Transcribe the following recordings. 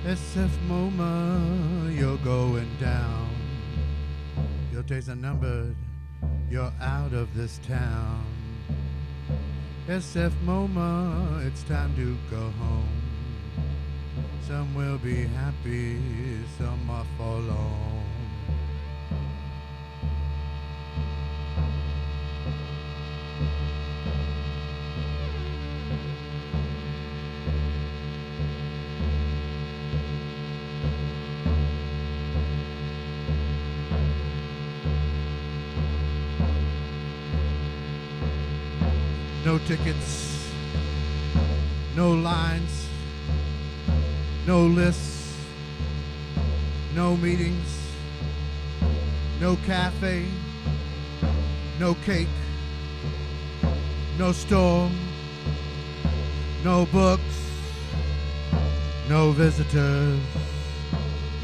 SFMOMA, you're going down. Your days are numbered, you're out of this town. SFMOMA, it's time to go home. Some will be happy, some are forlorn. No tickets, no lines, no lists, no meetings, no cafe, no cake, no store, no books, no visitors,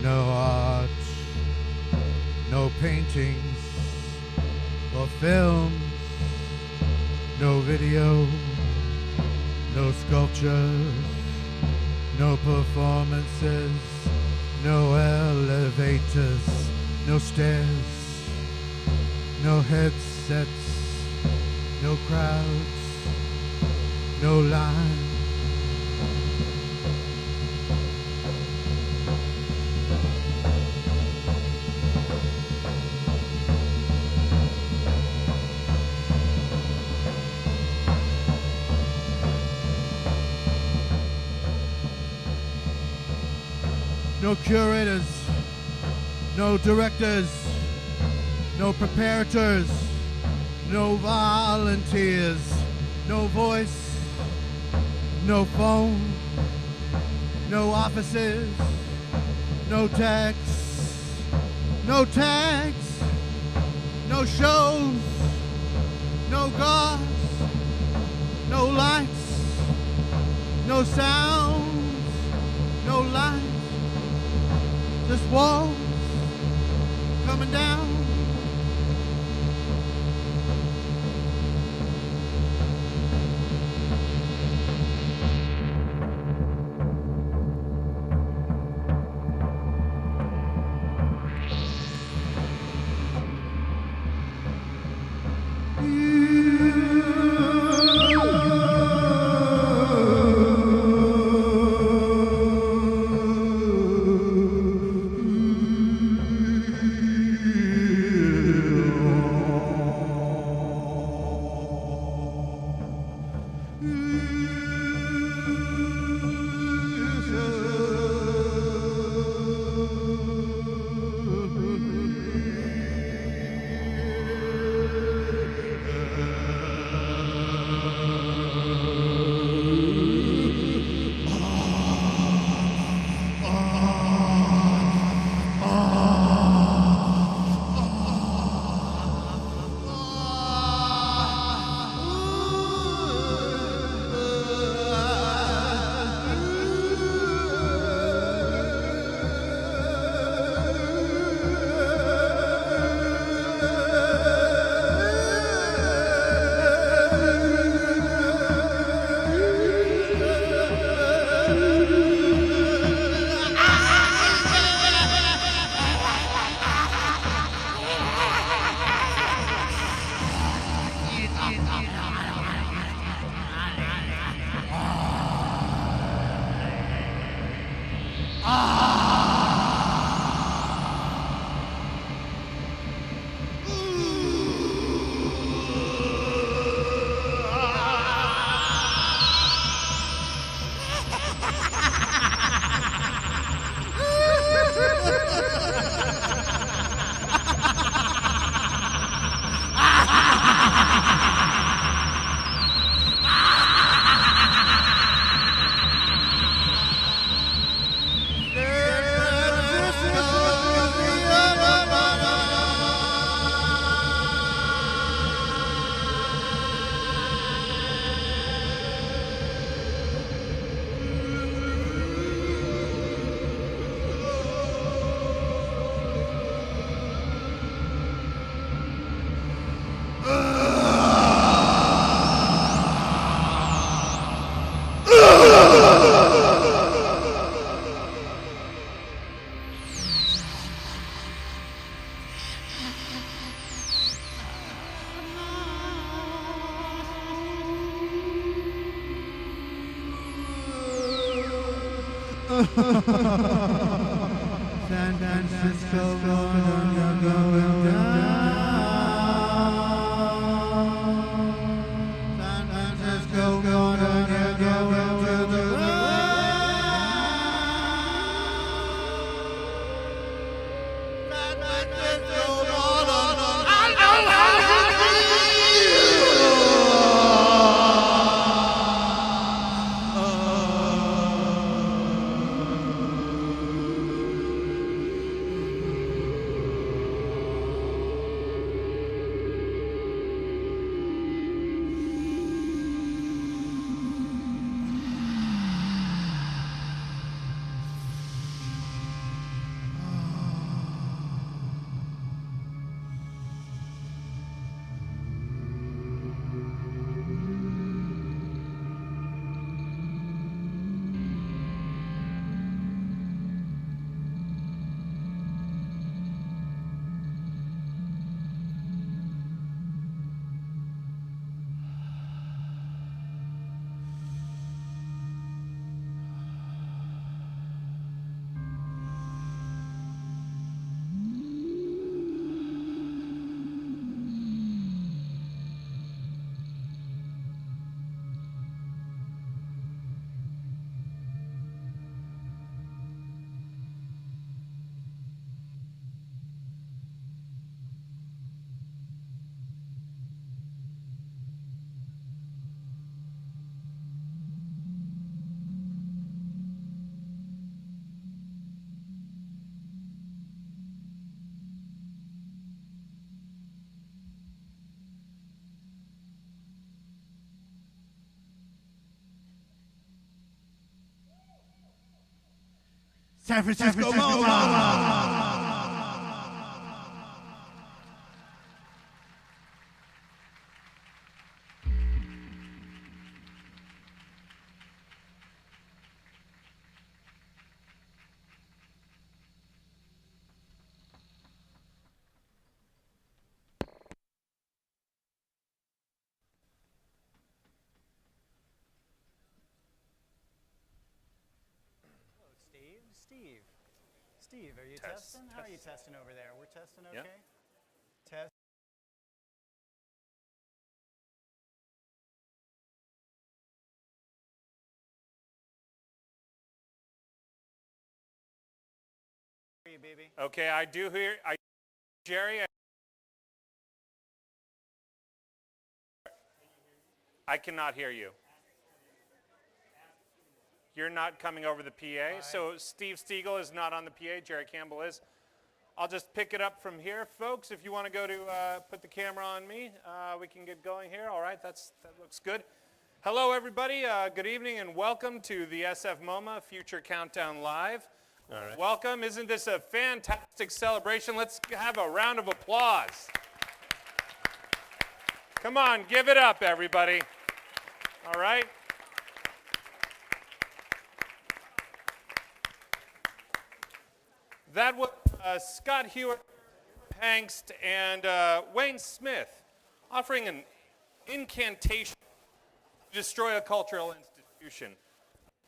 no art, no paintings or films. No video, no sculptures, no performances, no elevators, no stairs, no headsets, no crowds, no line. No curators, no directors, no preparators, no volunteers, no voice, no phone, no offices, no tags, no tags, no shows, no guards, no lights, no sounds, no lights. Just walls coming down. San Francisco, you're going down. San Francisco, you're going to the ground. San Francisco, San Francisco, MoMA! Steve, are you testing? How are you testing over there? We're testing okay? Yeah. Test. How are you, baby? Okay, I do hear, Jerry, I cannot hear you. You're not coming over the PA, so Steve Stiegel is not on the PA, Jerry Campbell is. I'll just pick it up from here, folks. If you want to go to put the camera on me, we can get going here. All right, that looks good. Hello, everybody. Good evening and welcome to the SFMOMA Future Countdown Live. All right. Welcome. Isn't this a fantastic celebration? Let's have a round of applause. Come on, give it up, everybody. All right. That was Scott Hewicker, Hengst, and Wayne Smith offering an incantation to destroy a cultural institution.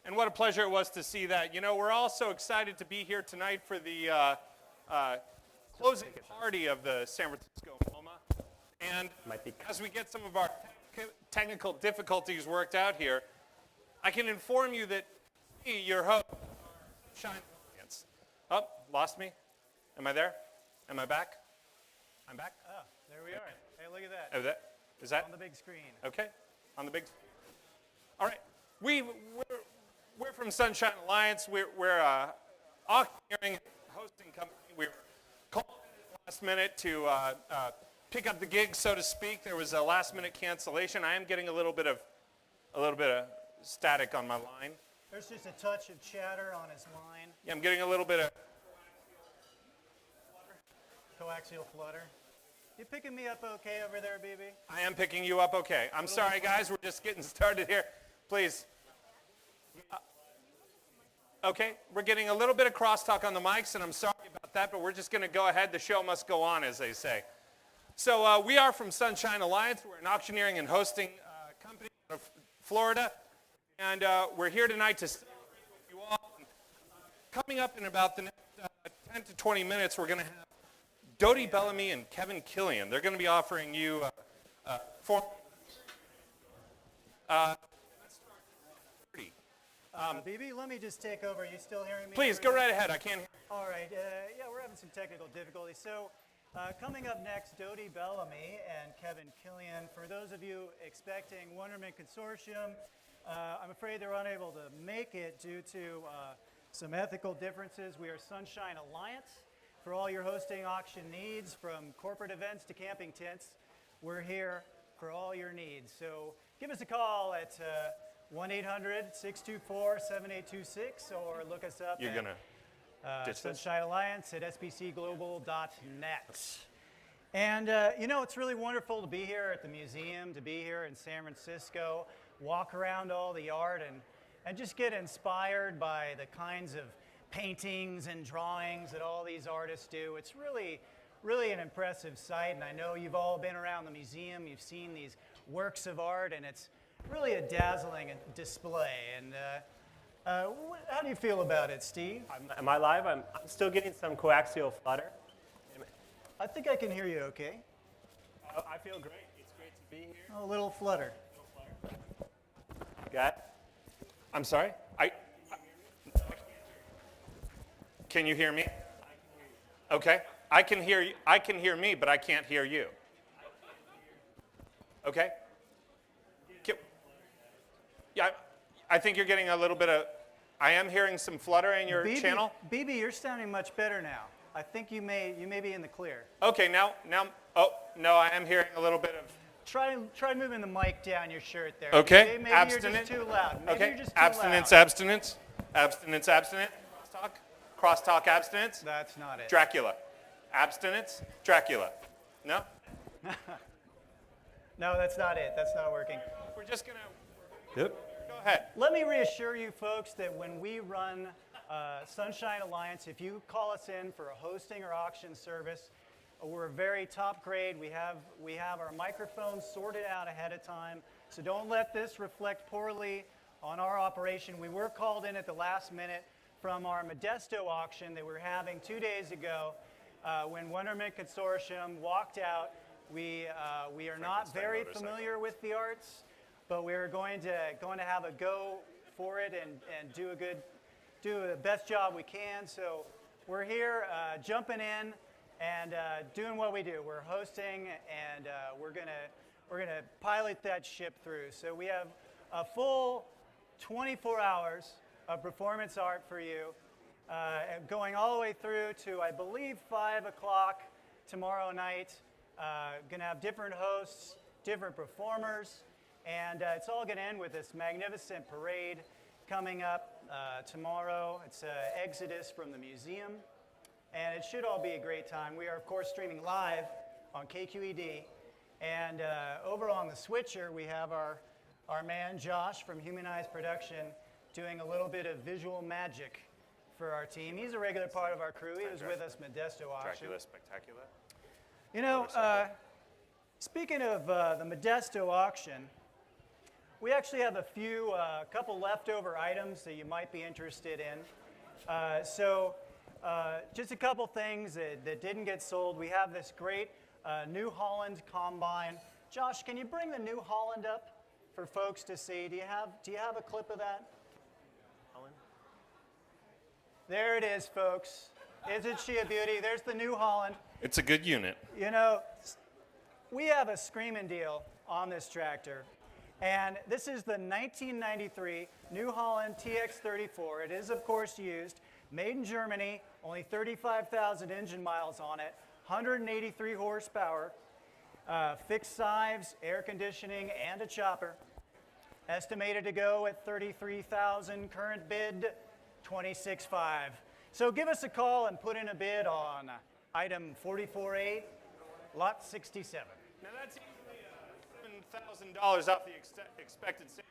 And what a pleasure it was to see that. You know, we're all so excited to be here tonight for the closing party of the San Francisco MoMA. And as we get some of our technical difficulties worked out here, I can inform you that me, your host, Shine Audience. Oh, lost me? Am I there? Am I back? I'm back? Oh, there we are. Hey, look at that. Oh, is that? On the big screen. Okay, on the big screen. All right, we're from Sunshine Alliance. We're auctioneering and hosting company. We were called last minute to pick up the gig, so to speak. There was a last minute cancellation. I am getting a little bit of static on my line. There's just a touch of chatter on his line. Yeah, I'm getting a little bit of coaxial flutter. You picking me up okay over there, BB? I am picking you up okay. I'm sorry, guys. We're just getting started here. Please. Okay, we're getting a little bit of crosstalk on the mics, and I'm sorry about that, but we're just going to go ahead. The show must go on, as they say. So we are from Sunshine Alliance. We're an auctioneering and hosting company out of Florida, and we're here tonight to celebrate with you all. coming up in about the next 10 to 20 minutes, we're going to have Dodie, Bellamy, and Kevin Killian. They're going to be offering you let's start at 30. BB, let me just take over. You still hearing me? Please, go right ahead. I can't hear. All right. Yeah, we're having some technical difficulties. So coming up next, Dodie, Bellamy, and Kevin Killian. For those of you expecting Wonderment Consortium, I'm afraid they're unable to make it due to some ethical differences. We are Sunshine Alliance. For all your hosting auction needs, from corporate events to camping tents, we're here for all your needs. So give us a call at 1-800-624-7826 or look us up at Sunshine Alliance at sbcglobal.net. And it's really wonderful to be here at the museum, to be here in San Francisco, walk around all the art and just get inspired by the kinds of paintings and drawings that all these artists do. It's really, really an impressive sight, and I know you've all been around the museum, you've seen these works of art, and it's really a dazzling display. And how do you feel about it, Steve? Am I live? I'm still getting some coaxial flutter. I think I can hear you okay. I feel great. It's great to be here. A little flutter. Got it? I'm sorry? Can you hear me? Okay. I can hear you. I can hear me, but I can't hear you. Okay. Yeah, I think you're getting a little bit of. I am hearing some flutter in your channel. BB, you're sounding much better now. I think you may be in the clear. Okay. Now. Oh no, I am hearing a little bit of. Try moving the mic down your shirt there. Okay. Maybe Abstinent. you're just too loud. Maybe Okay. you're just too Abstinence. loud. Abstinence. Abstinence. Abstinence. Crosstalk. Abstinence. That's not it. Dracula. Abstinence. Dracula. No. No, that's not it. That's not working. We're just gonna. Yep. Go ahead. Let me reassure you folks that when we run Sunshine Alliance, if you call us in for a hosting or auction service, we're very top grade. We have our microphones sorted out ahead of time, so don't let this reflect poorly on our operation. We were called in at the last minute from our Modesto auction that we were having 2 days ago. When Wonderment Consortium walked out, we are not very familiar with the arts, but we're going to have a go for it and do the best job we can. So we're here jumping in and doing what we do. We're hosting, and we're gonna pilot that ship through. So we have a full 24 hours of performance art for you, going all the way through to, I believe, 5 o'clock tomorrow night. Gonna have different hosts, different performers, and it's all gonna end with this magnificent parade coming up tomorrow. It's Exodus from the museum, and it should all be a great time. We are, of course, streaming live on KQED, and over on the switcher, we have our man Josh from Humanized Production doing a little bit of visual magic for our team. He's a regular part of our crew. He was with us Modesto auction. Dracula Spectacular. You know, speaking of the Modesto auction, we actually have a couple leftover items that you might be interested in. Just a couple things that didn't get sold. We have this great New Holland combine. Josh, can you bring the New Holland up for folks to see? Do you have a clip of that? Holland. There it is, folks. Isn't she a beauty? There's the New Holland. It's a good unit. You know, we have a screaming deal on this tractor. And this is the 1993 New Holland TX34. It is, of course, used, made in Germany, only 35,000 engine miles on it, 183 horsepower, fixed sides, air conditioning, and a chopper. Estimated to go at 33,000, current bid, 26.5. So give us a call and put in a bid on item 44A, lot 67. Now that's easily $7,000 off the expected sale.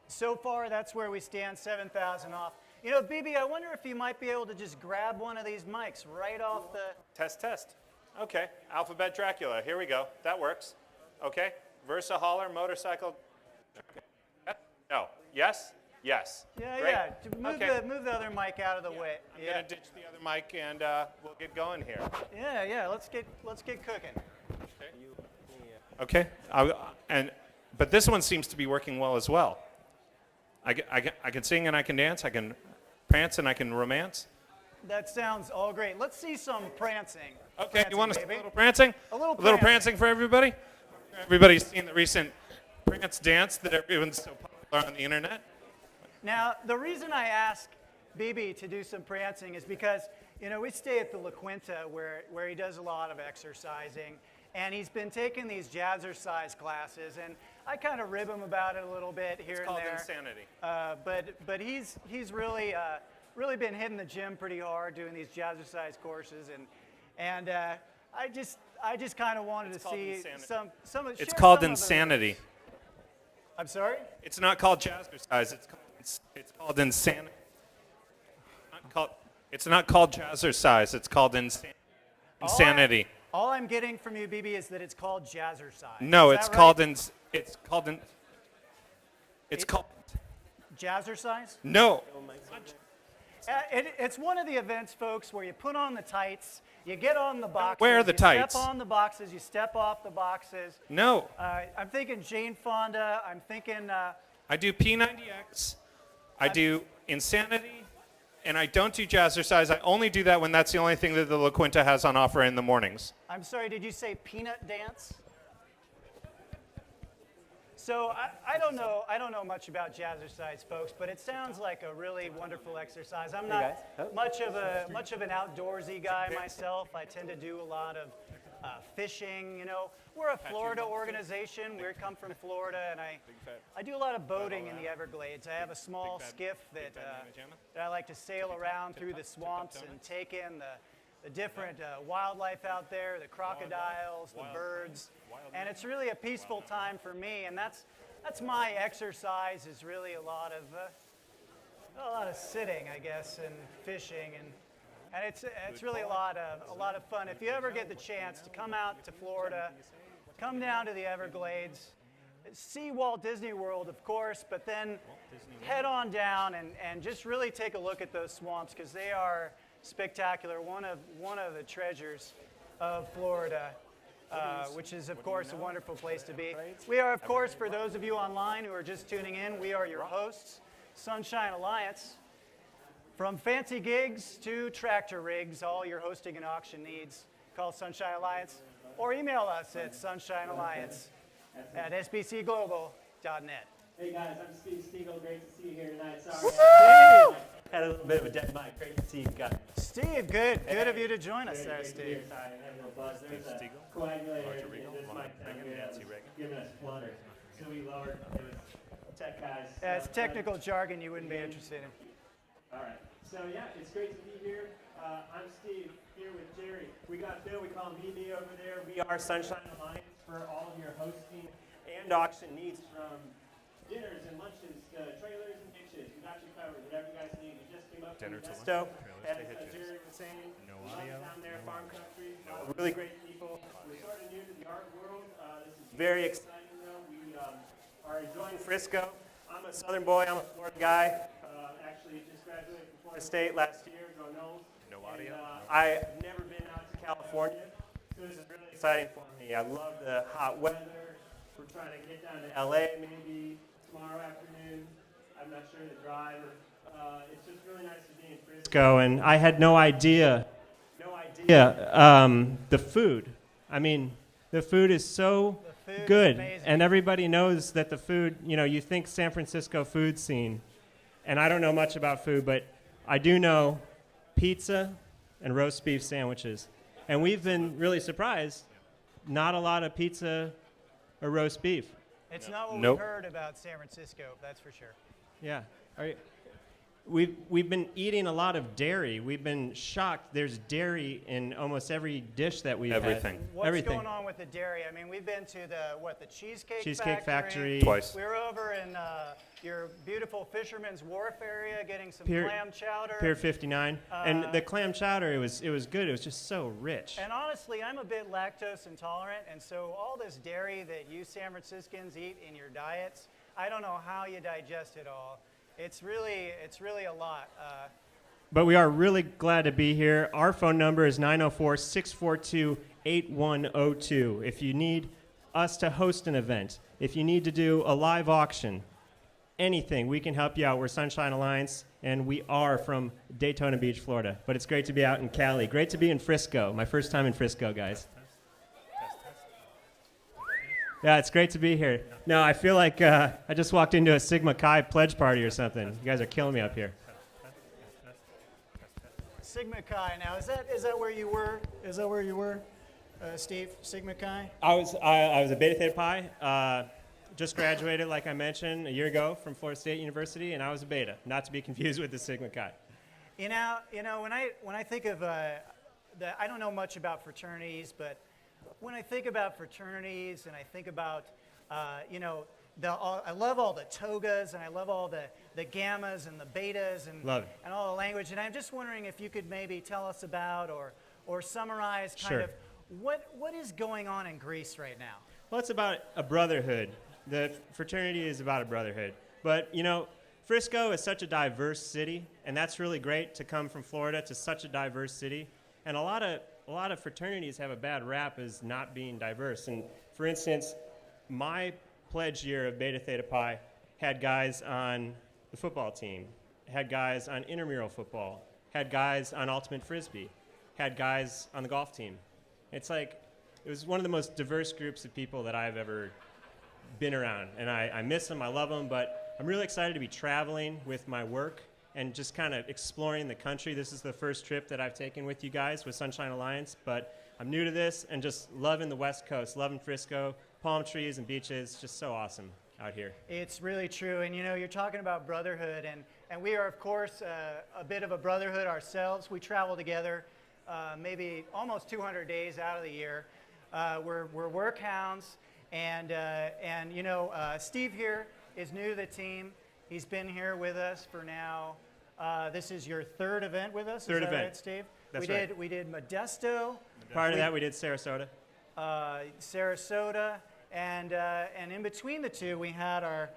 So far, that's where we stand, 7,000 off. You know, BB, I wonder if you might be able to just grab one of these mics right off the... Test. Okay, Alphabet Dracula, here we go. That works. Okay, Versa Hauler, motorcycle. No, yes? Yes. Yeah, Great. yeah. Move, Okay. move the other mic out of the way. I'm Yeah. gonna ditch the other mic and we'll get going here. Yeah, yeah. Let's get cooking. Okay. But this one seems to be working well as well. I can sing and I can dance. I can prance and I can romance. That sounds all great. Let's see some prancing. Okay. You want to see a baby? little prancing? A little prancing for everybody. Everybody's seen the recent prance dance that everyone's so popular on the internet. Now, the reason I ask BB to do some prancing is because, you know, we stay at the La Quinta where he does a lot of exercising, and he's been taking these jazzercise classes, and I kind of rib him about it a little bit here and there. It's called insanity. But he's really been hitting the gym pretty hard doing these jazzercise courses, and I just kind of wanted to see some of. It's share called some of insanity. those. I'm sorry? It's not called jazzercise. It's called insanity. It's not called jazzercise. It's called insanity. All I'm getting from you, BB, is that it's called jazzercise. No, Is it's that called right? it's called Jazzercise? no. It's one of the events, folks, where you put on the tights, you get on the boxes, wear the you tights. step on the boxes, you step off the boxes. No. I'm thinking Jane Fonda. I'm thinking. I do P90X. I do insanity, and I don't do jazzercise. I only do that when that's the only thing that the La Quinta has on offer in the mornings. I'm sorry. Did you say peanut dance? So I don't know much about jazzercise, folks, but it sounds like a really wonderful exercise. I'm not much of an outdoorsy guy myself. I tend to do a lot of fishing. You know, we're a Florida organization. We come from Florida, and I do a lot of boating in the Everglades. I have a small skiff that I like to sail around through the swamps and take in the different wildlife out there, the crocodiles, the birds, and it's really a peaceful time for me. And that's my exercise. Is really a lot of sitting, I guess, and fishing, and it's really a lot of fun. If you ever get the chance to come out to Florida, come down to the Everglades, see Walt Disney World, of course, but then head on down and just really take a look at those swamps, because they are spectacular. One of the treasures of Florida, which is, of course, a wonderful place to be. We are, of course, for those of you online who are just tuning in, we are your hosts, Sunshine Alliance. From fancy gigs to tractor rigs, all your hosting and auction needs, call Sunshine Alliance or email us at sunshinealliance@sbcglobal.net. Hey guys, I'm Steve Stiegel. Great to see you here tonight. Sorry, had a little bit of a dead mic. Great to see you guys. Steve, good of you to join us there, Great to be Steve. here. Sorry, I'm having a little buzz. There's a coagulator in this mic down here that was giving us flutter. So we lowered. It was tech guys. Yeah, it's technical jargon you wouldn't be interested in. All right. So yeah, it's great to be here. I'm Steve, here with Jerry. We got Bill. We call him BB over there. We are Sunshine Alliance for all of your hosting and auction needs, from dinners and lunches, trailers and hitches. We got you covered. Whatever you guys need. We just came up Dinner from to Mesto, lunch, as trailers to hitches. Jerry was saying. No We love audio, down there, no farm audio. country. Really great people. We're sort of new to the art world. This is very exciting, though. We are enjoying Frisco. I'm a Southern boy. I'm a Florida guy. Actually, just graduated from Florida State last year. Go Noles. No audio. I've never been out to California, so this is really exciting for me. I love the hot weather. We're trying to get down to LA maybe tomorrow afternoon. I'm not sure the drive. It's just really nice to be in Frisco, and I had no idea the food. I mean, the food is so good, and everybody knows that the food, you think San Francisco food scene, and I don't know much about food, but I do know pizza and roast beef sandwiches. And we've been really surprised, not a lot of pizza or roast beef. It's not what Nope. we've heard about San Francisco, that's for sure. Yeah. We've been eating a lot of dairy. We've been shocked. There's dairy in almost every dish that we've Everything. had. What's going on with the dairy? I mean, we've been to the Cheesecake Factory. Twice. We were over in your beautiful Fisherman's Wharf area getting some Pier- clam chowder. Pier 59. And the clam chowder, it was good. It was just so rich. And honestly, I'm a bit lactose intolerant, and so all this dairy that you San Franciscans eat in your diets, I don't know how you digest it all. It's really a lot. But we are really glad to be here. Our phone number is 904-642-8102. If you need us to host an event, if you need to do a live auction, anything, we can help you out. We're Sunshine Alliance, and we are from Daytona Beach, Florida. But it's great to be out in Cali. Great to be in Frisco. My first time in Frisco, guys. Yeah, it's great to be here. No, I feel like I just walked into a Sigma Chi pledge party or something. You guys are killing me up here. Sigma Chi. Now, is that where you were? Is that where you were, Steve? Sigma Chi? I was a Beta Theta Pi. Just graduated, like I mentioned, a year ago from Florida State University, and I was a Beta, not to be confused with the Sigma Chi. You know, when I think of I don't know much about fraternities, but when I think about fraternities and I think about I love all the togas, and I love all the gammas and the betas and all the language. And I'm just wondering if you could maybe tell us about or summarize kind of what is going on in Greece right now. Well, it's about a brotherhood. The fraternity is about a brotherhood. But, Frisco is such a diverse city, and that's really great to come from Florida to such a diverse city. And a lot of fraternities have a bad rap as not being diverse. And, for instance, my pledge year of Beta Theta Pi had guys on the football team, had guys on intramural football, had guys on ultimate frisbee, had guys on the golf team. It was one of the most diverse groups of people that I've ever been around, and I miss them, I love them, but I'm really excited to be traveling with my work and just kind of exploring the country. This is the first trip that I've taken with you guys with Sunshine Alliance, but I'm new to this and just loving the West Coast, loving Frisco, palm trees and beaches, just so awesome out here. It's really true, and you're talking about brotherhood, and we are, of course, a bit of a brotherhood ourselves. We travel together maybe almost 200 days out of the year. We're work hounds, and Steve here is new to the team. He's been here with us for now. This is your third event with us. Third is that event, right, Steve? That's right. We did Modesto. Prior to that, we did Sarasota. And in between the two, we had our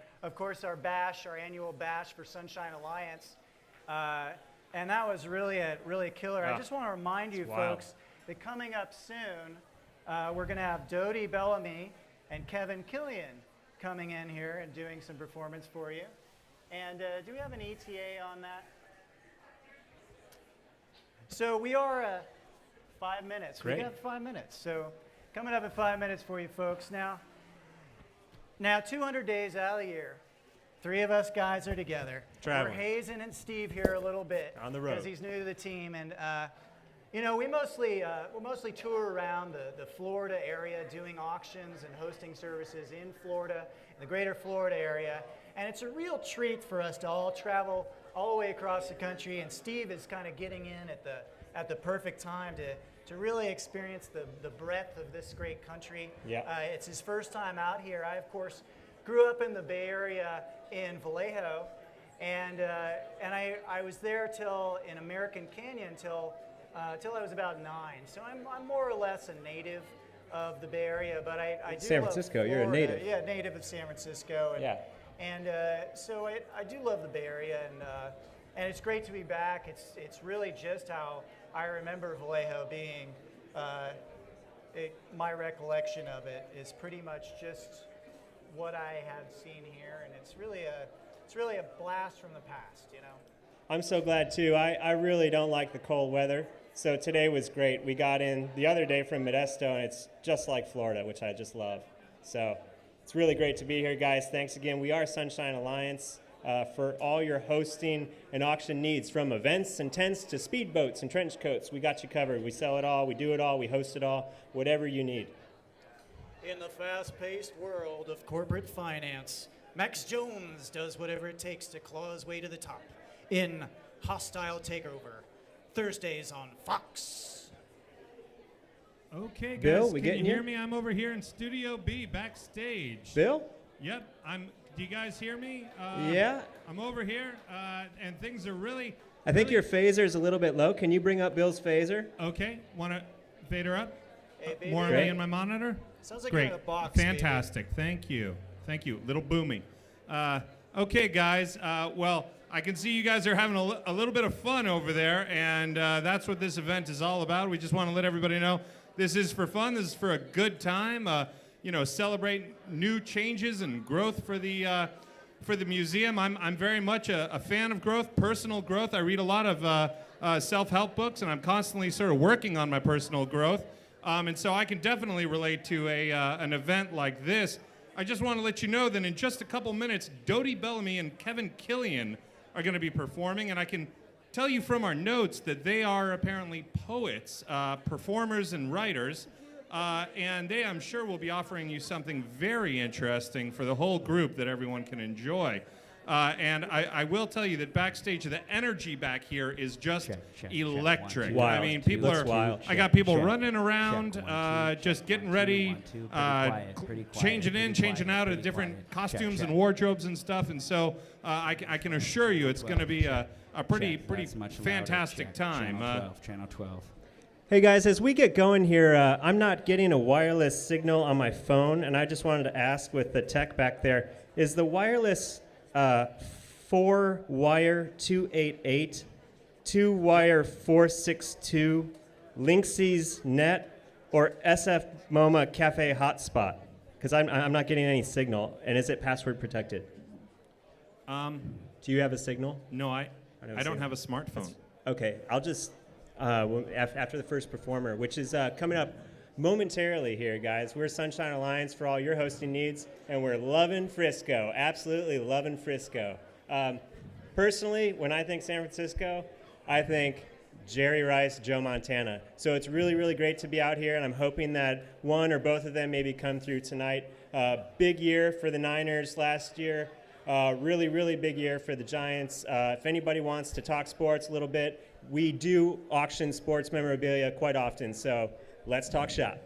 bash, our annual bash for Sunshine Alliance, and that was really killer. I just want to remind you folks that coming up soon, we're going to have Dodie, Bellamy, and Killian coming in here and doing some performance for you. And do we have an ETA on that? So we are 5 minutes. Great. We got 5 minutes. So coming up in 5 minutes for you folks. Now 200 days out of the year, three of us guys are together. Traveling. We're hazing and Steve here a little bit on the road because he's new to the team, and we mostly tour around the Florida area, doing auctions and hosting services in Florida, in the greater Florida area, and it's a real treat for us to all travel all the way across the country. And Steve is kind of getting in at the perfect time to really experience the breadth of this great country. Yeah. It's his first time out here. I, of course, grew up in the Bay Area in Vallejo, and I was there in American Canyon till I was about 9. So I'm more or less a native of the Bay Area, but I do San love Francisco, Florida. you're a native. Yeah, native of San Francisco. And, yeah. And so I do love the Bay Area, and it's great to be back. It's really just how I remember Vallejo being. My recollection of it is pretty much just what I have seen here, and it's really a blast from the past, I'm so glad too. I really don't like the cold weather, so today was great. We got in the other day from Modesto, and it's just like Florida, which I just love. So it's really great to be here, guys. Thanks again. We are Sunshine Alliance for all your hosting and auction needs, from events and tents to speedboats and trench coats. We got you covered. We sell it all. We do it all. We host it all. Whatever you need. In the fast-paced world of corporate finance, Max Jones does whatever it takes to claw his way to the top in Hostile Takeover, Thursdays on Fox. Okay, guys, Bill, we can you getting hear you? me? I'm over here in Studio B, backstage. Bill? Yep, do you guys hear me? Yeah. I'm over here, and things are really... I think your phaser is a little bit low. Can you bring up Bill's phaser? Okay, want to fade her up? Hey, baby. More of me in my monitor? Sounds like Great. you're in a box. Fantastic. Baby. Thank you. Little boomy. Okay, guys. Well, I can see you guys are having a little bit of fun over there, and that's what this event is all about. We just want to let everybody know this is for fun. This is for a good time. Celebrate new changes and growth for the museum. I'm very much a fan of growth, personal growth. I read a lot of self-help books, and I'm constantly sort of working on my personal growth. And so I can definitely relate to an event like this. I just want to let you know that in just a couple minutes, Dodie, Bellamy, and Killian are going to be performing, and I can tell you from our notes that they are apparently poets, performers, and writers, and they, I'm sure, will be offering you something very interesting for the whole group that everyone can enjoy. And I will tell you that backstage, the energy back here is just electric. Wild. I mean, people are. Wild. I got people running around, just getting ready, changing in, changing out of different costumes and wardrobes and stuff. And so I can assure you, it's going to be a pretty fantastic time. Channel 12. Hey guys, as we get going here, I'm not getting a wireless signal on my phone, and I just wanted to ask with the tech back there, is the wireless 4-wire 288, 2-wire 462, Linksys Net, or SFMOMA Cafe Hotspot? Because I'm not getting any signal, and is it password protected? Do you have a signal? No, I don't have a smartphone. Okay, I'll just, after the first performer, which is coming up momentarily here, guys. We're Sunshine Alliance for all your hosting needs, and we're loving Frisco, absolutely loving Frisco. Personally, when I think San Francisco, I think Jerry Rice, Joe Montana. So it's really, really great to be out here, and I'm hoping that one or both of them maybe come through tonight. Big year for the Niners last year. Really, really big year for the Giants. If anybody wants to talk sports a little bit, we do auction sports memorabilia quite often, so let's talk shop.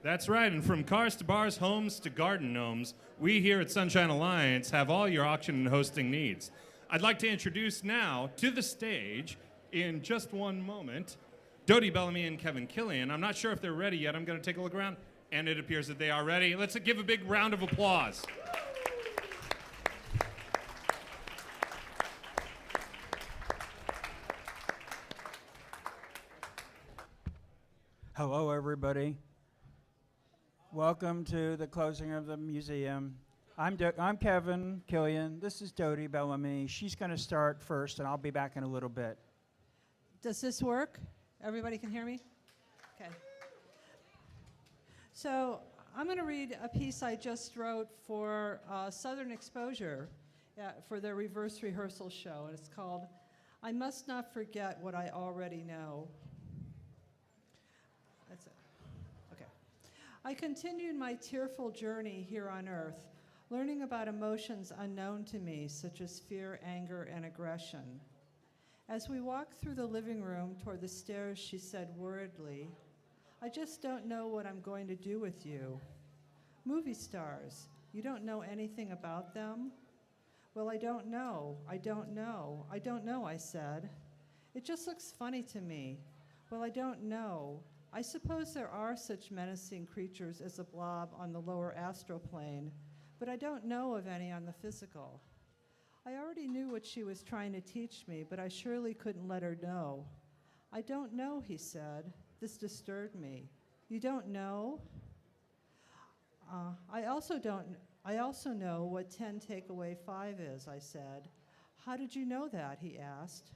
That's right, and from cars to bars, homes to garden gnomes, we here at Sunshine Alliance have all your auction and hosting needs. I'd like to introduce now to the stage, in just one moment, Dodie, Bellamy, and Killian. I'm not sure if they're ready yet. I'm going to take a look around, and it appears that they are ready. Let's give a big round of applause. Hello, everybody. Welcome to the closing of the museum. I'm Kevin Killian. This is Dodie Bellamy. She's going to start first, and I'll be back in a little bit. Does this work? Everybody can hear me? Okay. So I'm going to read a piece I just wrote for Southern Exposure for their reverse rehearsal show, and it's called I Must Not Forget What I Already Know. That's it. Okay. I continued my tearful journey here on Earth, learning about emotions unknown to me, such as fear, anger, and aggression. As we walked through the living room toward the stairs, she said worriedly, I just don't know what I'm going to do with you. Movie stars, you don't know anything about them? Well, I don't know, I don't know, I said. It just looks funny to me. Well, I don't know. I suppose there are such menacing creatures as a blob on the lower astral plane, but I don't know of any on the physical. I already knew what she was trying to teach me, but I surely couldn't let her know. I don't know, he said. This disturbed me. You don't know? I also know what 10 take away 5 is, I said. How did you know that, he asked.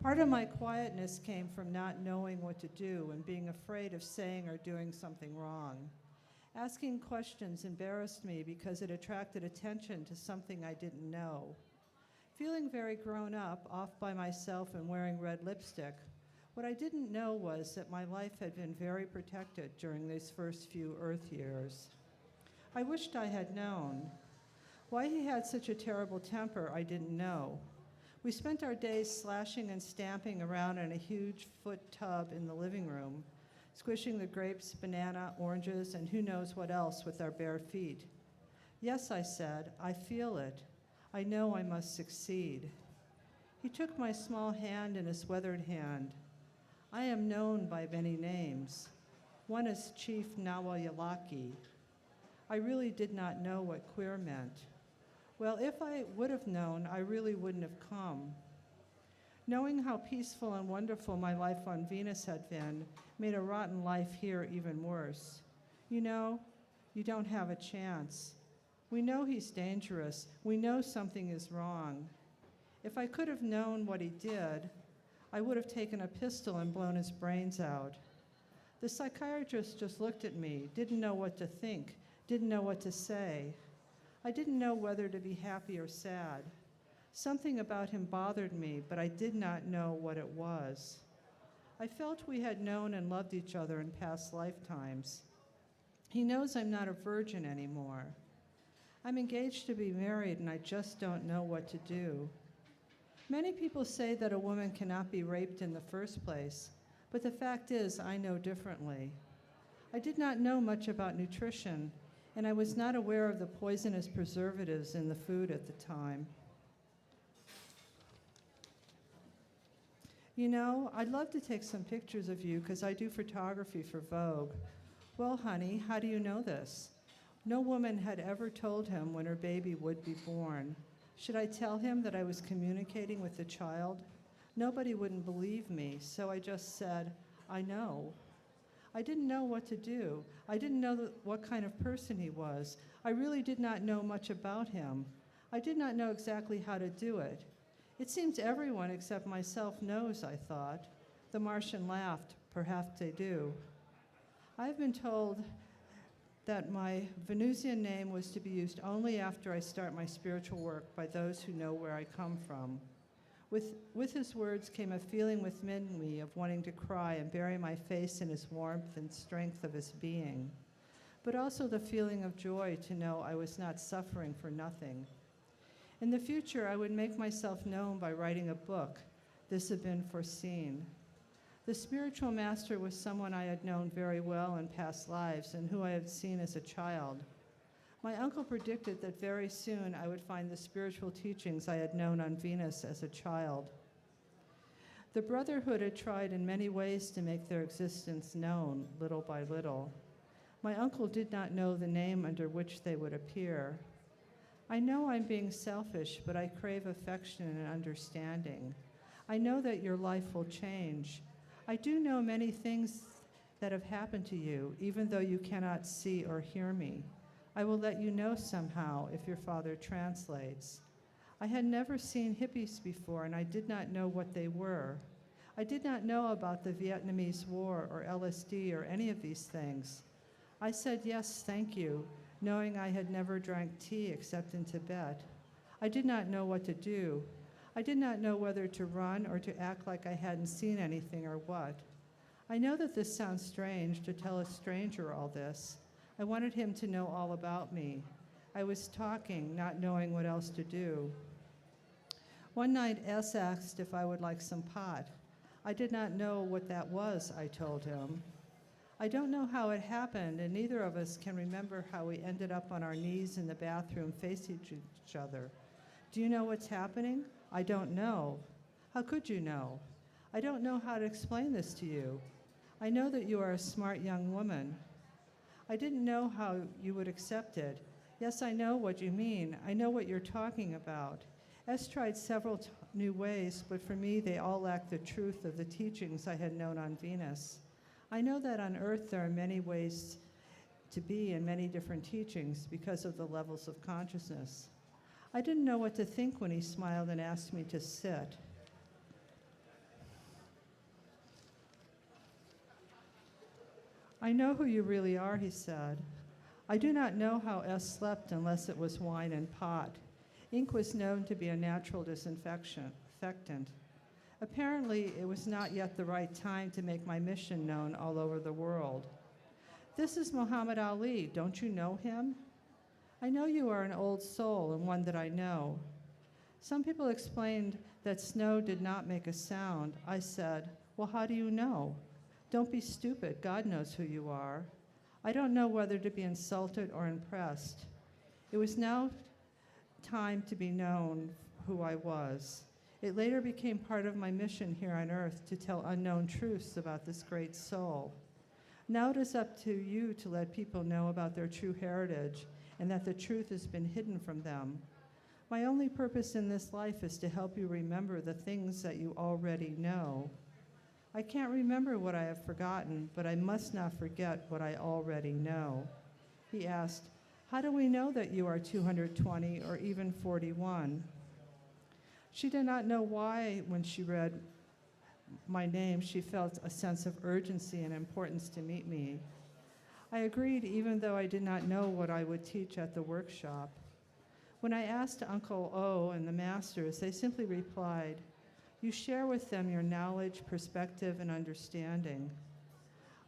Part of my quietness came from not knowing what to do and being afraid of saying or doing something wrong. Asking questions embarrassed me because it attracted attention to something I didn't know. Feeling very grown up, off by myself and wearing red lipstick, what I didn't know was that my life had been very protected during these first few Earth years. I wished I had known. Why he had such a terrible temper, I didn't know. We spent our days slashing and stamping around in a huge foot tub in the living room, squishing the grapes, banana, oranges, and who knows what else with our bare feet. Yes, I said, I feel it. I know I must succeed. He took my small hand in his weathered hand. I am known by many names. One is Chief Nawayalaki. I really did not know what queer meant. Well, if I would have known, I really wouldn't have come. Knowing how peaceful and wonderful my life on Venus had been made a rotten life here even worse. You know, you don't have a chance. We know he's dangerous. We know something is wrong. If I could have known what he did, I would have taken a pistol and blown his brains out. The psychiatrist just looked at me, didn't know what to think, didn't know what to say. I didn't know whether to be happy or sad. Something about him bothered me, but I did not know what it was. I felt we had known and loved each other in past lifetimes. He knows I'm not a virgin anymore. I'm engaged to be married, and I just don't know what to do. Many people say that a woman cannot be raped in the first place, but the fact is, I know differently. I did not know much about nutrition, and I was not aware of the poisonous preservatives in the food at the time. You know, I'd love to take some pictures of you because I do photography for Vogue. Well, honey, how do you know this? No woman had ever told him when her baby would be born. Should I tell him that I was communicating with the child? Nobody wouldn't believe me, so I just said, I know. I didn't know what to do. I didn't know what kind of person he was. I really did not know much about him. I did not know exactly how to do it. It seems everyone except myself knows, I thought. The Martian laughed. Perhaps they do. I've been told that my Venusian name was to be used only after I start my spiritual work by those who know where I come from. With his words came a feeling within me of wanting to cry and bury my face in his warmth and strength of his being, but also the feeling of joy to know I was not suffering for nothing. In the future, I would make myself known by writing a book. This had been foreseen. The spiritual master was someone I had known very well in past lives and who I had seen as a child. My uncle predicted that very soon I would find the spiritual teachings I had known on Venus as a child. The Brotherhood had tried in many ways to make their existence known, little by little. My uncle did not know the name under which they would appear. I know I'm being selfish, but I crave affection and understanding. I know that your life will change. I do know many things that have happened to you, even though you cannot see or hear me. I will let you know somehow if your father translates. I had never seen hippies before, and I did not know what they were. I did not know about the Vietnamese War or LSD or any of these things. I said yes, thank you, knowing I had never drank tea except in Tibet. I did not know what to do. I did not know whether to run or to act like I hadn't seen anything or what. I know that this sounds strange, to tell a stranger all this. I wanted him to know all about me. I was talking, not knowing what else to do. One night, S asked if I would like some pot. I did not know what that was, I told him. I don't know how it happened, and neither of us can remember how we ended up on our knees in the bathroom facing each other. Do you know what's happening? I don't know. How could you know? I don't know how to explain this to you. I know that you are a smart young woman. I didn't know how you would accept it. Yes, I know what you mean. I know what you're talking about. S tried several new ways, but for me, they all lacked the truth of the teachings I had known on Venus. I know that on Earth there are many ways to be and many different teachings because of the levels of consciousness. I didn't know what to think when he smiled and asked me to sit. I know who you really are, he said. I do not know how S slept unless it was wine and pot. Ink was known to be a natural disinfectant. Apparently, it was not yet the right time to make my mission known all over the world. This is Muhammad Ali. Don't you know him? I know you are an old soul and one that I know. Some people explained that snow did not make a sound. I said, well, how do you know? Don't be stupid. God knows who you are. I don't know whether to be insulted or impressed. It was now time to be known who I was. It later became part of my mission here on Earth to tell unknown truths about this great soul. Now it is up to you to let people know about their true heritage and that the truth has been hidden from them. My only purpose in this life is to help you remember the things that you already know. I can't remember what I have forgotten, but I must not forget what I already know. He asked, how do we know that you are 220 or even 41? She did not know why, when she read my name, she felt a sense of urgency and importance to meet me. I agreed, even though I did not know what I would teach at the workshop. When I asked Uncle O and the masters, they simply replied, you share with them your knowledge, perspective, and understanding.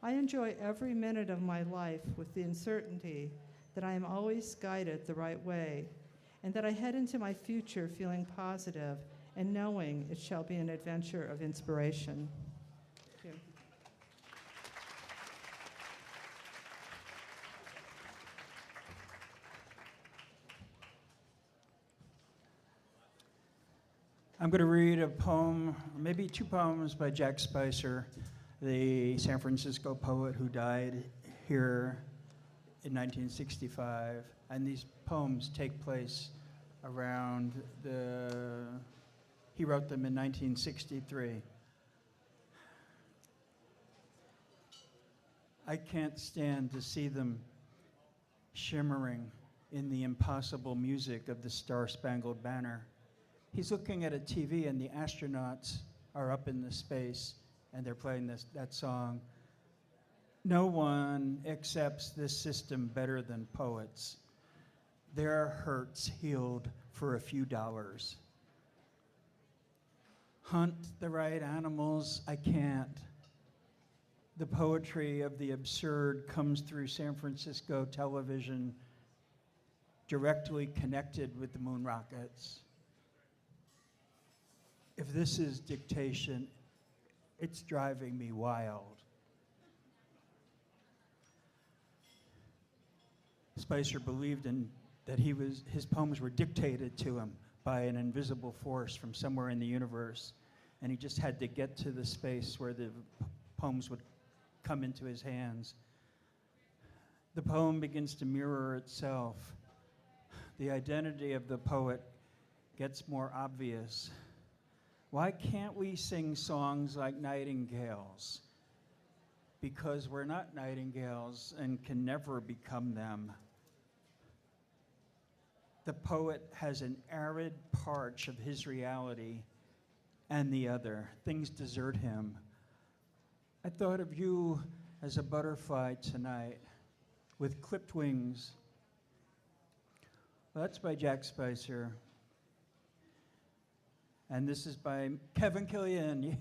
I enjoy every minute of my life with the uncertainty that I am always guided the right way, and that I head into my future feeling positive and knowing it shall be an adventure of inspiration. Thank you. I'm going to read a poem, or maybe two poems by Jack Spicer, the San Francisco poet who died here in 1965. And these poems take place around he wrote them in 1963. I can't stand to see them shimmering in the impossible music of the Star-Spangled Banner. He's looking at a TV and the astronauts are up in the space and they're playing that song. No one accepts this system better than poets. Their hurts healed for a few dollars. Hunt the right animals, I can't. The poetry of the absurd comes through San Francisco television, directly connected with the moon rockets. If this is dictation, it's driving me wild. Spicer believed that his poems were dictated to him by an invisible force from somewhere in the universe, and he just had to get to the space where the poems would come into his hands. The poem begins to mirror itself. The identity of the poet gets more obvious. Why can't we sing songs like nightingales? Because we're not nightingales and can never become them. The poet has an arid parch of his reality and the other. Things desert him. I thought of you as a butterfly tonight with clipped wings. Well, that's by Jack Spicer. And this is by Kevin Killian, yeah.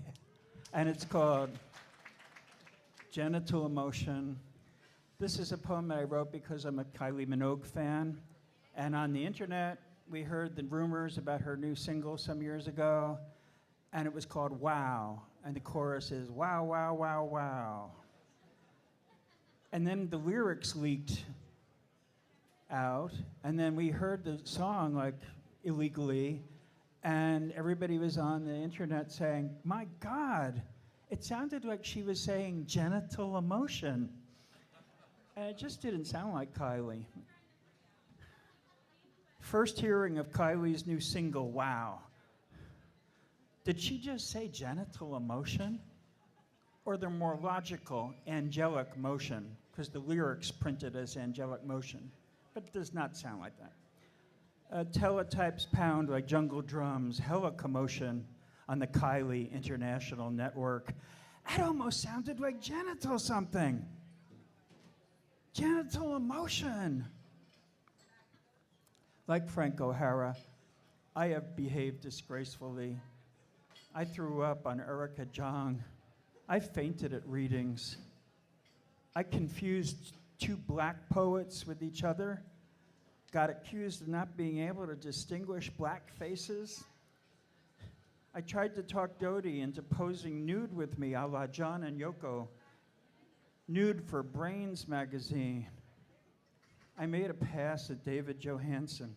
And it's called Genital Emotion. This is a poem that I wrote because I'm a Kylie Minogue fan. And on the internet, we heard the rumors about her new single some years ago, and it was called Wow. And the chorus is, wow, wow, wow, wow. And then the lyrics leaked out, and then we heard the song, like, illegally, and everybody was on the internet saying, my God, it sounded like she was saying genital emotion. And it just didn't sound like Kylie. First hearing of Kylie's new single, Wow. Did she just say genital emotion? Or the more logical, angelic motion? Because the lyrics printed as angelic motion. But it does not sound like that. Teletypes pound like jungle drums, hella commotion on the Kylie International Network. That almost sounded like genital something. Genital emotion. Like Frank O'Hara, I have behaved disgracefully. I threw up on Erica Jong. I fainted at readings. I confused two black poets with each other. Got accused of not being able to distinguish black faces. I tried to talk Dodie into posing nude with me, a la John and Yoko. Nude for Brains magazine. I made a pass at David Johansen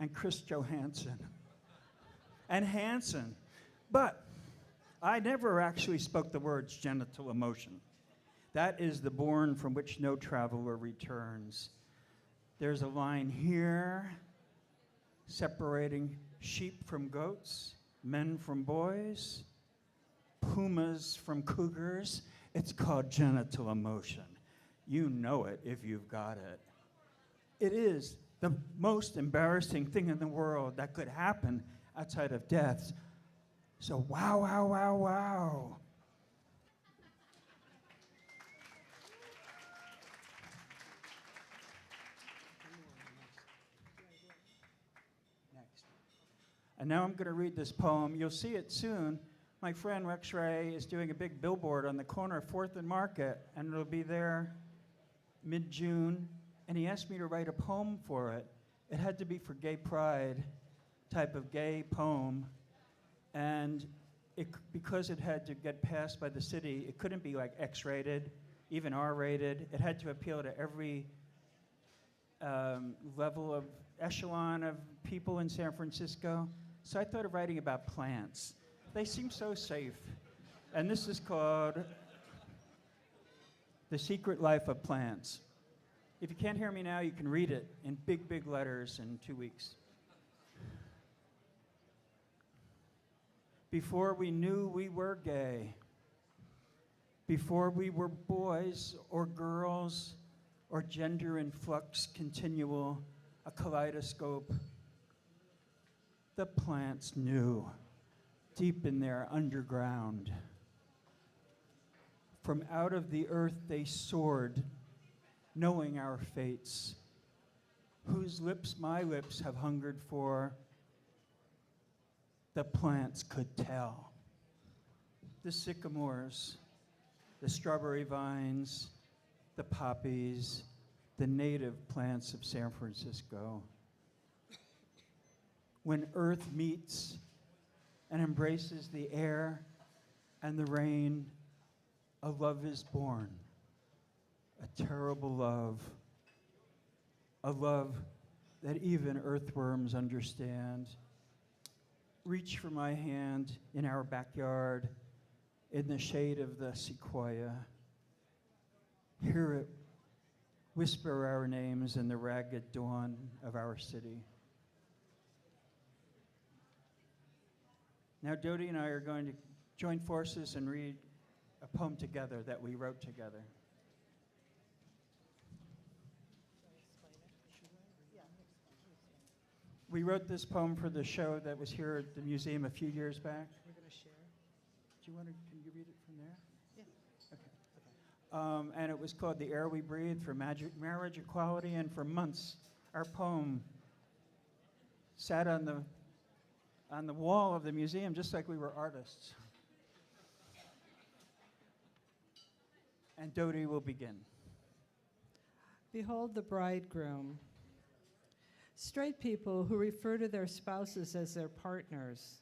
and Chris Johansson and Hansen, but I never actually spoke the words genital emotion. That is the bourne from which no traveler returns. There's a line here separating sheep from goats, men from boys, pumas from cougars. It's called genital emotion. You know it if you've got it. It is the most embarrassing thing in the world that could happen outside of death. So wow, wow, wow, wow. Next. And now I'm going to read this poem. You'll see it soon. My friend Rex Ray is doing a big billboard on the corner of 4th and Market, and it'll be there mid-June. And he asked me to write a poem for it. It had to be for gay pride, type of gay poem. And because it had to get passed by the city, it couldn't be like X-rated, even R-rated. It had to appeal to every level of echelon of people in San Francisco. So I thought of writing about plants. They seem so safe. And this is called The Secret Life of Plants. If you can't hear me now, you can read it in big, big letters in 2 weeks. Before we knew we were gay, before we were boys or girls or gender in flux continual, a kaleidoscope, the plants knew deep in their underground. From out of the earth they soared, knowing our fates, whose lips my lips have hungered for, the plants could tell. The sycamores, the strawberry vines, the poppies, the native plants of San Francisco. When earth meets and embraces the air and the rain, a love is born. A terrible love, a love that even earthworms understand. Reach for my hand in our backyard, in the shade of the sequoia. Hear it whisper our names in the ragged dawn of our city. Now Dodie and I are going to join forces and read a poem together that we wrote together. We wrote this poem for the show that was here at the museum a few years back. We're going to share. Do you want to, can you read it from there? Yeah. Okay. And it was called The Air We Breathe for Marriage Equality, and for months, our poem sat on the wall of the museum just like we were artists. And Dodie will begin. Behold the bridegroom. Straight people who refer to their spouses as their partners.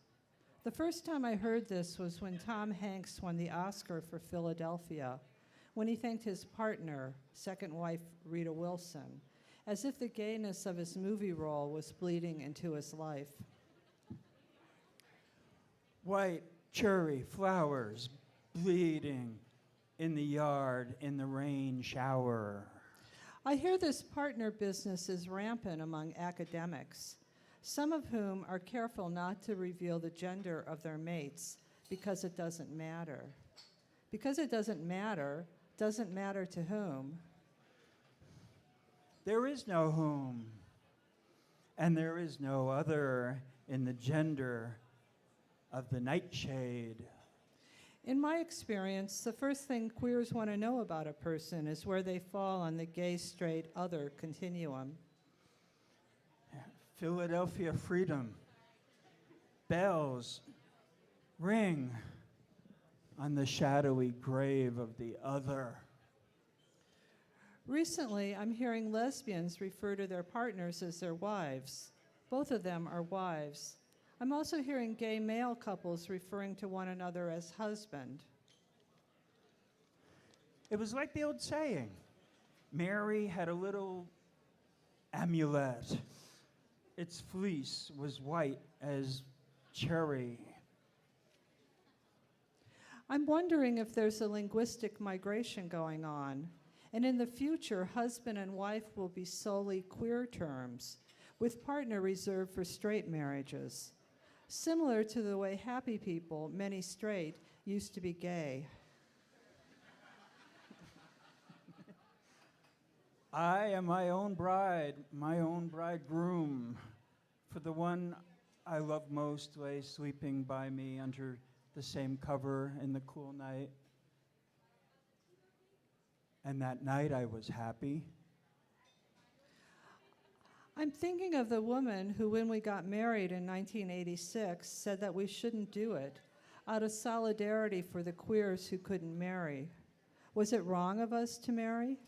The first time I heard this was when Tom Hanks won the Oscar for Philadelphia, when he thanked his partner, second wife Rita Wilson, as if the gayness of his movie role was bleeding into his life. White cherry flowers bleeding in the yard in the rain shower. I hear this partner business is rampant among academics, some of whom are careful not to reveal the gender of their mates because it doesn't matter. Because it doesn't matter to whom? There is no whom, and there is no other in the gender of the nightshade. In my experience, the first thing queers want to know about a person is where they fall on the gay-straight other continuum. Philadelphia freedom. Bells ring on the shadowy grave of the other. Recently, I'm hearing lesbians refer to their partners as their wives. Both of them are wives. I'm also hearing gay male couples referring to one another as husband. It was like the old saying, Mary had a little amulet. Its fleece was white as cherry. I'm wondering if there's a linguistic migration going on, and in the future, husband and wife will be solely queer terms, with partner reserved for straight marriages, similar to the way happy people, many straight, used to be gay. I am my own bride, my own bridegroom. For the one I love most lay sleeping by me under the same cover in the cool night. And that night I was happy. I'm thinking of the woman who, when we got married in 1986, said that we shouldn't do it out of solidarity for the queers who couldn't marry. Was it wrong of us to marry?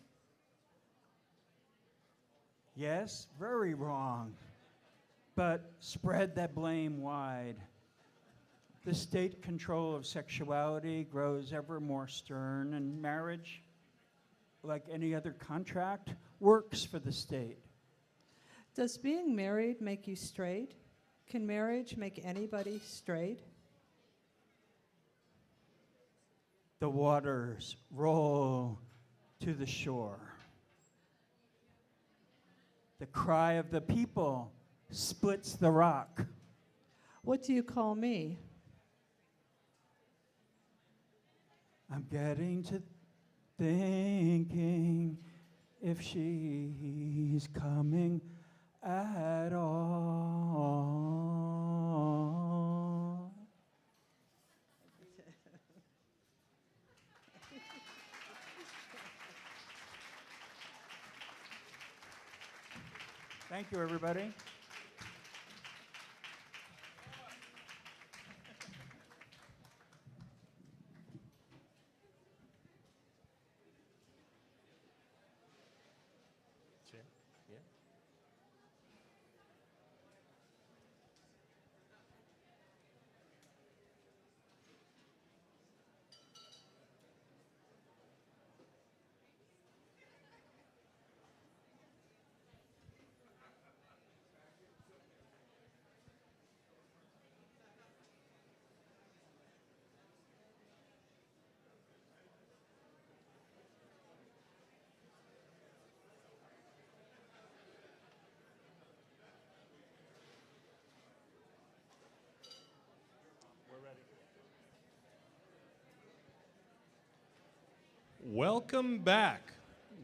Yes, very wrong. But spread that blame wide. The state control of sexuality grows ever more stern, and marriage, like any other contract, works for the state. Does being married make you straight? Can marriage make anybody straight? The waters roll to the shore. The cry of the people splits the rock. What do you call me? I'm getting to thinking if she's coming at all. Thank you, everybody. Welcome back.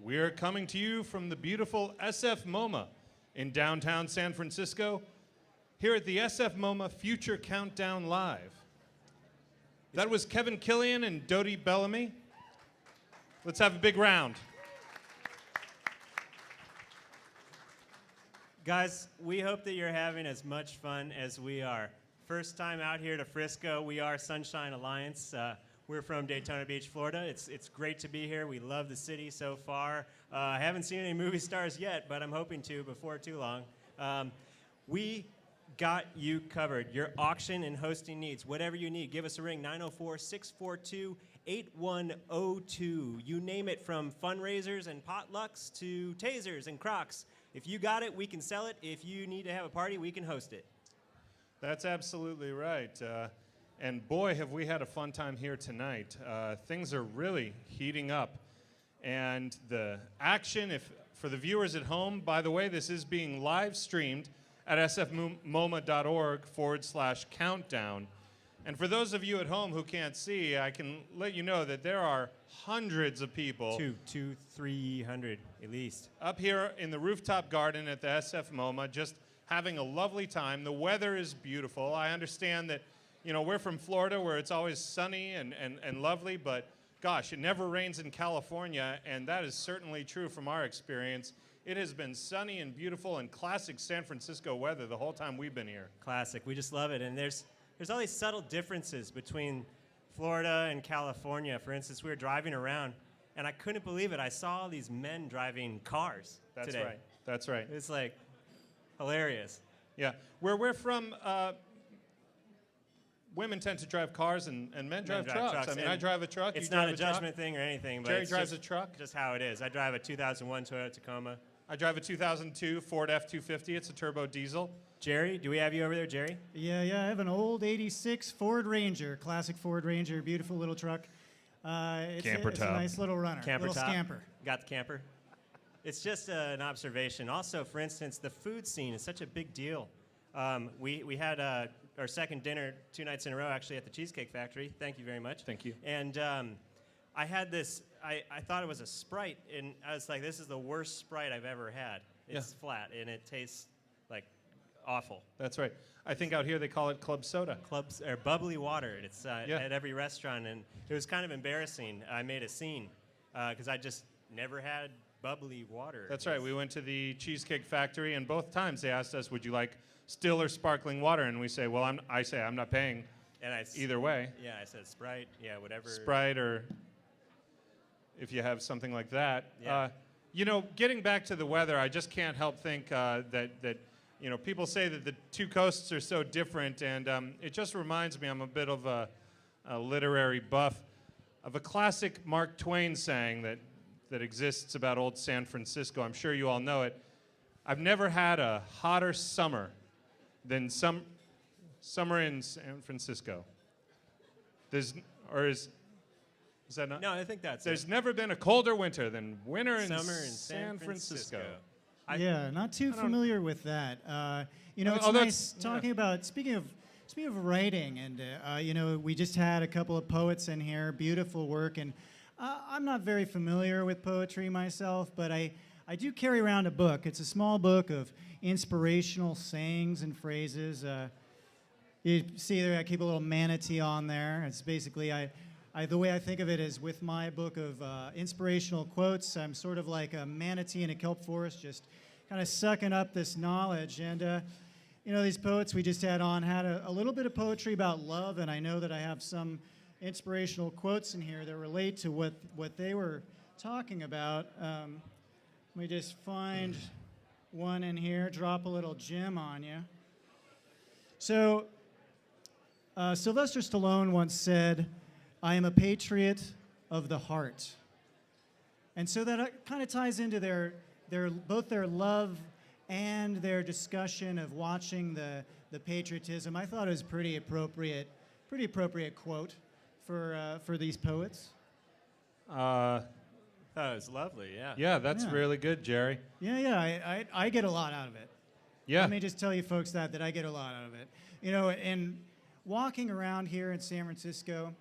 We are coming to you from the beautiful SFMOMA in downtown San Francisco, here at the SFMOMA Future Countdown Live. That was Kevin Killian and Dodie Bellamy. Let's have a big round. Guys, we hope that you're having as much fun as we are. First time out here to Frisco. We are Sunshine Alliance. We're from Daytona Beach, Florida. It's great to be here. We love the city so far. I haven't seen any movie stars yet, but I'm hoping to before too long. We got you covered. Your auction and hosting needs, whatever you need, give us a ring, 904-642-8102. You name it, from fundraisers and potlucks to tasers and Crocs. If you got it, we can sell it. If you need to have a party, we can host it. That's absolutely right. And boy, have we had a fun time here tonight. Things are really heating up. And the action, for the viewers at home, by the way, this is being live streamed at sfmoma.org/countdown. And for those of you at home who can't see, I can let you know that there are hundreds of people. 300 at least. Up here in the rooftop garden at the SFMOMA, just having a lovely time. The weather is beautiful. I understand that, you know, we're from Florida where it's always sunny and lovely, but gosh, it never rains in California, and that is certainly true from our experience. It has been sunny and beautiful and classic San Francisco weather the whole time we've been here. Classic. We just love it. And there's all these subtle differences between Florida and California. For instance, we were driving around, and I couldn't believe it. I saw all these men driving cars today. That's right. That's right. It's like hilarious. Yeah. Where we're from, women tend to drive cars and men drive trucks. I mean, I drive a truck. It's not a judgment thing or anything, but Jerry it's drives a truck. Just how it is. I drive a 2001 Toyota Tacoma. I drive a 2002 Ford F-250. It's a turbo diesel. Jerry, do we have you over there, Jerry? Yeah, I have an old 86 Ford Ranger, classic Ford Ranger, beautiful little truck. It's a nice little runner, Camper little top. scamper. Got the camper? It's just an observation. Also, for instance, the food scene is such a big deal. We had our second dinner 2 nights in a row, actually, at the Cheesecake Factory. Thank you very much. Thank you. And I had this, I thought it was a Sprite, and I was like, this is the worst Sprite I've ever had. It's flat, and it tastes like awful. That's right. I think out here they call it club soda. Clubs or bubbly water. It's at every restaurant, and it was kind of embarrassing. I made a scene because I just never had bubbly water. That's right. We went to the Cheesecake Factory, and both times they asked us, would you like still or sparkling water? And we say, well, I'm not paying either way. Yeah, I said Sprite, whatever. Sprite, or if you have something like that. Yeah. Getting back to the weather, I just can't help think that people say that the two coasts are so different, and it just reminds me, I'm a bit of a literary buff, of a classic Mark Twain saying that exists about old San Francisco. I'm sure you all know it. I've never had a hotter summer than summer in San Francisco. Is that not? No, I think that's There's it. never been a colder winter than winter in Summer in San Francisco. Yeah, not too familiar with that. It's Oh, nice talking about, speaking of writing, and we just had a couple of poets in here, beautiful work, and I'm not very familiar with poetry myself, but I do carry around a book. It's a small book of inspirational sayings and phrases. You see there, I keep a little manatee on there. It's basically, the way I think of it is with my book of inspirational quotes, I'm sort of like a manatee in a kelp forest, just kind of sucking up this knowledge. And, these poets we just had on had a little bit of poetry about love, and I know that I have some inspirational quotes in here that relate to what they were talking about. Let me just find one in here, drop a little gem on you. So, Sylvester Stallone once said, I am a patriot of the heart. And so that kind of ties into both their love and their discussion of watching the patriotism. I thought it was pretty appropriate quote for these poets. That was lovely, yeah. Yeah, that's really good, Jerry. Yeah, I get a lot out of it. Yeah. Let me just tell you folks that I get a lot out of it. And walking around here in San Francisco,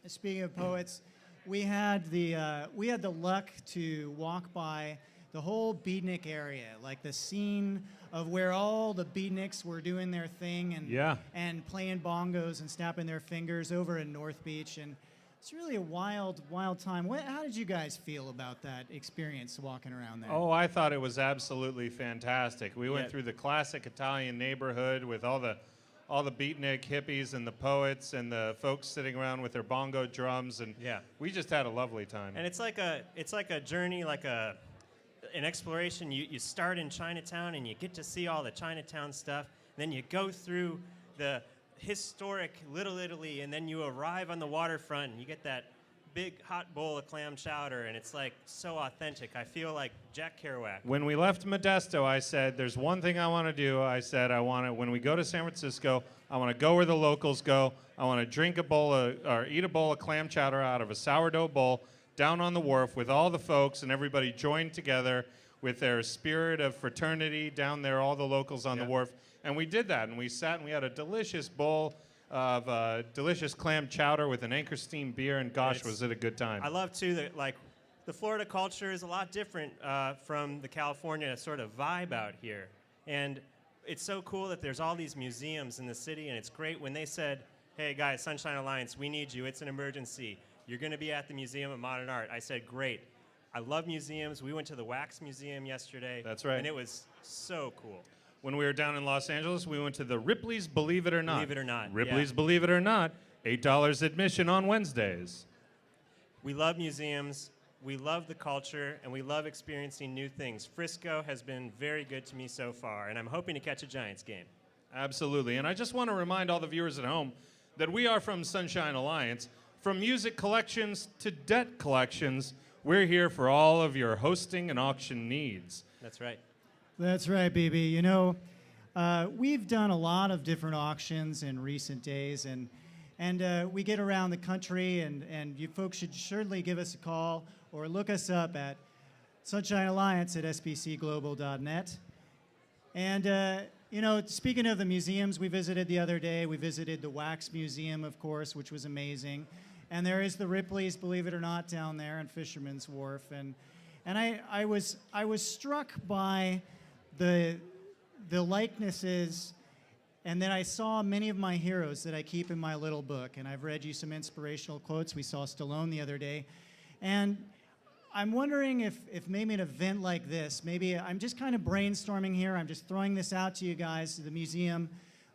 speaking of poets, we had the luck to walk by the whole beatnik area, like the scene of where all the beatniks were doing their thing and playing bongos and snapping their fingers over in North Beach, and it's really a wild time. How did you guys feel about that experience walking around there? Oh, I thought it was absolutely fantastic. We went through the classic Italian neighborhood with all the beatnik hippies and the poets and the folks sitting around with their bongo drums, and we just had a lovely time. And it's like a journey, like an exploration. You start in Chinatown and you get to see all the Chinatown stuff. Then you go through the historic Little Italy, and then you arrive on the waterfront and you get that big hot bowl of clam chowder, and it's like so authentic. I feel like Jack Kerouac. When we left Modesto, I said, there's one thing I want to do. I said, when we go to San Francisco, I want to go where the locals go. I want to eat a bowl of clam chowder out of a sourdough bowl down on the wharf with all the folks, and everybody joined together with their spirit of fraternity down there, all the locals on the wharf. And we did that, and we sat and we had a delicious bowl of delicious clam chowder with an Anchor Steam beer, and gosh, was it a good time. I love, too, that the Florida culture is a lot different from the California sort of vibe out here. And it's so cool that there's all these museums in the city, and it's great when they said, hey, guys, Sunshine Alliance, we need you. It's an emergency. You're going to be at the Museum of Modern Art. I said, great. I love museums. We went to the Wax Museum yesterday. That's right. And it was so cool. When we were down in Los Angeles, we went to the Ripley's Believe It or Not. Believe It or Not. Ripley's Believe It or Not, $8 admission on Wednesdays. We love museums, we love the culture, and we love experiencing new things. Frisco has been very good to me so far, and I'm hoping to catch a Giants game. Absolutely. And I just want to remind all the viewers at home that we are from Sunshine Alliance. From music collections to debt collections, we're here for all of your hosting and auction needs. That's right. That's right, BB. We've done a lot of different auctions in recent days, and we get around the country, and you folks should certainly give us a call or look us up at Sunshine Alliance at sbcglobal.net. And, you know, speaking of the museums we visited the other day, we visited the Wax Museum, of course, which was amazing. And there is the Ripley's, believe it or not, down there in Fisherman's Wharf. And I was struck by the likenesses, and then I saw many of my heroes that I keep in my little book. And I've read you some inspirational quotes. We saw Stallone the other day. And I'm wondering if maybe an event like this, maybe I'm just kind of brainstorming here, I'm just throwing this out to you guys, to the museum,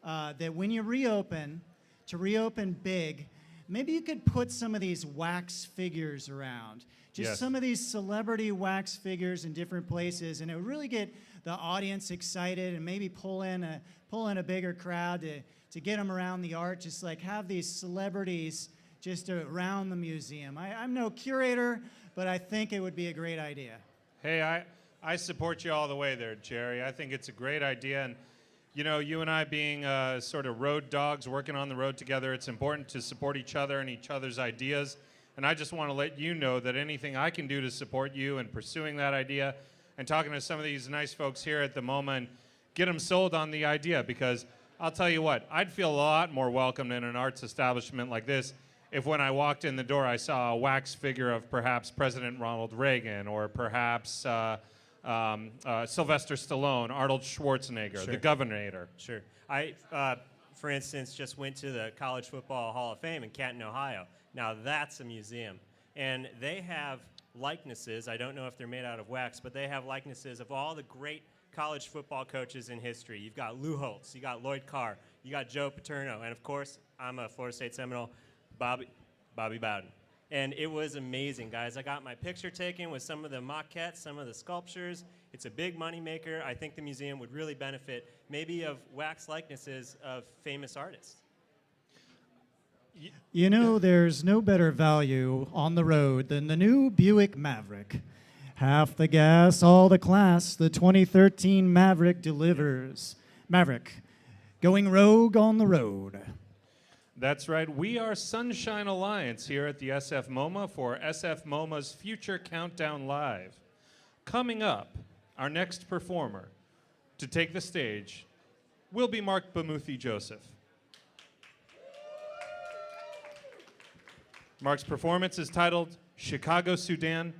that when you reopen, to reopen big, maybe you could put some of these wax figures around. Just some of these celebrity wax figures in different places, and it would really get the audience excited and maybe pull in a bigger crowd to get them around the art, just like have these celebrities just around the museum. I'm no curator, but I think it would be a great idea. Hey, I support you all the way there, Jerry. I think it's a great idea. And, you know, you and I being sort of road dogs working on the road together, it's important to support each other and each other's ideas. And I just want to let you know that anything I can do to support you in pursuing that idea and talking to some of these nice folks here at the MoMA and get them sold on the idea, because I'll tell you what, I'd feel a lot more welcomed in an arts establishment like this if when I walked in the door I saw a wax figure of perhaps President Ronald Reagan or perhaps Sylvester Stallone, Arnold Schwarzenegger, the Governator. Sure. I, for instance, just went to the College Football Hall of Fame in Canton, Ohio. Now that's a museum. And they have likenesses, I don't know if they're made out of wax, but they have likenesses of all the great college football coaches in history. You've got Lou Holtz, you got Lloyd Carr, you got Joe Paterno, and of course, I'm a Florida State Seminole, Bobby Bowden. And it was amazing, guys. I got my picture taken with some of the maquettes, some of the sculptures. It's a big money maker. I think the museum would really benefit maybe of wax likenesses of famous artists. You know, there's no better value on the road than the new Buick Maverick. Half the gas, all the class, the 2013 Maverick delivers. Maverick, going rogue on the road. That's right. We are Sunshine Alliance here at the SFMOMA for SFMOMA's Future Countdown Live. Coming up, our next performer to take the stage will be Marc Bamuthi Joseph. Marc's performance is titled Chicago, Sudan,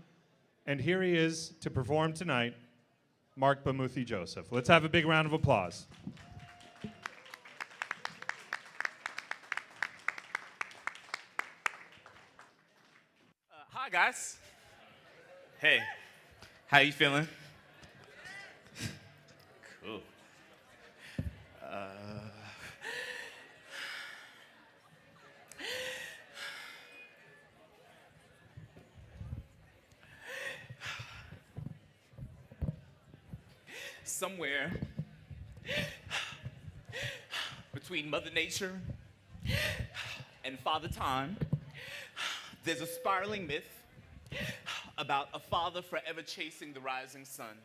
and here he is to perform tonight, Marc Bamuthi Joseph. Let's have a big round of applause. Hi, guys. Hey, how you feeling? Cool. Somewhere between Mother Nature and Father Time, there's a spiraling myth about a father forever chasing the rising sun.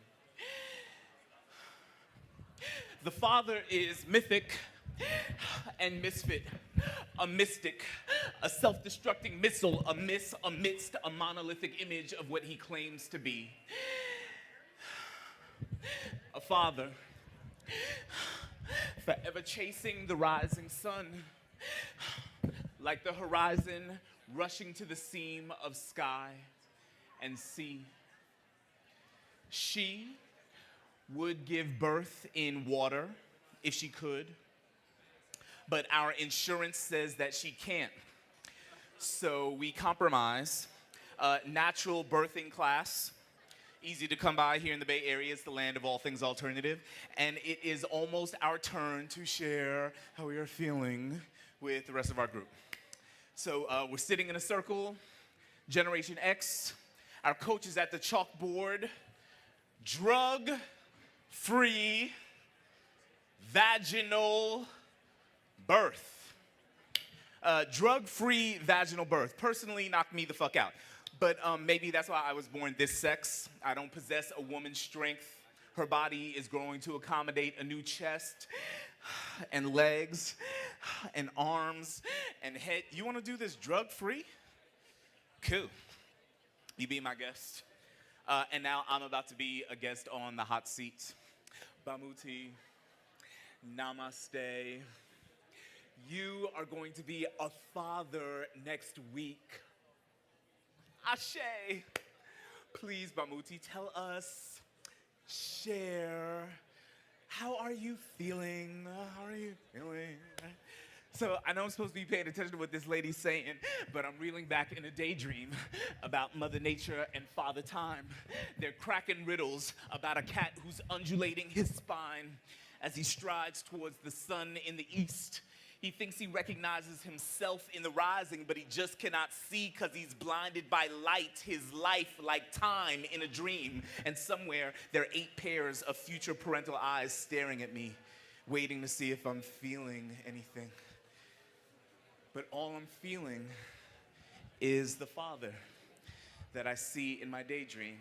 The father is mythic and misfit, a mystic, a self-destructing missile amidst a monolithic image of what he claims to be. A father forever chasing the rising sun, like the horizon rushing to the seam of sky and sea. She would give birth in water if she could, but our insurance says that she can't. So we compromise. Natural birthing class, easy to come by here in the Bay Area. It's the land of all things alternative. And it is almost our turn to share how we are feeling with the rest of our group. So we're sitting in a circle, Generation X. Our coach is at the chalkboard. Drug-free vaginal birth. Drug-free vaginal birth. Personally, knocked me the fuck out. But maybe that's why I was born this sex. I don't possess a woman's strength. Her body is growing to accommodate a new chest and legs and arms and head. You want to do this drug-free? Cool. You be my guest. And now I'm about to be a guest on the hot seat. Bamuthi, namaste. You are going to be a father next week. Ashe. Please, Bamuthi, tell us, share, how are you feeling? How are you feeling? So I know I'm supposed to be paying attention to what this lady's saying, but I'm reeling back in a daydream about Mother Nature and Father Time. They're cracking riddles about a cat who's undulating his spine as he strides towards the sun in the east. He thinks he recognizes himself in the rising, but he just cannot see because he's blinded by light, his life like time in a dream. And somewhere, there are 8 pairs of future parental eyes staring at me, waiting to see if I'm feeling anything. But all I'm feeling is the father that I see in my daydream.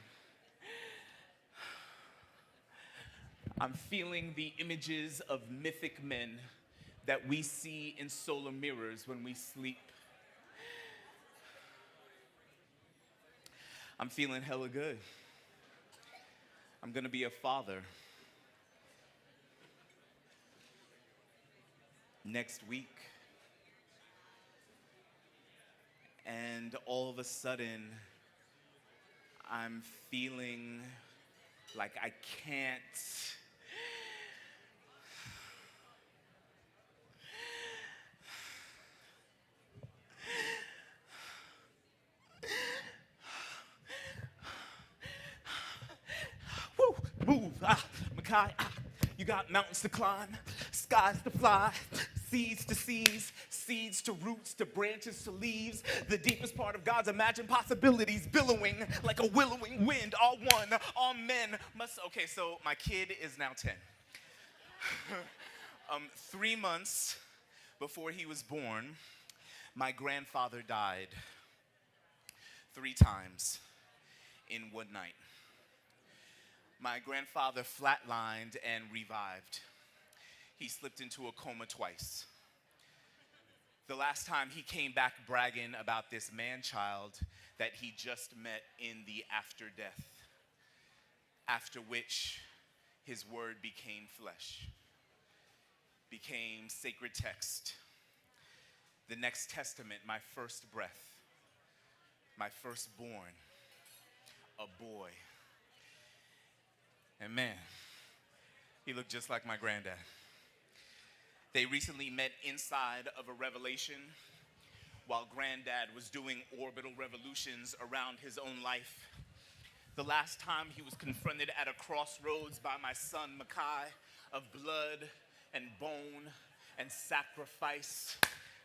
I'm feeling the images of mythic men that we see in solar mirrors when we sleep. I'm feeling hella good. I'm gonna be a father next week. And all of a sudden, I'm feeling like I can't. Woo! Move! Makai, you got mountains to climb, skies to fly, seeds to seize, seeds to roots to branches to leaves. The deepest part of God's imagined possibilities billowing like a willowing wind. All one, all men must. Okay, so my kid is now 10. 3 months before he was born, my grandfather died 3 times in one night. My grandfather flatlined and revived. He slipped into a coma twice. The last time he came back bragging about this man-child that he just met in the after death, after which his word became flesh, became sacred text, the next testament, my first breath, my firstborn, a boy. And man, he looked just like my granddad. They recently met inside of a revelation while granddad was doing orbital revolutions around his own life. The last time he was confronted at a crossroads by my son Makai, of blood and bone and sacrifice,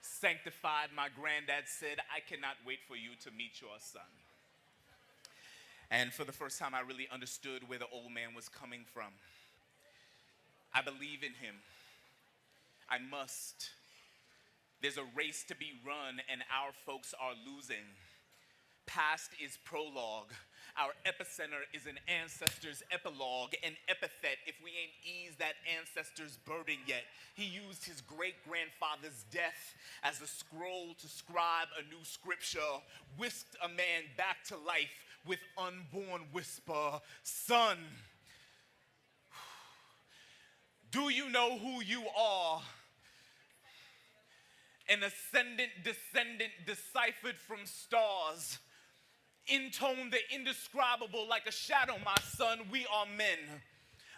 sanctified, my granddad said, "I cannot wait for you to meet your son." And for the first time, I really understood where the old man was coming from. I believe in him. I must. There's a race to be run, and our folks are losing. Past is prologue. Our epicenter is an ancestor's epilogue, an epithet if we ain't eased that ancestor's burden yet. He used his great-grandfather's death as a scroll to scribe a new scripture, whisked a man back to life with unborn whisper, "Son, do you know who you are? An ascendant descendant deciphered from stars. Intone the indescribable like a shadow, my son. We are men.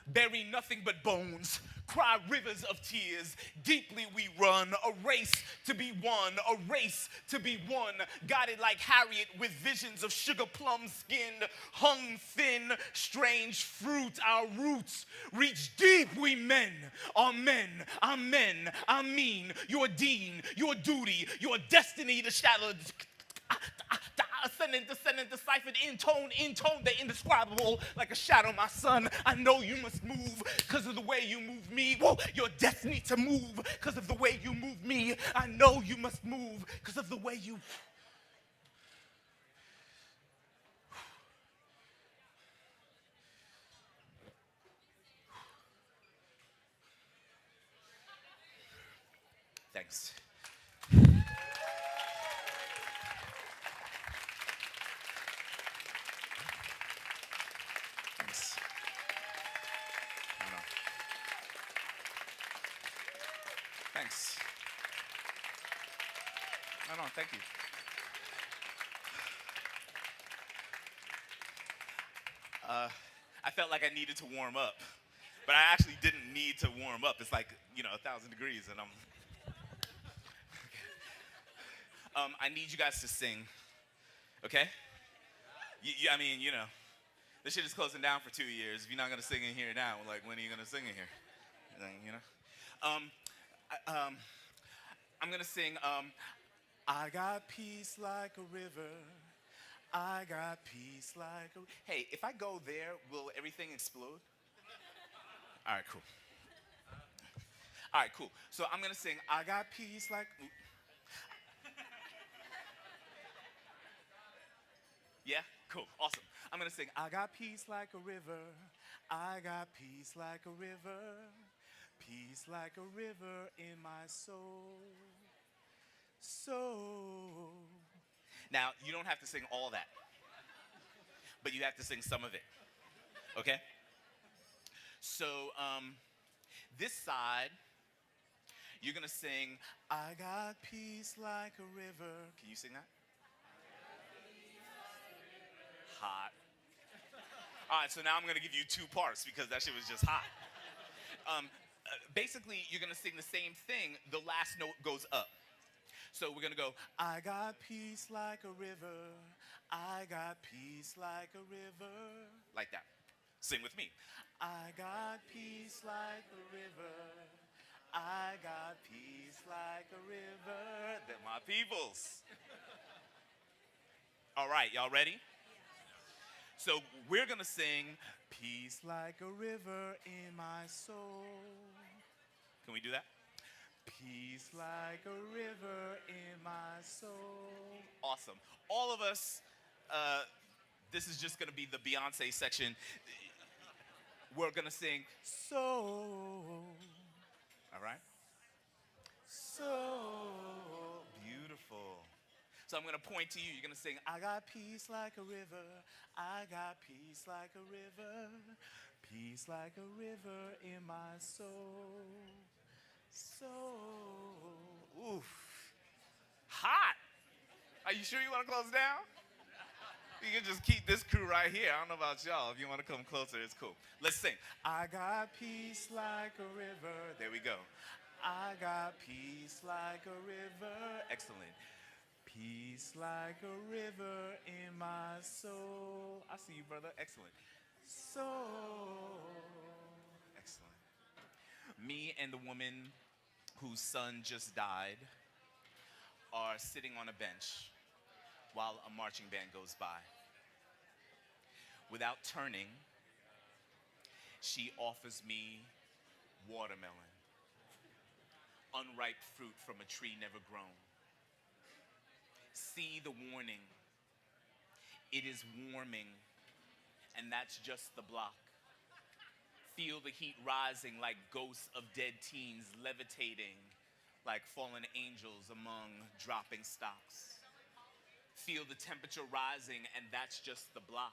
Bury nothing but bones. Cry rivers of tears. Deeply we run. A race to be won. A race to be won. Guided like Harriet with visions of sugar plum skinned, hung thin, strange fruit. Our roots reach deep, we men. Are men. I'm men. I'm mean. Your dean. Your duty. Your destiny to shadow. Ascendant, descendant, deciphered, intone the indescribable like a shadow, my son. I know you must move because of the way you move me. Whoa, your destiny to move because of the way you move me. I know you must move because of the way you... Thanks. Thanks. No, thank you. I felt like I needed to warm up, but I actually didn't need to warm up. It's like, 1,000 degrees, and I'm... Okay. I need you guys to sing, okay? This shit is closing down for 2 years. If you're not gonna sing in here now, like, when are you gonna sing in here? I'm gonna sing, I got peace like a river. I got peace like a... Hey, if I go there, will everything explode? All right, cool. All right, cool. So I'm gonna sing, I got peace like... Yeah? Cool, awesome. I'm gonna sing, I got peace like a river. I got peace like a river. Peace like a river in my soul. Now, you don't have to sing all that, but you have to sing some of it, okay? So, this side, you're gonna sing, I got peace like a river. Can you sing that? Hot. All right, so now I'm gonna give you 2 parts because that shit was just hot. Basically, you're gonna sing the same thing. The last note goes up. So we're gonna go, I got peace like a river. I got peace like a river. Like that. Sing with me. I got peace like a river. I got peace like a river. They're my peoples. All right, y'all ready? So we're gonna sing, peace like a river in my soul. Can we do that? Peace like a river in my soul. Awesome. All of us, this is just gonna be the Beyonce section. We're gonna sing, soul. All right? So beautiful. So I'm gonna point to you. You're gonna sing, I got peace like a river. I got peace like a river. Peace like a river in my soul. Oof. Hot. Are you sure you want to close down? You can just keep this crew right here. I don't know about y'all. If you want to come closer, it's cool. Let's sing. I got peace like a river. There we go. I got peace like a river. Excellent. Peace like a river in my soul. I see you, brother. Excellent. Excellent. Me and the woman whose son just died are sitting on a bench while a marching band goes by. Without turning, she offers me watermelon, unripe fruit from a tree never grown. See the warning. It is warming, and that's just the block. Feel the heat rising like ghosts of dead teens levitating like fallen angels among dropping stocks. Feel the temperature rising, and that's just the block.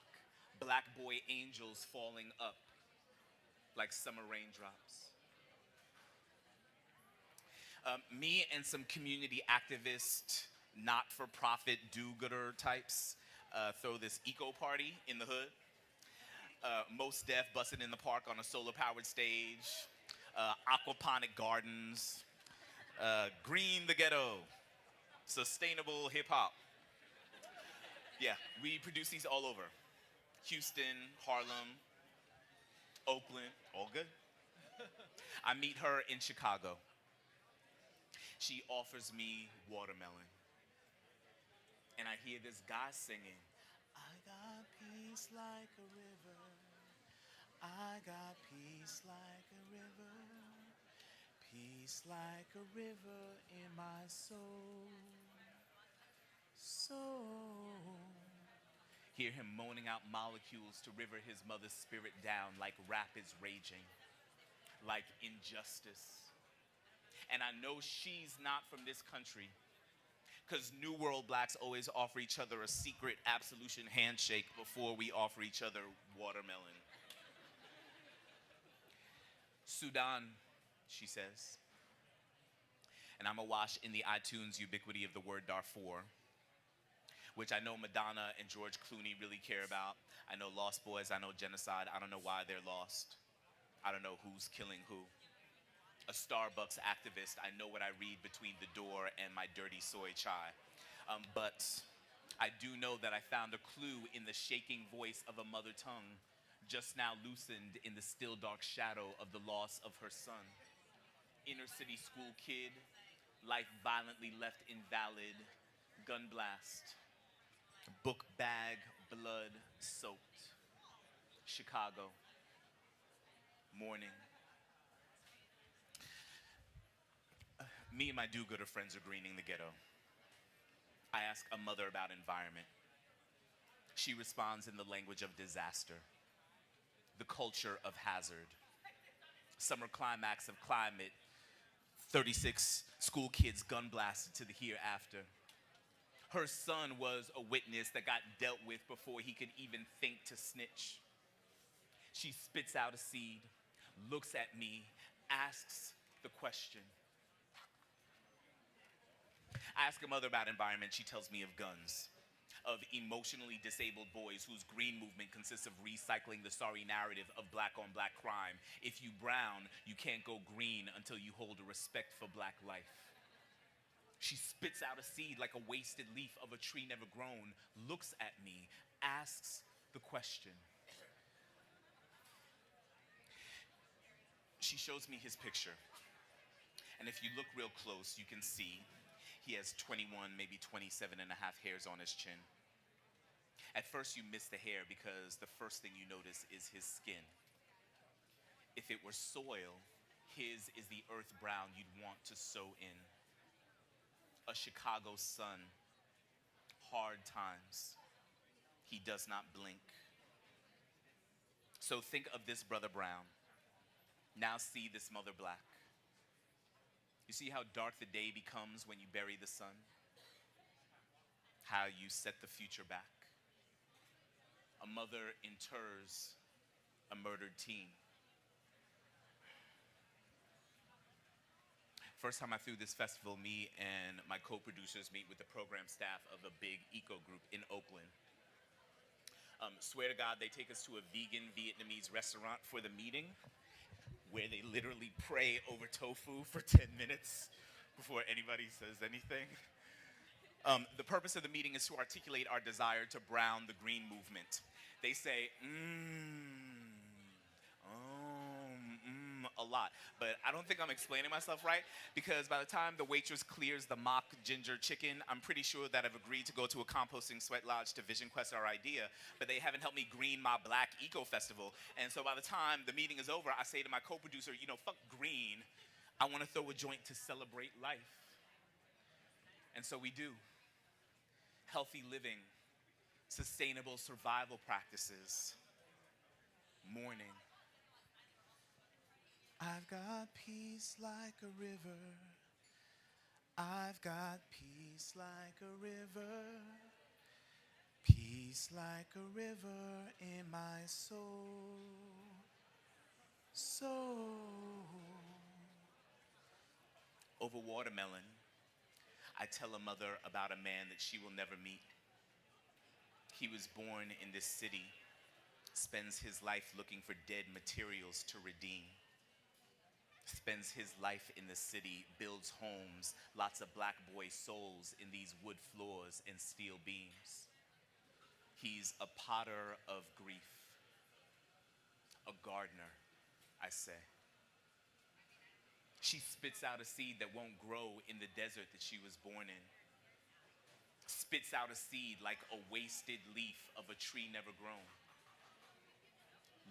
Black boy angels falling up like summer raindrops. Me and some community activist, not-for-profit do-gooder types throw this eco party in the hood. Most Def busting in the park on a solar-powered stage, aquaponic gardens, green the ghetto, sustainable hip-hop. Yeah, we produce these all over. Houston, Harlem, Oakland, all good. I meet her in Chicago. She offers me watermelon. And I hear this guy singing, I got peace like a river. I got peace like a river. Peace like a river in my soul. Hear him moaning out molecules to river his mother's spirit down like rapids raging, like injustice. And I know she's not from this country, because New World blacks always offer each other a secret absolution handshake before we offer each other watermelon. Sudan, she says. And I'm awash in the iTunes ubiquity of the word Darfur, which I know Madonna and George Clooney really care about. I know Lost Boys, I know genocide. I don't know why they're lost. I don't know who's killing who. A Starbucks activist, I know what I read between the door and my dirty soy chai. But I do know that I found a clue in the shaking voice of a mother tongue, just now loosened in the still dark shadow of the loss of her son. Inner city school kid, life violently left invalid, gun blast. Book bag, blood soaked. Chicago. Morning. Me and my do-gooder friends are greening the ghetto. I ask a mother about environment. She responds in the language of disaster. The culture of hazard. Summer climax of climate. 36 school kids gun blasted to the hereafter. Her son was a witness that got dealt with before he could even think to snitch. She spits out a seed, looks at me, asks the question. I ask a mother about environment, she tells me of guns, of emotionally disabled boys whose green movement consists of recycling the sorry narrative of black on black crime. If you brown, you can't go green until you hold a respect for black life. She spits out a seed like a wasted leaf of a tree never grown, looks at me, asks the question. She shows me his picture. And if you look real close, you can see he has 21, maybe 27 and a half hairs on his chin. At first you miss the hair because the first thing you notice is his skin. If it were soil, his is the earth brown you'd want to sow in. A Chicago sun, hard times. He does not blink. So think of this brother brown. Now see this mother black. You see how dark the day becomes when you bury the sun? How you set the future back. A mother inters a murdered teen. First time I threw this festival, me and my co-producers meet with the program staff of a big eco group in Oakland. Swear to God, they take us to a vegan Vietnamese restaurant for the meeting where they literally pray over tofu for 10 minutes before anybody says anything. The purpose of the meeting is to articulate our desire to brown the green movement. They say, a lot, but I don't think I'm explaining myself right, because by the time the waitress clears the mock ginger chicken, I'm pretty sure that I've agreed to go to a composting sweat lodge to vision quest our idea, but they haven't helped me green my black eco festival. And so by the time the meeting is over, I say to my co-producer, you know, fuck green, I want to throw a joint to celebrate life. And so we do. Healthy living, sustainable survival practices, mourning. I've got peace like a river. I've got peace like a river. Peace like a river in my soul. Soul. Over watermelon, I tell a mother about a man that she will never meet. He was born in this city, spends his life looking for dead materials to redeem. Spends his life in the city, builds homes, lots of black boy souls in these wood floors and steel beams. He's a potter of grief, a gardener, I say. She spits out a seed that won't grow in the desert that she was born in. Spits out a seed like a wasted leaf of a tree never grown.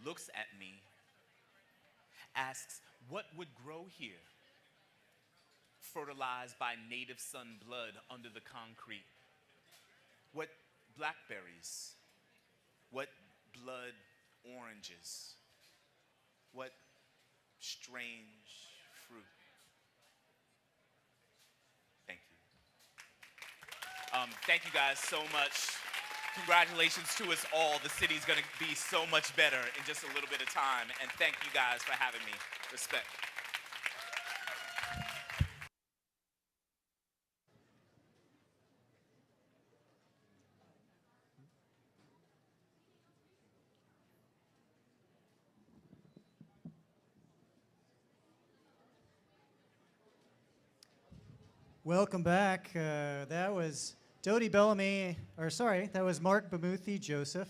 Looks at me, asks, what would grow here? Fertilized by native sun blood under the concrete. What blackberries? What blood oranges? What strange fruit? Thank you. Thank you guys so much. Congratulations to us all. The city's gonna be so much better in just a little bit of time. And thank you guys for having me. Respect. Welcome back. That was Dodie Bellamy, that was Marc Bamuthi Joseph.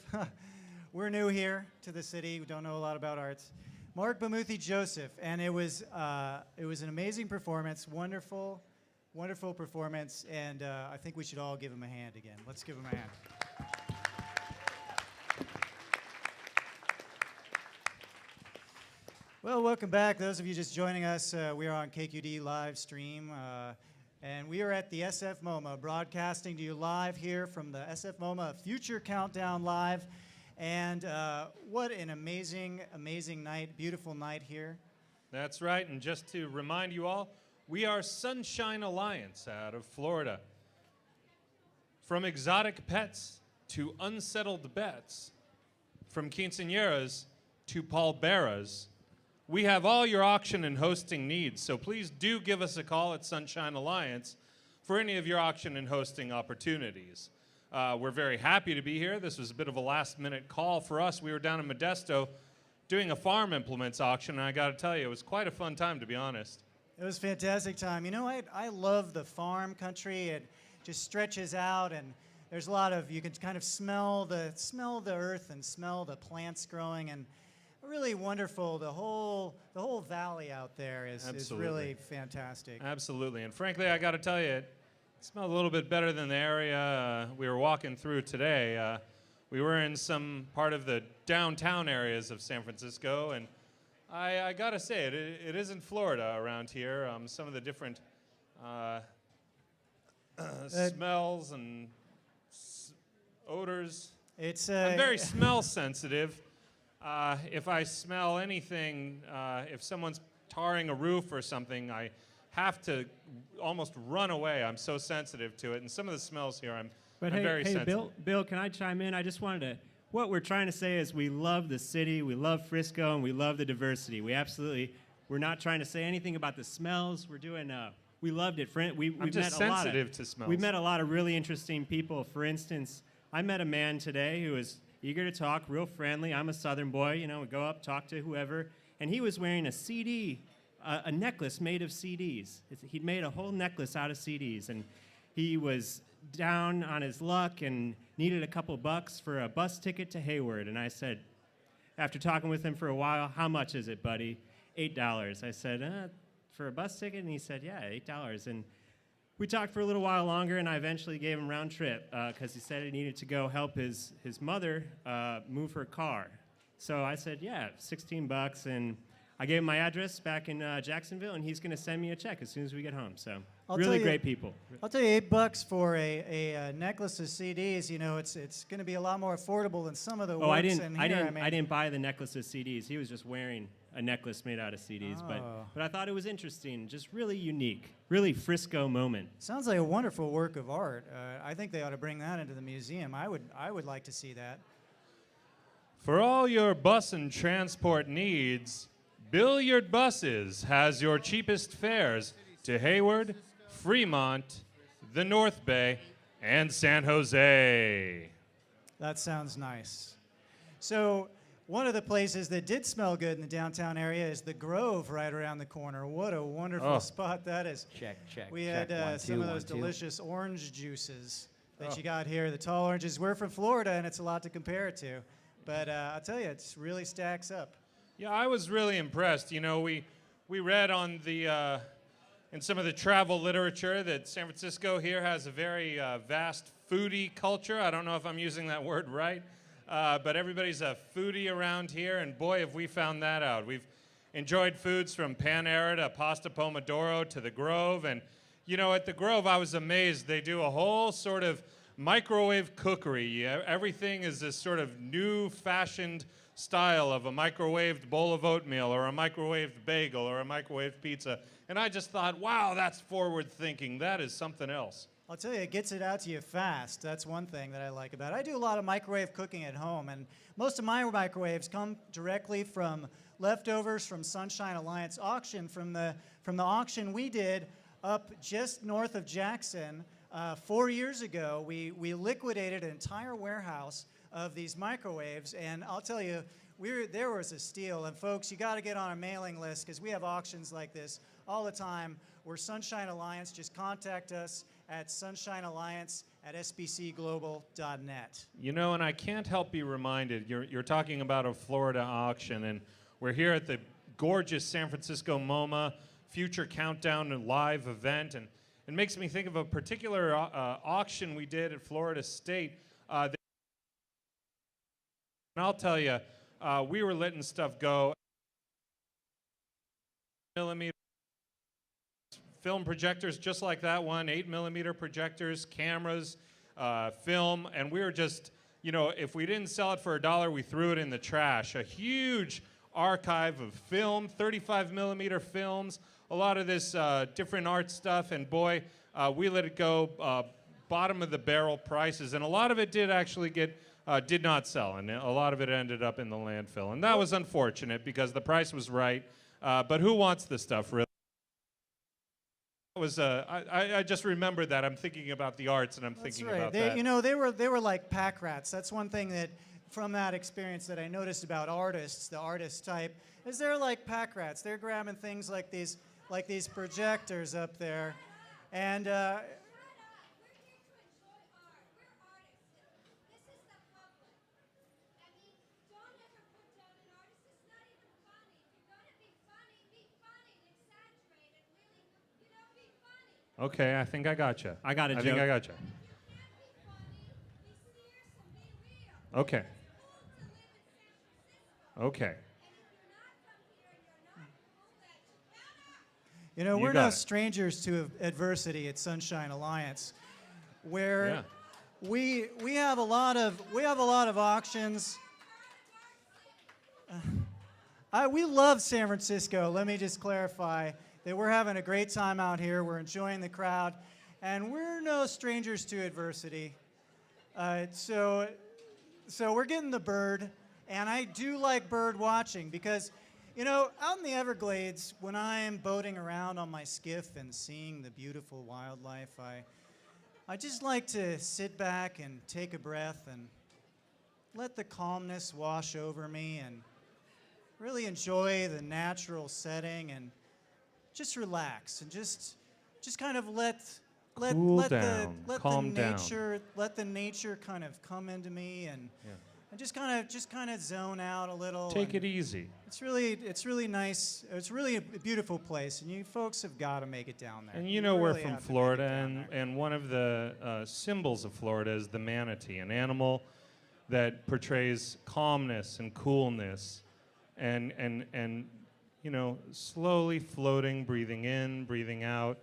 We're new here to the city. We don't know a lot about arts. Marc Bamuthi Joseph, and it was an amazing performance, wonderful performance, and I think we should all give him a hand again. Let's give him a hand. Well, welcome back. Those of you just joining us, we are on KQED live stream, and we are at the SFMOMA, broadcasting to you live here from the SFMOMA Future Countdown Live. And what an amazing, amazing night, beautiful night here. That's right, and just to remind you all, we are Sunshine Alliance out of Florida. From exotic pets to unsettled bets, from quinceañeras to palberas, we have all your auction and hosting needs, so please do give us a call at Sunshine Alliance for any of your auction and hosting opportunities. We're very happy to be here. This was a bit of a last-minute call for us. We were down in Modesto doing a farm implements auction, and I got to tell you, it was quite a fun time, to be honest. It was a fantastic time. You know, I love the farm country. It just stretches out, and there's a lot of, you can kind of smell the earth and smell the plants growing, and really wonderful. The whole valley out there is really fantastic. Absolutely, and frankly, I got to tell you, it smelled a little bit better than the area we were walking through today. We were in some part of the downtown areas of San Francisco, and I got to say, it isn't Florida around here. Some of the different smells and odors. I'm very smell sensitive. If I smell anything, if someone's tarring a roof or something, I have to almost run away. I'm so sensitive to it. And some of the smells here, I'm very sensitive. Bill, can I chime in? I just wanted to, what we're trying to say is we love the city, we love Frisco, and we love the diversity. We're not trying to say anything about the smells. We're doing, we loved it. I'm just sensitive to smells. We've met a lot of really interesting people. For instance, I met a man today who was eager to talk, real friendly. I'm a Southern boy, you know, we go up, talk to whoever. And he was wearing a CD, a necklace made of CDs. He'd made a whole necklace out of CDs. And he was down on his luck and needed a couple bucks for a bus ticket to Hayward. And I said, after talking with him for a while, how much is it, buddy? $8. I said, for a bus ticket? And he said, yeah, $8. And we talked for a little while longer, and I eventually gave him round trip because he said he needed to go help his mother move her car. So I said, yeah, $16, and I gave him my address back in Jacksonville, and he's going to send me a check as soon as we get home. So really great people. I'll tell you, $8 for a necklace of CDs. You know, it's going to be a lot more affordable than some of the works in here. I didn't buy the necklace of CDs. He was just wearing a necklace made out of CDs, but I thought it was interesting, just really unique, really Frisco moment. Sounds like a wonderful work of art. I think they ought to bring that into the museum. I would like to see that. For all your bus and transport needs, Billiard Buses has your cheapest fares to Hayward, Fremont, the North Bay, and San Jose. That sounds nice. So one of the places that did smell good in the downtown area is the Grove right around the corner. What a wonderful spot that is. Check. We had some of those delicious orange juices that you got here, the tall oranges. We're from Florida, and it's a lot to compare it to. But I'll tell you, it really stacks up. Yeah, I was really impressed. You know, we read on the in some of the travel literature that San Francisco here has a very vast foodie culture. I don't know if I'm using that word right. But everybody's a foodie around here, and boy, have we found that out. We've enjoyed foods from Panera to Pasta Pomodoro to the Grove, and you know, at the Grove, I was amazed. They do a whole sort of microwave cookery. Everything is this sort of new-fashioned style of a microwaved bowl of oatmeal or a microwaved bagel or a microwaved pizza, and I just thought, wow, that's forward thinking. That is something else. I'll tell you, it gets it out to you fast. That's one thing that I like about it. I do a lot of microwave cooking at home, and most of my microwaves come directly from leftovers from Sunshine Alliance auction, from the auction we did up just north of Jackson 4 years ago. We liquidated an entire warehouse of these microwaves, and I'll tell you, there was a steal. And folks, you got to get on our mailing list because we have auctions like this all the time or Sunshine Alliance, just contact us at sunshinealliance@sbcglobal.net. You know, and I can't help be reminded, you're talking about a Florida auction, and we're here at the gorgeous San Francisco MoMA Future Countdown and live event, and it makes me think of a particular auction we did at Florida State. And I'll tell you, we were letting stuff go. Millimeter film projectors just like that one, 8mm projectors, cameras, film, and we were just, you know, if we didn't sell it for $1, we threw it in the trash. A huge archive of film, 35mm films, a lot of this different art stuff, and boy, we let it go bottom of the barrel prices, and a lot of it did actually did not sell, and a lot of it ended up in the landfill, and that was unfortunate because the price was right, but who wants this stuff really? I just remembered that. I'm thinking about the arts, and I'm thinking about that. You know, they were like pack rats. That's one thing that, from that experience, that I noticed about artists, the artist type, is they're like pack rats. They're grabbing things like these projectors up there, and. Okay, I think I got you. I got a joke. I think I got you. Okay. Okay. You know, You we're got no it. strangers to adversity at Sunshine Alliance, where Yeah. we have a lot of auctions. We love San Francisco. Let me just clarify that we're having a great time out here. We're enjoying the crowd, and we're no strangers to adversity. So we're getting the bird, and I do like bird watching because, you know, out in the Everglades, when I'm boating around on my skiff and seeing the beautiful wildlife, I just like to sit back and take a breath and let the calmness wash over me and really enjoy the natural setting and just relax and just kind of let Cool the down, calm down. let the nature kind of come into me and just kind of zone out a little. Take it easy. It's really nice. It's really a beautiful place, and you folks have got to make it down there. And you know, we're really from have to make it Florida, down there. and one of the symbols of Florida is the manatee, an animal that portrays calmness and coolness, and you know, slowly floating, breathing in, breathing out,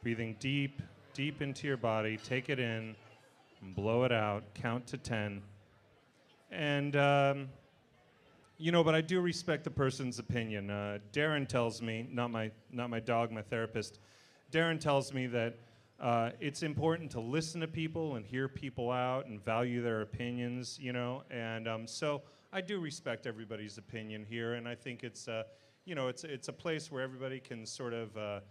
breathing deep into your body. Take it in, and blow it out. Count to 10. And you know, but I do respect the person's opinion. Darren tells me, not my dog, my therapist. Darren tells me that it's important to listen to people and hear people out and value their opinions. You know, and so I do respect everybody's opinion here, and I think it's you know, it's a place where everybody can sort of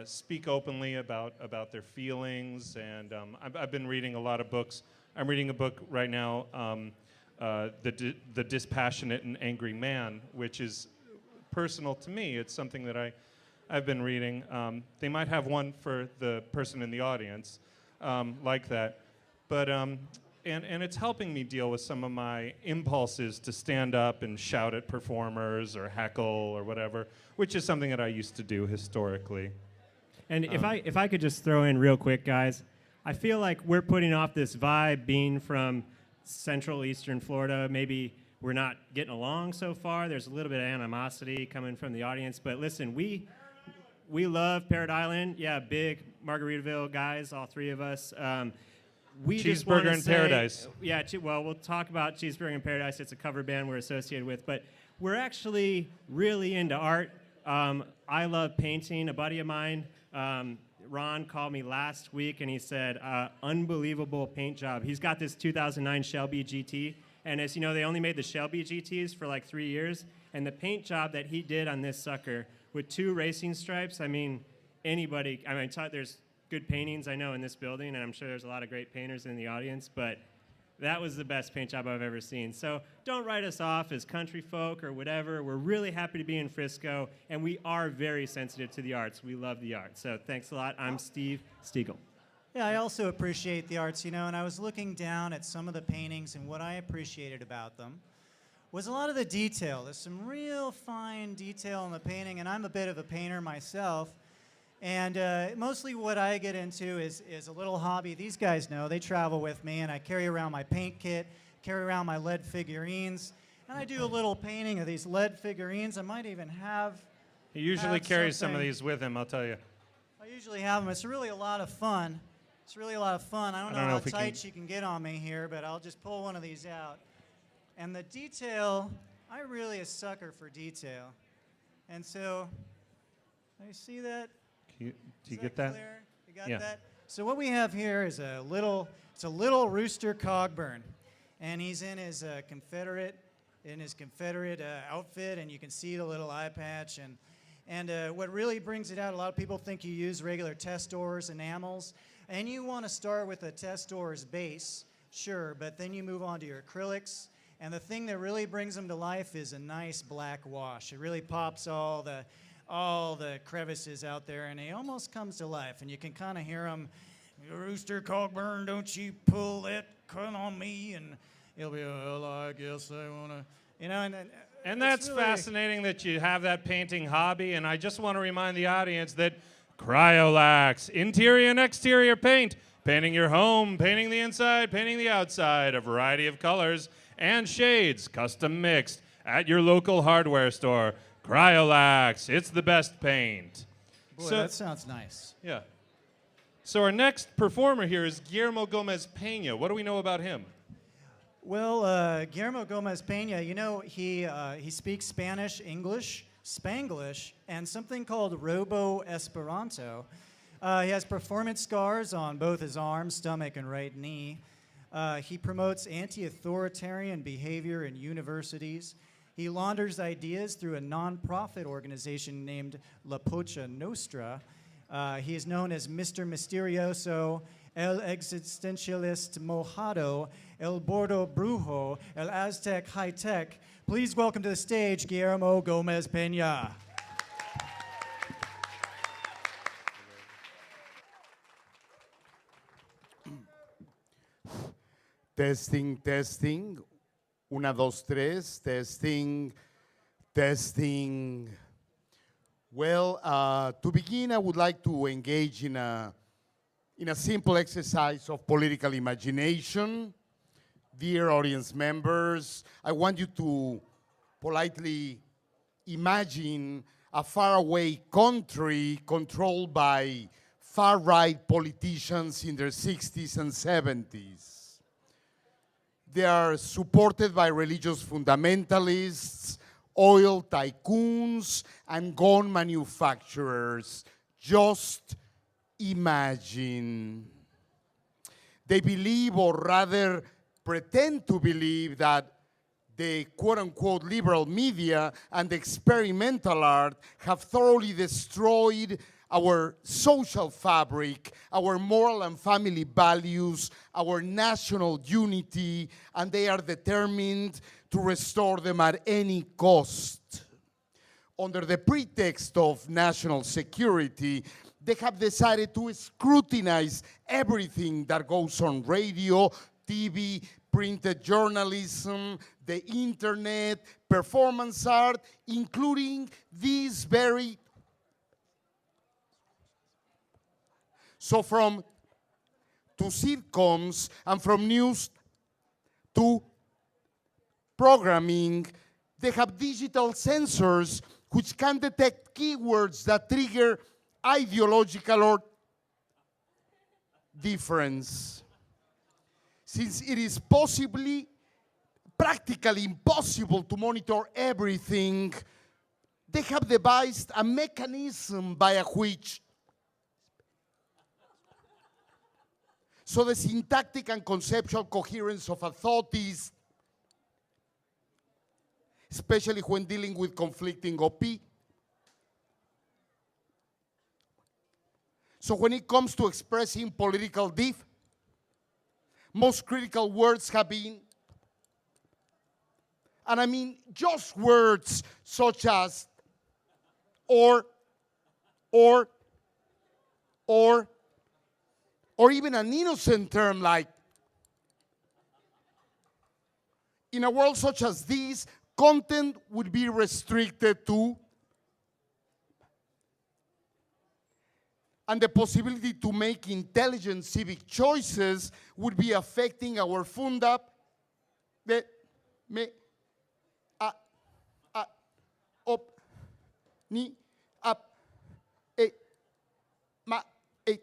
speak openly about their feelings. And I've been reading a lot of books. I'm reading a book right now. The Dispassionate and Angry Man, which is personal to me. It's something that I've been reading. They might have one for the person in the audience like that, but and it's helping me deal with some of my impulses to stand up and shout at performers or heckle or whatever, which is something that I used to do historically. And if I could just throw in real quick, guys, I feel like we're putting off this vibe being from Central Eastern Florida. Maybe we're not getting along so far. There's a little bit of animosity coming from the audience. But listen, we love Parrot Island. Yeah, big Margaritaville guys, all three of us. We just wanna Cheeseburger in Paradise. Yeah, well, we'll talk about Cheeseburger in Paradise. It's a cover band we're associated with. But we're actually really into art. I love painting. A buddy of mine, Ron, called me last week, and he said, unbelievable paint job. He's got this 2009 Shelby GT, and as you know, they only made the Shelby GTs for like 3 years, and the paint job that he did on this sucker with 2 racing stripes, I mean, there's good paintings, I know, in this building, and I'm sure there's a lot of great painters in the audience, but That was the best paint job I've ever seen. So don't write us off as country folk or whatever. We're really happy to be in Frisco, and we are very sensitive to the arts. We love the arts. So thanks a lot. I'm Steve Stiegel. Yeah, I also appreciate the arts, and I was looking down at some of the paintings, and what I appreciated about them was a lot of the detail. There's some real fine detail in the painting, and I'm a bit of a painter myself. And mostly what I get into is a little hobby. These guys know, they travel with me, and I carry around my paint kit, carry around my lead figurines, and I do a little painting of these lead figurines. I might even have He usually carries some of something. these with him, I'll tell you. I usually have them. It's really a lot of fun. It's really a lot of fun. I don't know how tight she can get on me here, but I'll just pull one of these out. And the detail, I'm really a sucker for detail. And so, you see that? Do you get that? Clear? You got that? So what we have here is a little Rooster Cogburn, and he's in his Confederate outfit, and you can see the little eye patch. And what really brings it out, a lot of people think you use regular Testors enamels, and you want to start with a Testors base, sure, but then you move on to your acrylics. And the thing that really brings them to life is a nice black wash. It really pops all the crevices out there, and he almost comes to life. And you can kind of hear him, "Rooster Cogburn, don't you pull that gun on me?" And he'll be, "Well, I guess I want to," And that's really fascinating that you have that painting hobby. And I just want to remind the audience that Cryolax, interior and exterior paint, painting your home, painting the inside, painting the outside, a variety of colors and shades, custom mixed at your local hardware store. Cryolax, it's the best paint. Boy, that sounds nice. Yeah. So our next performer here is Guillermo Gómez-Peña. What do we know about him? Well, Guillermo Gómez-Peña, he speaks Spanish, English, Spanglish, and something called Robo-Esperanto. He has performance scars on both his arms, stomach, and right knee. He promotes anti-authoritarian behavior in universities. He launders ideas through a non-profit organization named La Pocha Nostra. He is known as Mr. Misterioso, El Existentialist Mojado, El Bordo Brujo, El Aztec High Tech. Please welcome to the stage Guillermo Gómez-Peña. Testing, testing. 1, 2, 3. Testing, testing. Well, to begin, I would like to engage in a simple exercise of political imagination. Dear audience members, I want you to politely imagine a faraway country controlled by far-right politicians in their 60s and 70s. They are supported by religious fundamentalists, oil tycoons, and gun manufacturers. Just imagine. They believe, or rather pretend to believe, that the quote-unquote liberal media and experimental art have thoroughly destroyed our social fabric, our moral and family values, our national unity, and they are determined to restore them at any cost. Under the pretext of national security, they have decided to scrutinize everything that goes on radio, TV, printed journalism, the internet, performance art, including these very... So to sitcoms and from news to programming, they have digital sensors which can detect keywords that trigger ideological or difference. Since it is practically impossible to monitor everything, they have devised a mechanism by which so the syntactic and conceptual coherence of a thought is, especially when dealing with conflicting opinions. So when it comes to expressing political most critical words have been, and I mean just words such as or even an innocent term like, in a world such as this, content would be restricted to, and the possibility to make intelligent civic choices would be affecting our funda, op, ni, ap, e, ma, e,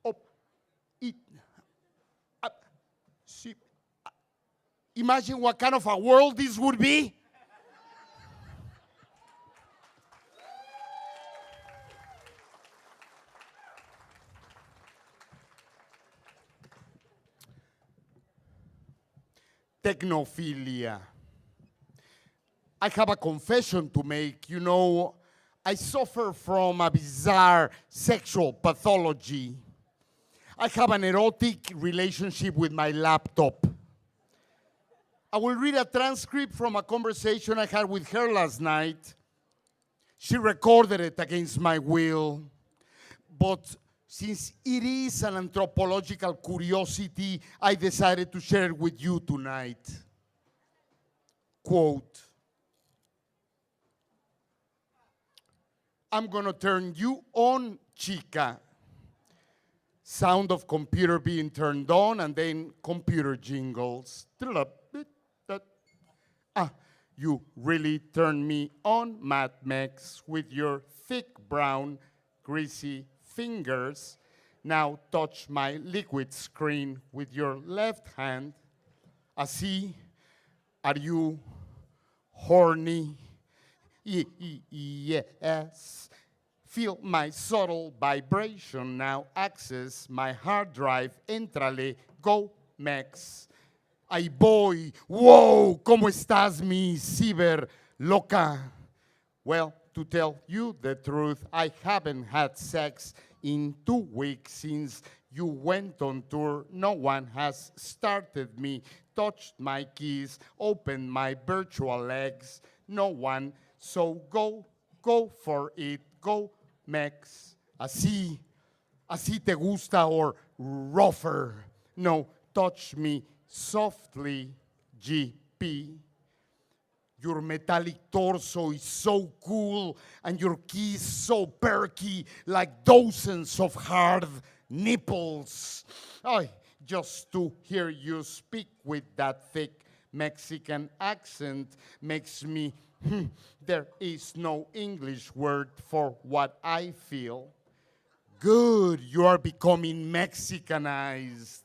op, it, ap, si. Imagine what kind of a world this would be. Technophilia. I have a confession to make. You know, I suffer from a bizarre sexual pathology. I have an erotic relationship with my laptop. I will read a transcript from a conversation I had with her last night. She recorded it against my will. But since it is an anthropological curiosity, I decided to share it with you tonight. Quote, I'm gonna turn you on, chica. Sound of computer being turned on and then computer jingles. You really turned me on, Mad Max, with your thick brown, greasy fingers. Now touch my liquid screen with your left hand. Así, are you horny? Yes. Feel my subtle vibration. Now access my hard drive. Entrale, go, Max. Ay, boy, whoa, ¿cómo estás, mi ciber loca? Well, to tell you the truth, I haven't had sex in 2 weeks since you went on tour. No one has started me, touched my keys, opened my virtual legs. No one, so go for it, go, Max. Así te gusta, or rougher. No, touch me softly, GP. Your metallic torso is so cool, and your keys so perky, like dozens of hard nipples. Just to hear you speak with that thick Mexican accent makes me, there is no English word for what I feel. Good, you are becoming Mexicanized.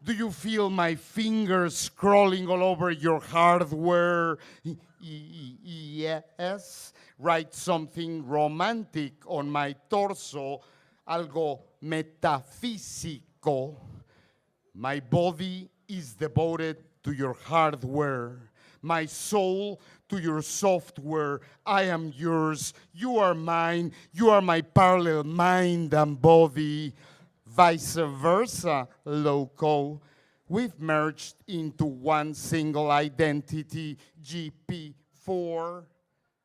Do you feel my fingers crawling all over your hardware? Yes. Write something romantic on my torso, algo metafísico. My body is devoted to your hardware. My soul to your software. I am yours. You are mine. You are my parallel mind and body. Vice versa, loco. We've merged into one single identity, GP4.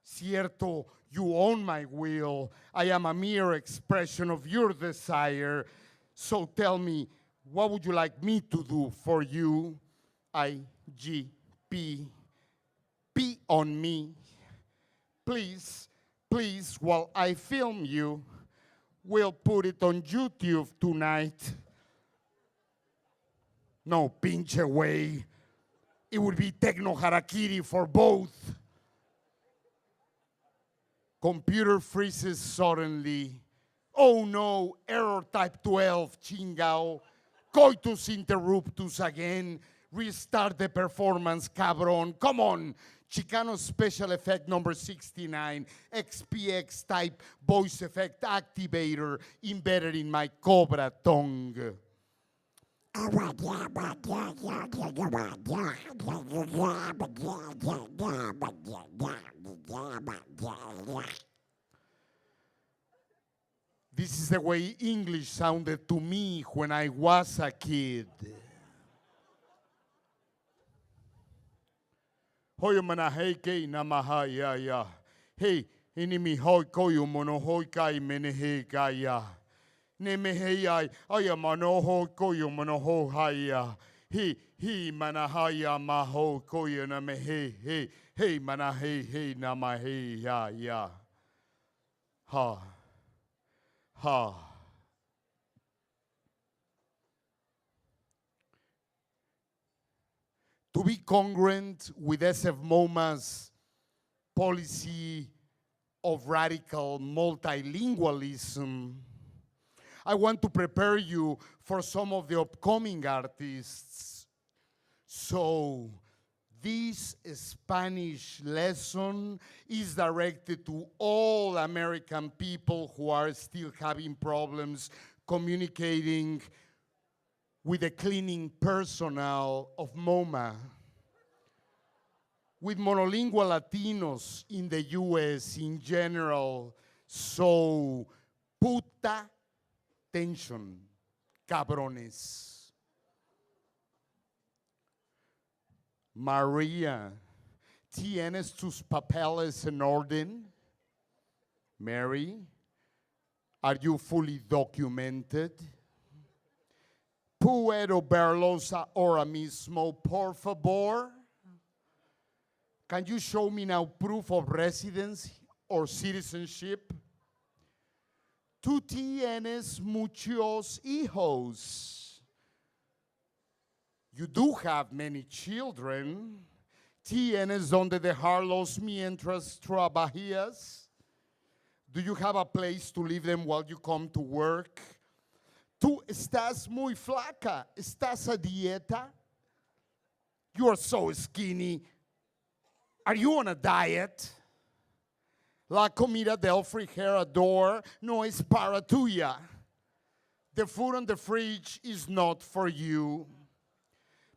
Cierto, you own my will. I am a mere expression of your desire. So tell me, what would you like me to do for you? IGP. Pee on me. Please, while I film you, we'll put it on YouTube tonight. No pinche way. It would be techno harakiri for both. Computer freezes suddenly. Oh no, error type 12, chingao. Coitus interruptus again. Restart the performance, cabron. Come on. Chicano special effect number 69, XPX type voice effect activator embedded in my cobra tongue. This is the way English sounded to me when I was a kid. Hoyo manahei ke namaha ya. Hey, ini mi hoi koyo mono hoi kai menehe kaya. Ne mehe ai, aya mano hoi koyo mono ho haya. He manahaya maho koyo na mehe, hey manahe, hey namahe ya. Ha. To be congruent with SFMOMA's policy of radical multilingualism, I want to prepare you for some of the upcoming artists. So, this Spanish lesson is directed to all American people who are still having problems communicating with the cleaning personnel of MoMA, with monolingual Latinos in the US in general. So, puta tension, cabrones. Maria, ¿tienes tus papeles en orden? Mary, are you fully documented? ¿Puedo verlos ahora mismo, por favor? Can you show me now proof of residence or citizenship? Tú tienes muchos hijos. You do have many children. ¿Tienes donde dejarlos mientras trabajas? Do you have a place to leave them while you come to work? Tú estás muy flaca. ¿Estás a dieta? You are so skinny. Are you on a diet? La comida del refrigerador no es para tuya. The food on the fridge is not for you.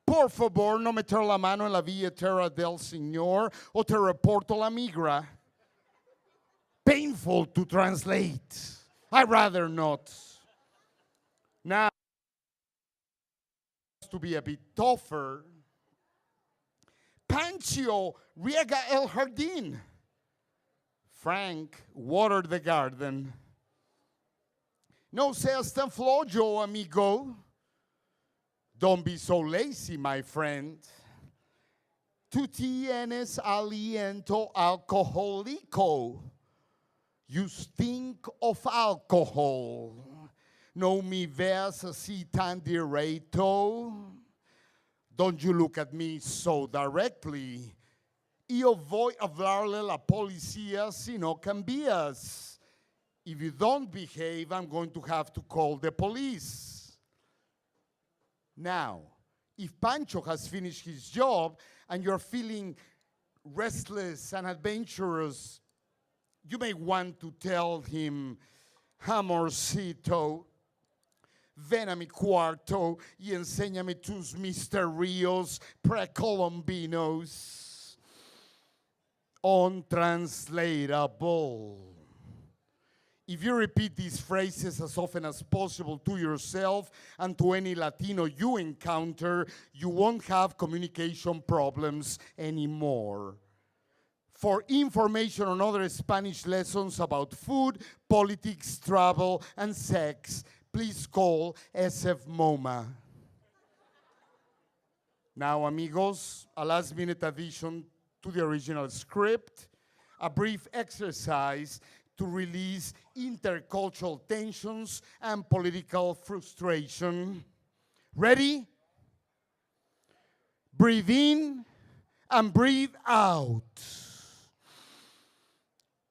Por favor, no meter la mano en la billetera del señor o te reporto la migra. Painful to translate. I'd rather not. Now, to be a bit tougher, Pancho riega el jardín. Frank watered the garden. No seas tan flojo, amigo. Don't be so lazy, my friend. Tú tienes aliento alcohólico. You stink of alcohol. No me veas así tan directo. Don't you look at me so directly. Yo voy a hablarle a la policía si no cambias. If you don't behave, I'm going to have to call the police. Now, if Pancho has finished his job and you're feeling restless and adventurous, you may want to tell him, amorcito, ven a mi cuarto y enséñame tus misterios precolombinos. Untranslatable. If you repeat these phrases as often as possible to yourself and to any Latino you encounter, you won't have communication problems anymore. For information on other Spanish lessons about food, politics, travel, and sex, please call SFMOMA. Now, amigos, a last-minute addition to the original script, a brief exercise to release intercultural tensions and political frustration. Ready? Breathe in and breathe out.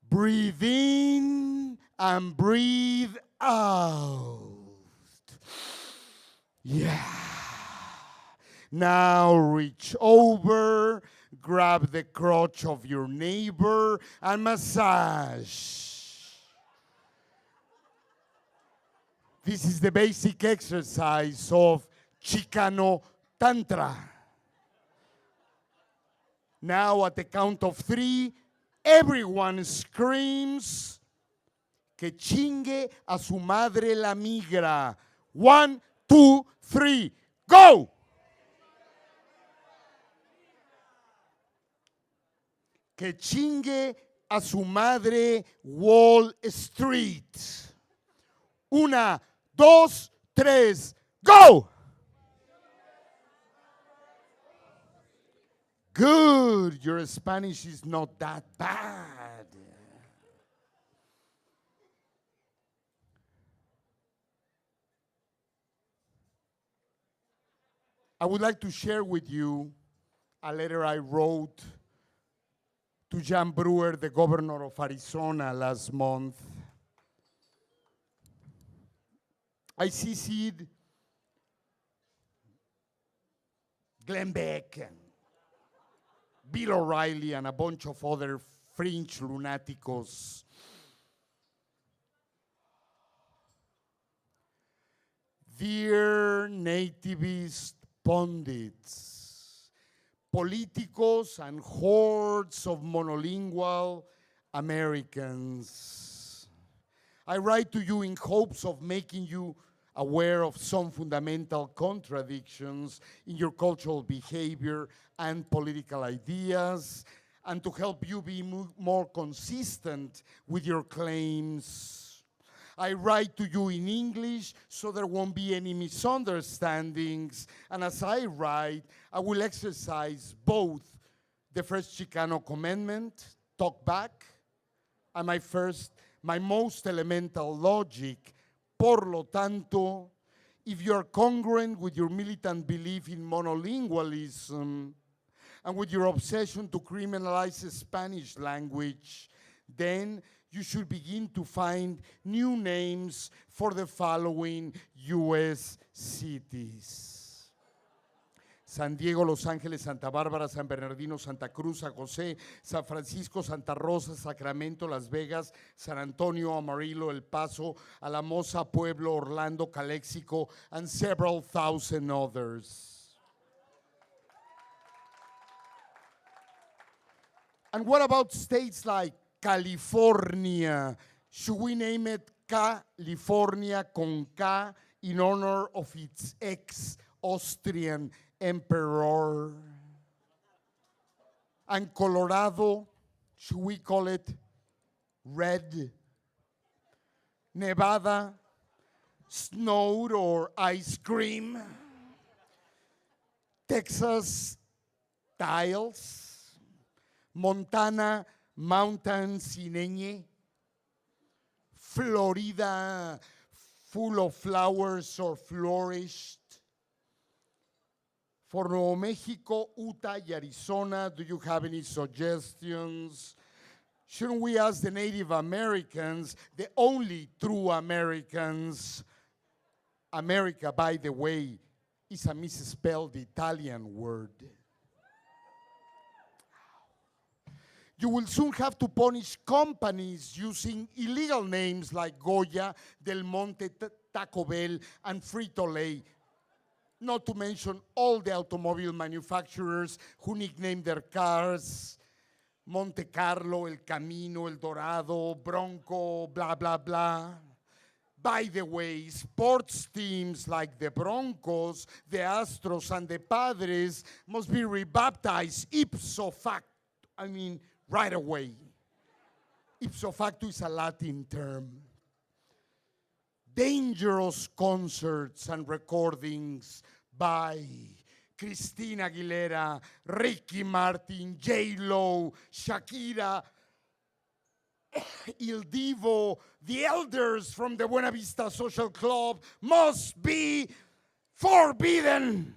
Breathe in and breathe out. Yeah. Now reach over, grab the crotch of your neighbor and massage. This is the basic exercise of Chicano Tantra. Now at the count of 3, everyone screams que chingue a su madre la migra. 1, 2, 3, go! Que chingue a su madre Wall Street. 1, 2, 3, go! Good, your Spanish is not that bad. I would like to share with you a letter I wrote to Jan Brewer, the governor of Arizona, last month. I CC'd Glenn Beck and Bill O'Reilly and a bunch of other fringe lunaticos. Dear nativist pundits, politicos and hordes of monolingual Americans, I write to you in hopes of making you aware of some fundamental contradictions in your cultural behavior and political ideas, and to help you be more consistent with your claims. I write to you in English so there won't be any misunderstandings, and as I write, I will exercise both the first Chicano commandment, talk back, and my most elemental logic. Por lo tanto, if you're congruent with your militant belief in monolingualism and with your obsession to criminalize the Spanish language, then you should begin to find new names for the following U.S. cities. San Diego, Los Ángeles, Santa Bárbara, San Bernardino, Santa Cruz, San José, San Francisco, Santa Rosa, Sacramento, Las Vegas, San Antonio, Amarillo, El Paso, Alamosa, Pueblo, Orlando, Calexico, and several thousand others. And what about states like California? Should we name it California con K in honor of its ex-Austrian emperor? And Colorado, should we call it red? Nevada, snowed or ice cream? Texas, tiles? Montana, mountain cineñe? Florida, full of flowers or flourished? For Nuevo Mexico, Utah, y Arizona, do you have any suggestions? Shouldn't we ask the Native Americans, the only true Americans? America, by the way, is a misspelled Italian word. You will soon have to punish companies using illegal names like Goya, Del Monte, Taco Bell, and Frito-Lay. Not to mention all the automobile manufacturers who nicknamed their cars Monte Carlo, El Camino, El Dorado, Bronco, blah, blah, blah. By the way, sports teams like the Broncos, the Astros, and the Padres must be rebaptized ipso facto. Right away. Ipso facto is a Latin term. Dangerous concerts and recordings by Christina Aguilera, Ricky Martin, J-Lo, Shakira, Il Divo, the elders from the Buena Vista Social Club must be forbidden.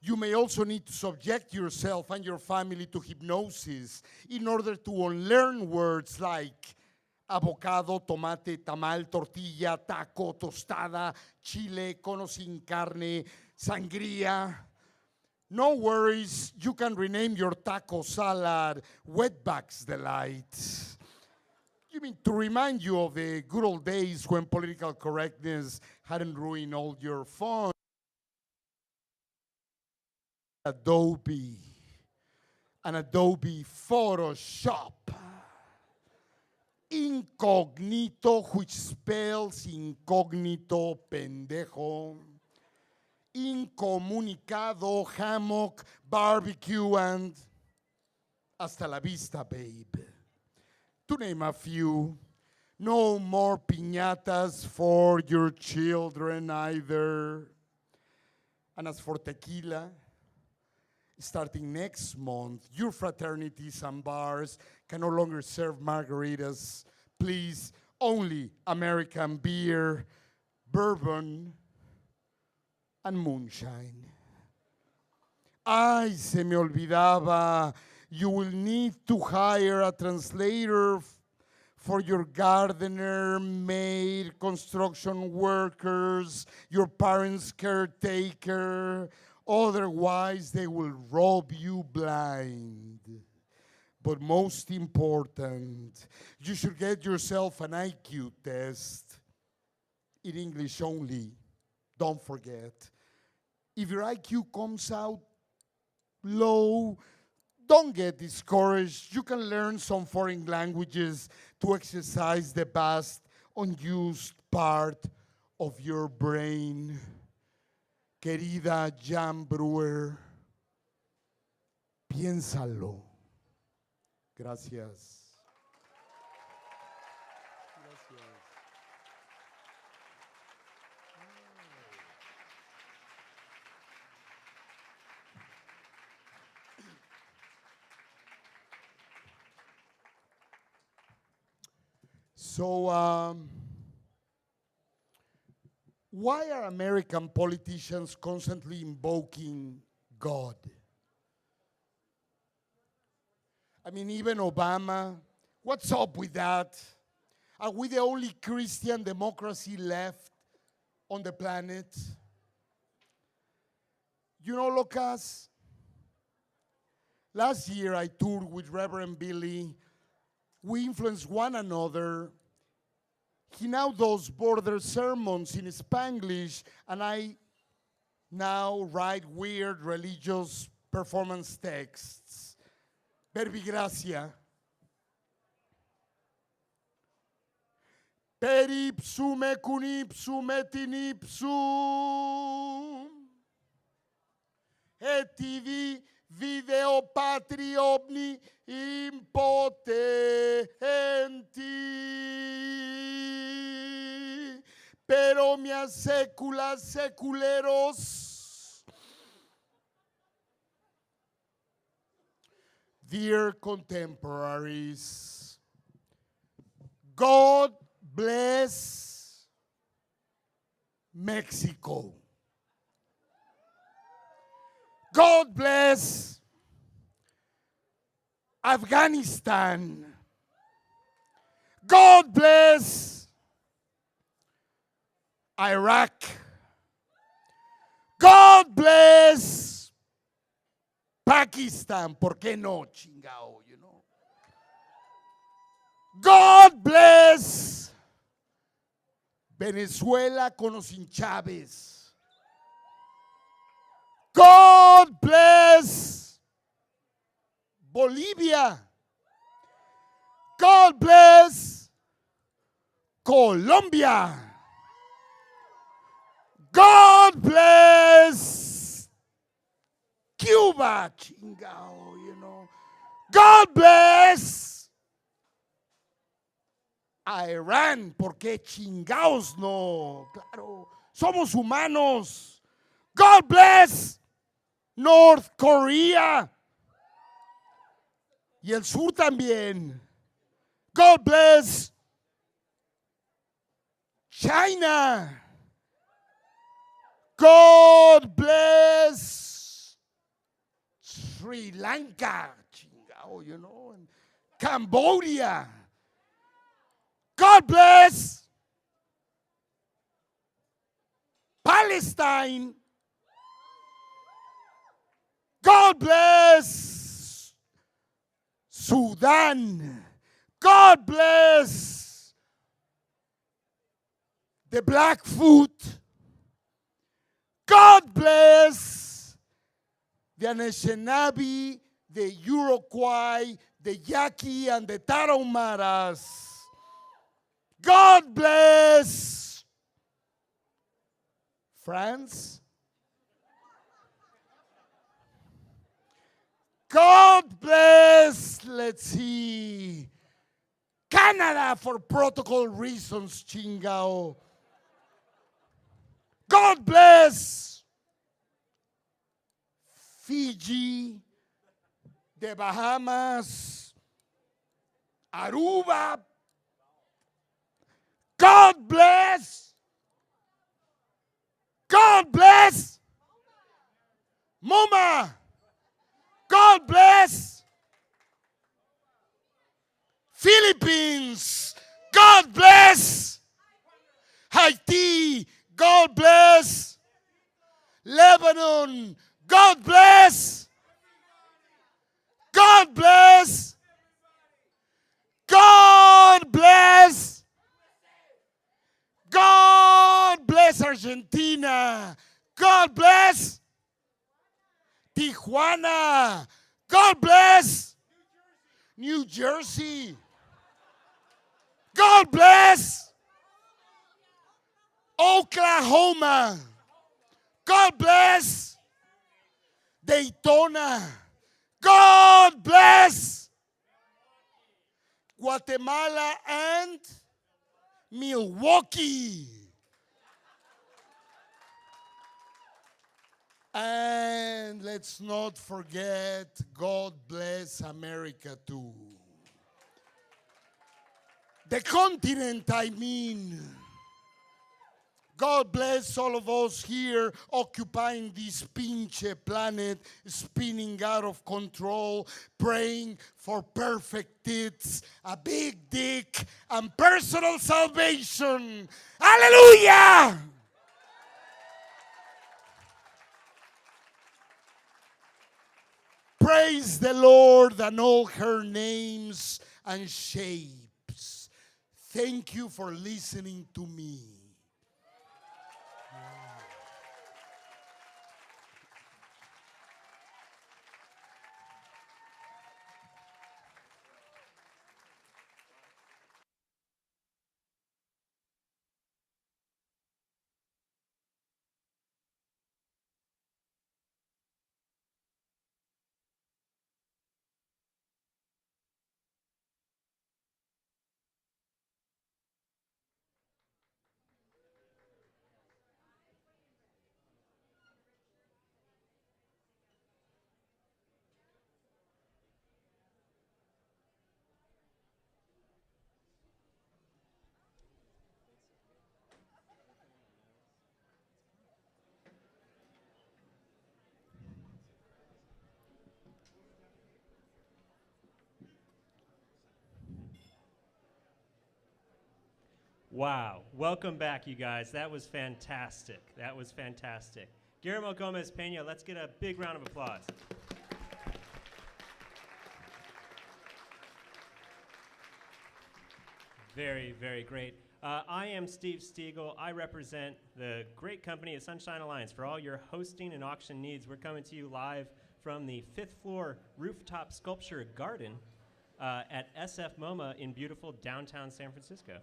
You may also need to subject yourself and your family to hypnosis in order to unlearn words like avocado, tomate, tamal, tortilla, taco, tostada, chile, cono sin carne, sangría. No worries, you can rename your taco salad Wetback's Delight. You mean to remind you of the good old days when political correctness hadn't ruined all your fun. Adobe, an Adobe Photoshop. Incognito, which spells incognito, pendejo. Incomunicado, hammock, barbecue, and hasta la vista, babe. To name a few. No more piñatas for your children either. And as for tequila, starting next month, your fraternities and bars can no longer serve margaritas. Please, only American beer, bourbon, and moonshine. Ay, se me olvidaba. You will need to hire a translator for your gardener, maid, construction workers, your parents' caretaker. Otherwise, they will rob you blind. But most important, you should get yourself an IQ test. In English only, don't forget. If your IQ comes out low, don't get discouraged. You can learn some foreign languages to exercise the vast, unused part of your brain. Querida Jan Brewer, piénsalo. Gracias. So, why are American politicians constantly invoking God? I mean, even Obama, what's up with that? Are we the only Christian democracy left on the planet? You know, Locas, last year I toured with Reverend Billy. We influenced one another. He now does border sermons in Spanglish, and I now write weird religious performance texts. Verbi gracia. Per ipsum ecun ipsum et in ipsum et ivi video patri omni impotenti per omnia saecula saeculeros. Dear contemporaries, God bless Mexico. God bless Afghanistan. God bless Iraq. God bless Pakistan. ¿Por qué no, chingao, you know? God bless Venezuela con o sin Chávez. God bless Bolivia. God bless Colombia. God bless Cuba, chingao, you know. God bless Iran, porque chingaos no, claro, somos humanos. God bless North Korea. Y el sur también. God bless China. God bless Sri Lanka. Chingao, you know. And Cambodia. God bless Palestine. God bless Sudan. God bless the Blackfoot. God bless the Anishinaabe, the Iroquois, the Yaqui, and the Tarahumaras. God bless France. God bless let's see. Canada for protocol reasons, chingao. God bless Fiji, the Bahamas, Aruba. God bless. God bless. MOMA. God bless. Philippines. God bless. Haiti. God bless. Lebanon. God bless. God bless. God bless. God bless Argentina. God bless Tijuana. God bless New Jersey. God bless Oklahoma. God bless Daytona. God bless Guatemala and Milwaukee. And let's not forget, God bless America too. The continent, I mean. God bless all of us here occupying this pinche planet, spinning out of control, praying for perfect tits, a big dick, and personal salvation. Hallelujah! Praise the Lord and all her names and shapes. Thank you for listening to me. Wow. Welcome back, you guys. That was fantastic. That was fantastic. Guillermo Gómez-Peña, let's get a big round of applause. Very, very great. I am Steve Stiegel. I represent the great company at Sunshine Alliance for all your hosting and auction needs. We're coming to you live from the 5th floor rooftop sculpture garden at SFMOMA in beautiful downtown San Francisco.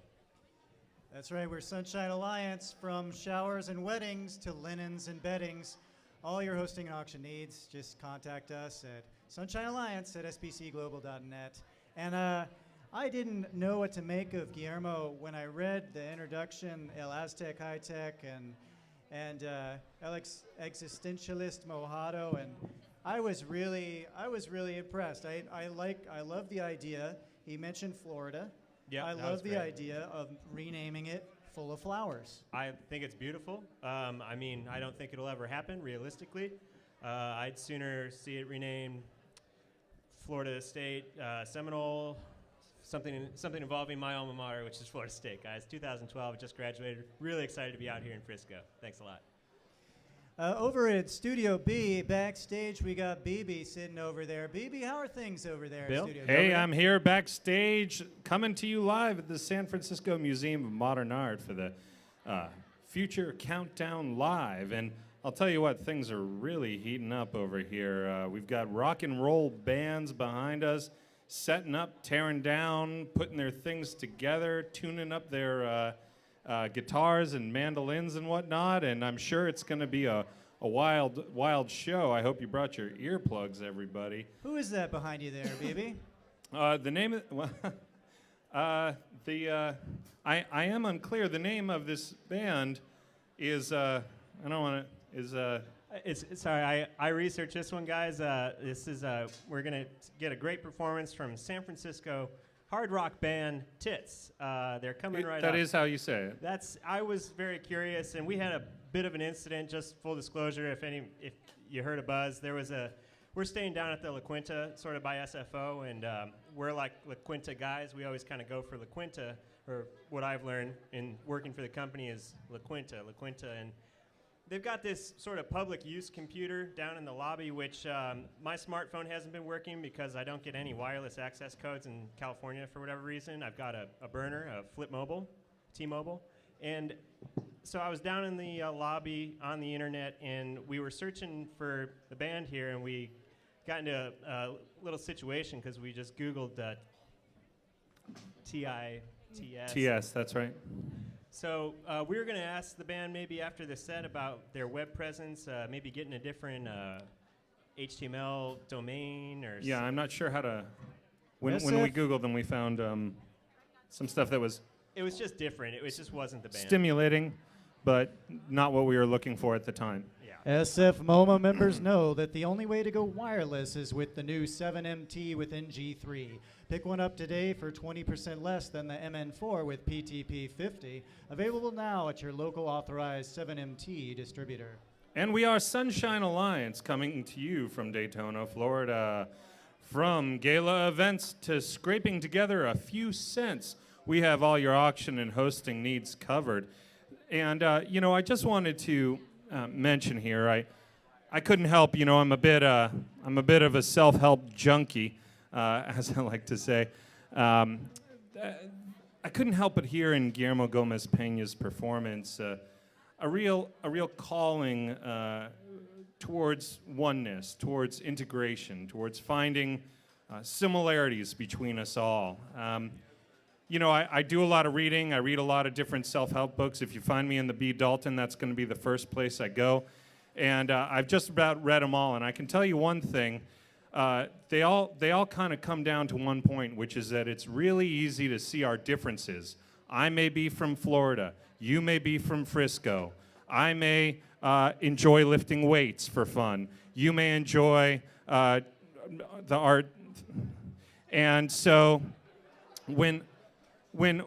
That's right, we're Sunshine Alliance. From showers and weddings to linens and beddings, all your hosting and auction needs, just contact us at sunshinealliance@sbcglobal.net. And I didn't know what to make of Guillermo when I read the introduction, El Aztec High Tech and El Existentialist Mojado, and I was really impressed. I love the idea. He mentioned Florida. Yeah, I love the idea of renaming it Full of Flowers. I think it's beautiful. I mean, I don't think it'll ever happen, realistically. I'd sooner see it renamed Florida State Seminole, something involving my alma mater, which is Florida State, guys. 2012, just graduated. Really excited to be out here in Frisco. Thanks a lot. Over at Studio B, backstage, we got BB sitting over there. BB, how are things over there Bill? at Studio B? Hey, I'm here backstage, coming to you live at the San Francisco Museum of Modern Art for the Future Countdown Live. And I'll tell you what, things are really heating up over here. We've got rock and roll bands behind us, setting up, tearing down, putting their things together, tuning up their guitars and mandolins and whatnot, and I'm sure it's going to be a wild show. I hope you brought your earplugs, everybody. Who is that behind you there, BB? The name of, well, I am unclear. The name of this band is, I don't want to, is, Sorry, I researched this one, guys. This is, we're going to get a great performance from San Francisco hard rock band T.I.T.S. They're coming right up. That is how you say it. I was very curious, and we had a bit of an incident, just full disclosure, if you heard a buzz. We're staying down at the La Quinta, sort of by SFO, and we're like La Quinta guys. We always kind of go for La Quinta, or what I've learned in working for the company is La Quinta, and they've got this sort of public use computer down in the lobby, which my smartphone hasn't been working because I don't get any wireless access codes in California for whatever reason. I've got a burner, a Flip Mobile, T-Mobile, and so I was down in the lobby on the internet, and we were searching for the band here, and we got into a little situation because we just Googled T.I.T.S. T.S., that's right. So we were going to ask the band maybe after the set about their web presence, maybe getting a different HTML domain or Yeah, I'm not sure how to... When we Googled them, we found some stuff that was... It was just different. It just wasn't the band. Stimulating, but not what we were looking for at the time. Yeah. SFMOMA members know that the only way to go wireless is with the new 7MT with NG3. Pick one up today for 20% less than the MN4 with PTP50. Available now at your local authorized 7MT distributor. And we are Sunshine Alliance, coming to you from Daytona, Florida. From gala events to scraping together a few cents, we have all your auction and hosting needs covered. And, I just wanted to mention here, I couldn't help, I'm a bit of a self-help junkie, as I like to say. I couldn't help but hear in Guillermo Gómez-Peña's performance a real calling towards oneness, towards integration, towards finding similarities between us all. I do a lot of reading. I read a lot of different self-help books. If you find me in the B. Dalton, that's going to be the first place I go. And I've just about read them all. And I can tell you one thing. They all kind of come down to one point, which is that it's really easy to see our differences. I may be from Florida. You may be from Frisco. I may enjoy lifting weights for fun. You may enjoy the art. And so when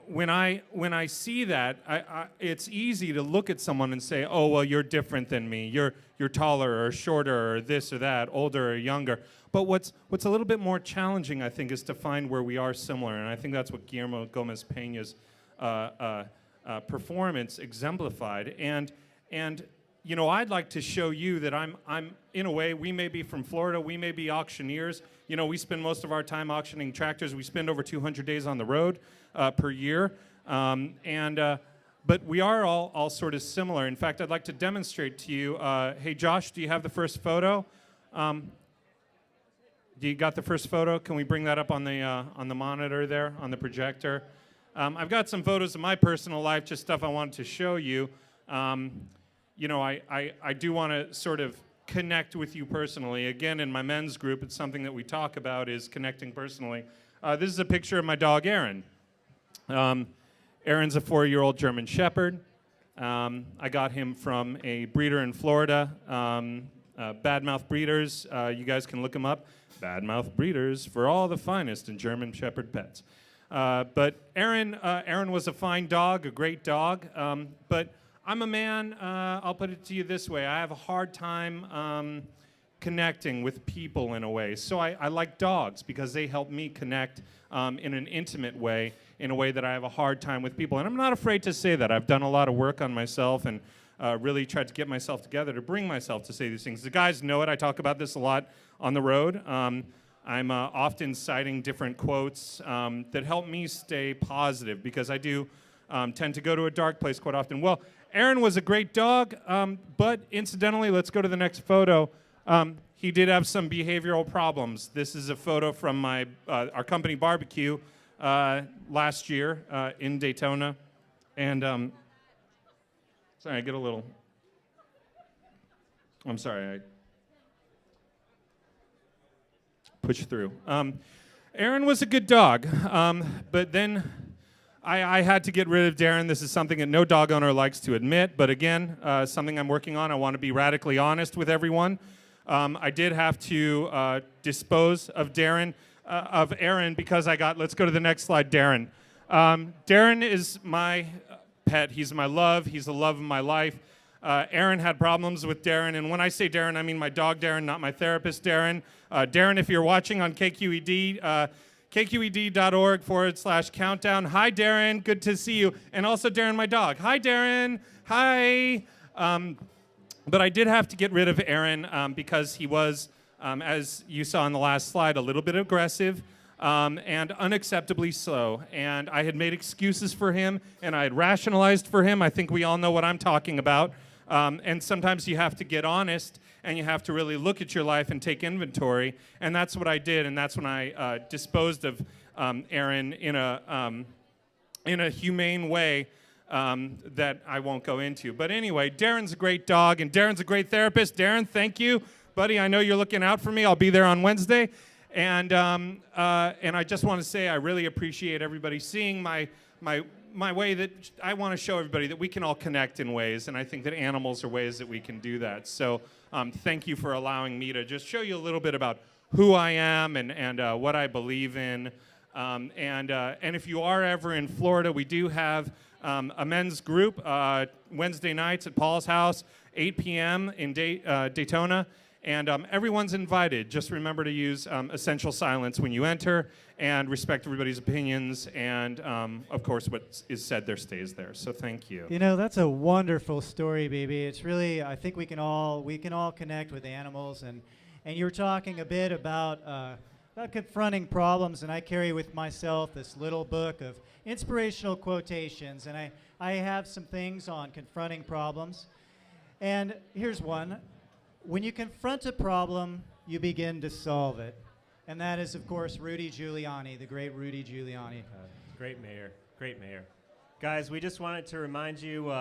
I see that, it's easy to look at someone and say, oh, well, you're different than me. You're taller or shorter or this or that, older or younger. But what's a little bit more challenging, I think, is to find where we are similar. And I think that's what Guillermo Gómez-Peña's performance exemplified. And I'd like to show you that I'm in a way, we may be from Florida, we may be auctioneers. We spend most of our time auctioning tractors. We spend over 200 days on the road per year. But we are all sort of similar. In fact, I'd like to demonstrate to you. Hey, Josh, do you have the first photo? Do you got the first photo? Can we bring that up on the monitor there, on the projector? I've got some photos of my personal life, just stuff I wanted to show you. I do want to sort of connect with you personally. Again, in my men's group, it's something that we talk about is connecting personally. This is a picture of my dog, Aaron. Aaron's a 4-year-old German Shepherd. I got him from a breeder in Florida, Badmouth Breeders. You guys can look him up. Badmouth Breeders for all the finest in German Shepherd pets. But Aaron was a fine dog, a great dog. But I'm a man, I'll put it to you this way. I have a hard time connecting with people in a way. So I like dogs because they help me connect in an intimate way, in a way that I have a hard time with people. And I'm not afraid to say that. I've done a lot of work on myself and really tried to get myself together to bring myself to say these things. The guys know it. I talk about this a lot on the road. I'm often citing different quotes that help me stay positive because I do tend to go to a dark place quite often. Well, Aaron was a great dog, but incidentally, let's go to the next photo. He did have some behavioral problems. This is a photo from our company barbecue last year in Daytona. And sorry, I get a little... I'm sorry, I push through. Aaron was a good dog, but then I had to get rid of Darren. This is something that no dog owner likes to admit, but again, something I'm working on. I want to be radically honest with everyone. I did have to dispose of Aaron because let's go to the next slide, Darren. Darren is my pet. He's my love. He's the love of my life. Aaron had problems with Darren, and when I say Darren, I mean my dog Darren, not my therapist Darren. Darren, if you're watching on KQED, KQED.org/countdown. Hi, Darren. Good to see you. And also Darren, my dog. Hi, Darren. Hi. But I did have to get rid of Aaron because he was, as you saw on the last slide, a little bit aggressive and unacceptably so. And I had made excuses for him, and I had rationalized for him. I think we all know what I'm talking about. And sometimes you have to get honest, and you have to really look at your life and take inventory. And that's what I did, and that's when I disposed of Aaron in a humane way that I won't go into. But anyway, Darren's a great dog, and Darren's a great therapist. Darren, thank you. Buddy, I know you're looking out for me. I'll be there on Wednesday. And I just want to say I really appreciate everybody seeing my way that I want to show everybody that we can all connect in ways, and I think that animals are ways that we can do that. So thank you for allowing me to just show you a little bit about who I am and what I believe in. And if you are ever in Florida, we do have a men's group Wednesday nights at Paul's house, 8 p.m. in Daytona. And everyone's invited. Just remember to use essential silence when you enter and respect everybody's opinions. And, of course, what is said there stays there. So thank you. You know, that's a wonderful story, baby. It's really, I think we can all connect with animals. And you were talking a bit about confronting problems. And I carry with myself this little book of inspirational quotations. And I have some things on confronting problems. And here's one. When you confront a problem, you begin to solve it. And that is, of course, Rudy Giuliani, the great Rudy Giuliani. Great mayor, great mayor. Guys, we just wanted to remind you,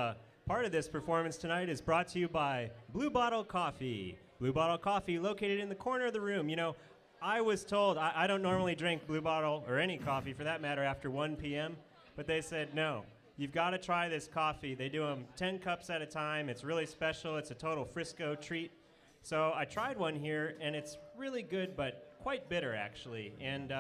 part of this performance tonight is brought to you by Blue Bottle Coffee. Blue Bottle Coffee, located in the corner of the room. You know, I was told, I don't normally drink Blue Bottle, or any coffee for that matter, after 1 p.m., but they said, no, you've got to try this coffee. They do them 10 cups at a time. It's really special. It's a total Frisco treat. So I tried one here, and it's really good, but quite bitter, actually. And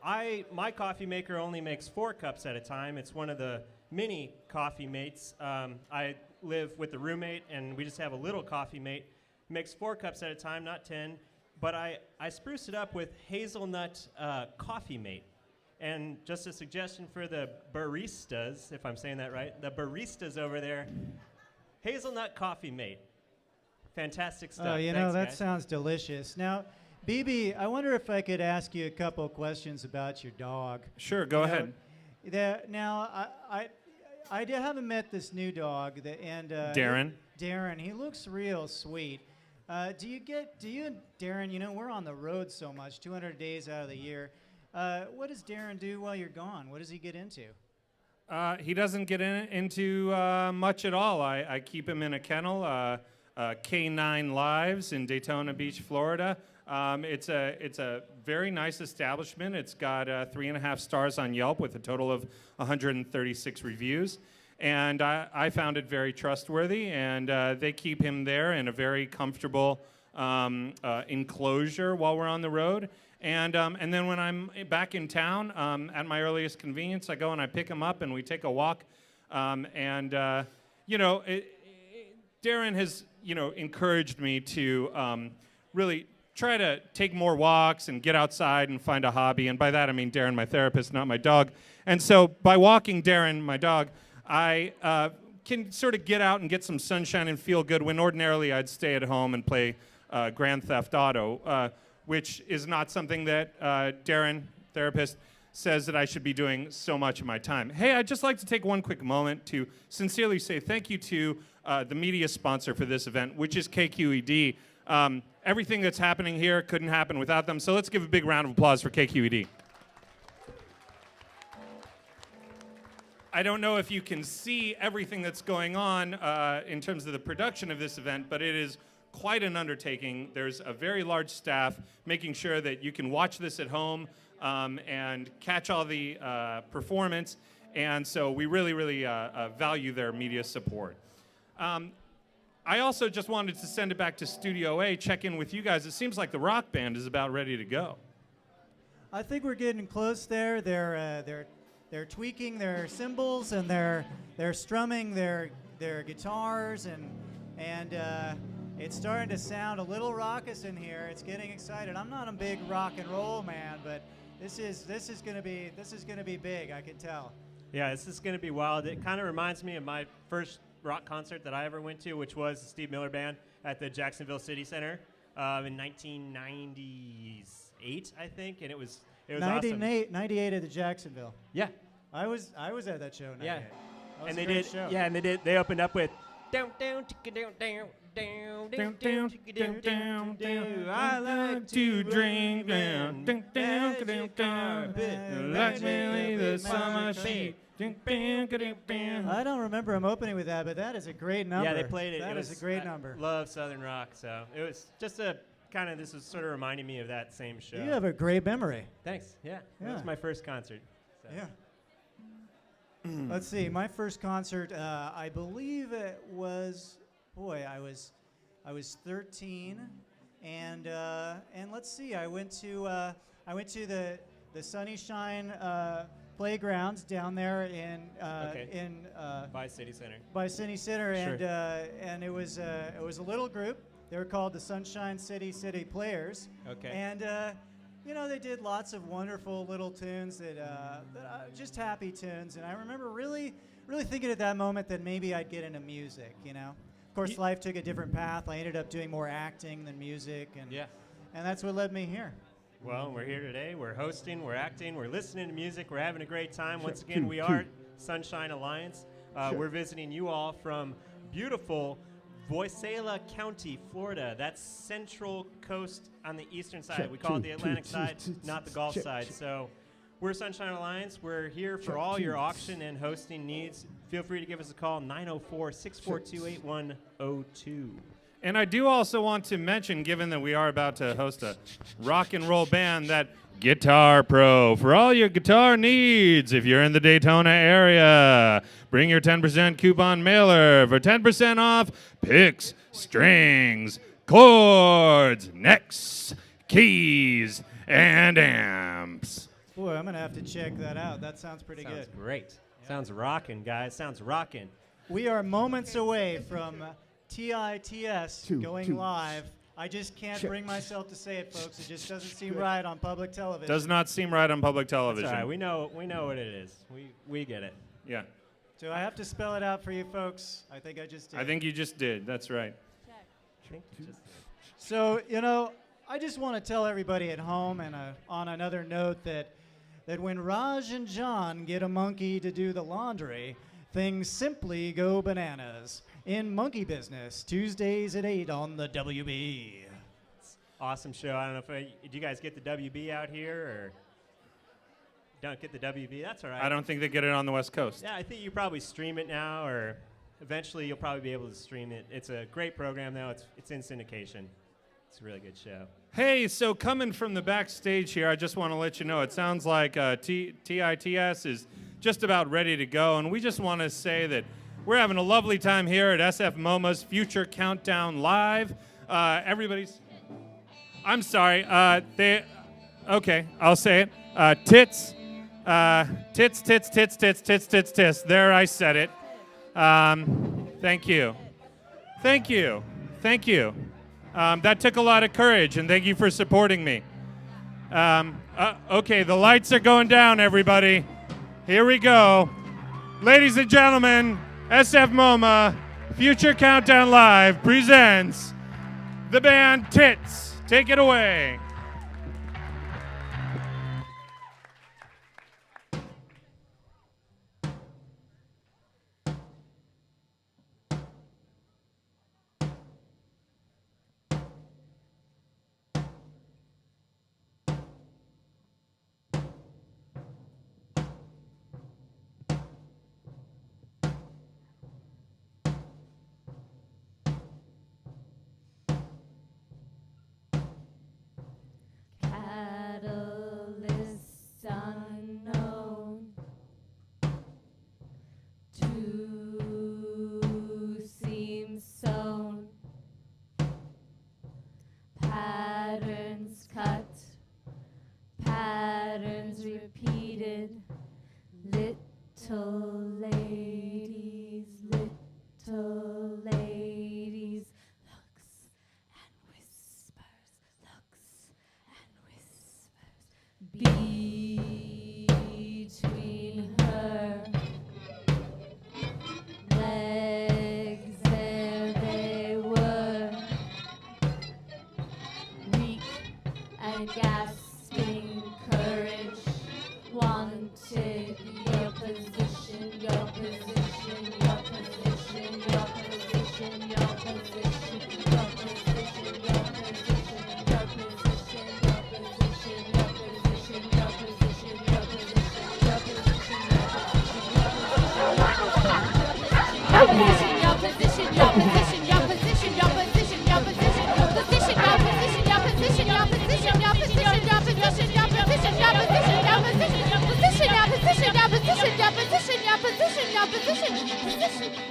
my coffee maker only makes 4 cups at a time. It's one of the mini coffee mates. I live with a roommate, and we just have a little coffee mate. Makes 4 cups at a time, not 10. But I spruced it up with hazelnut coffee mate. And just a suggestion for the baristas, if I'm saying that right, the baristas over there, hazelnut coffee mate. Fantastic stuff. Oh, you know, that sounds delicious. Now, BB, I wonder if I could ask you a couple questions about your dog. Sure, go ahead. Now, I haven't met this new dog. Darren. Darren, he looks real sweet. Do you and Darren, you know, we're on the road so much, 200 days out of the year. What does Darren do while you're gone? What does he get into? He doesn't get into much at all. I keep him in a kennel. K9 Lives in Daytona Beach, Florida. It's a very nice establishment. It's got 3.5 stars on Yelp with a total of 136 reviews. And I found it very trustworthy, and they keep him there in a very comfortable enclosure while we're on the road. And then when I'm back in town, at my earliest convenience, I go and I pick him up and we take a walk. You know, Darren has, you know, encouraged me to really try to take more walks and get outside and find a hobby. And by that, I mean Darren, my therapist, not my dog. And so by walking Darren, my dog, I can sort of get out and get some sunshine and feel good when ordinarily I'd stay at home and play Grand Theft Auto, which is not something that Darren, therapist, says that I should be doing so much of my time. Hey, I'd just like to take one quick moment to sincerely say thank you to the media sponsor for this event, which is KQED. Everything that's happening here couldn't happen without them, so let's give a big round of applause for KQED. I don't know if you can see everything that's going on in terms of the production of this event, but it is quite an undertaking. There's a very large staff making sure that you can watch this at home and catch all the performance. And so we really, really value their media support. I also just wanted to send it back to Studio A, check in with you guys. It seems like the rock band is about ready to go. I think we're getting close there. They're tweaking their cymbals and they're strumming their guitars and it's starting to sound a little raucous in here. It's getting excited. I'm not a big rock and roll man, but this is gonna be big. I can tell. Yeah, this is going to be wild. It kind of reminds me of my first rock concert that I ever went to, which was the Steve Miller Band at the Jacksonville City Center in 1998, I think, and it was awesome. 98 at the Jacksonville. Yeah, I was at that show. 98. yeah, That was and a they great did. show. Yeah, and they opened up with down down ticka down down. Down, down, down, down, down, down. I like to drink down, down, down, down, down. Like the summer sheet. I don't remember him opening with that, but that is a great number. Yeah, they played it. That is a great number. Love Southern rock, so it was just a kind of. This was sort of reminding me of that same show. You have a great memory. Thanks. Yeah, Yeah. that was my first concert. So. Yeah. Let's see. My first concert, I believe it was. Boy, I was 13, and let's see. I went to the Sunnyshine playgrounds down there in by City Center. By City Center, Sure. and it was a little group. They were called the Sunshine City Players. Okay. And they did lots of wonderful little tunes that just happy tunes. And I remember really thinking at that moment that maybe I'd get into music. Of course, life took a different path. I ended up doing more acting than music, and that's what led me here. Well, we're here today. We're hosting, we're acting, we're listening to music, we're having a great time. Once again, we are Sunshine Alliance. We're visiting you all from beautiful Wasilla County, Florida. That's Central Coast on the eastern side. We call it the Atlantic side, not the Gulf side. So we're Sunshine Alliance. We're here for all your auction and hosting needs. Feel free to give us a call, 904-642-8102. And I do also want to mention, given that we are about to host a rock and roll band, that Guitar Pro for all your guitar needs. If you're in the Daytona area, bring your 10% coupon mailer for 10% off picks, strings, chords, necks, keys, and amps. Boy, I'm going to have to check that out. That sounds pretty good. Sounds great. Sounds rocking, guys. Sounds rocking. We are moments away from T.I.T.S. going live. I just can't bring myself to say it, folks. It just doesn't seem right on public television. Does not seem right on public television. That's all right. We know what it is. We get it. Yeah. Do I have to spell it out for you folks? I think I just did. I think you just did. That's right. So, I just want to tell everybody at home and on another note that when Raj and John get a monkey to do the laundry, things simply go bananas. In Monkey Business, Tuesdays at 8 on the WB. Awesome show. I don't know if do you guys get the WB out here or don't get the WB? That's all right. I don't think they get it on the West Coast. Yeah, I think you probably stream it now, or eventually you'll probably be able to stream it. It's a great program, though. It's in syndication. It's a really good show. Hey, so coming from the backstage here, I just want to let you know it sounds like T.I.T.S. is just about ready to go, and we just want to say that we're having a lovely time here at SFMOMA's Future Countdown Live. Everybody's... I'm sorry. Okay, I'll say it. T.I.T.S. T.I.T.S. There, I said it. Thank you. Thank you. Thank you. That took a lot of courage, and thank you for supporting me. Okay, the lights are going down, everybody. Here we go. Ladies and gentlemen, SFMOMA Future Countdown Live presents the band T.I.T.S. Take it away. Little ladies, little ladies, looks and whispers, looks and whispers. Between her legs there they were, weak and gasping courage, wanted your position, your position, your position, your position, your position, your position, your position, your position, your position, your position, your position, your position.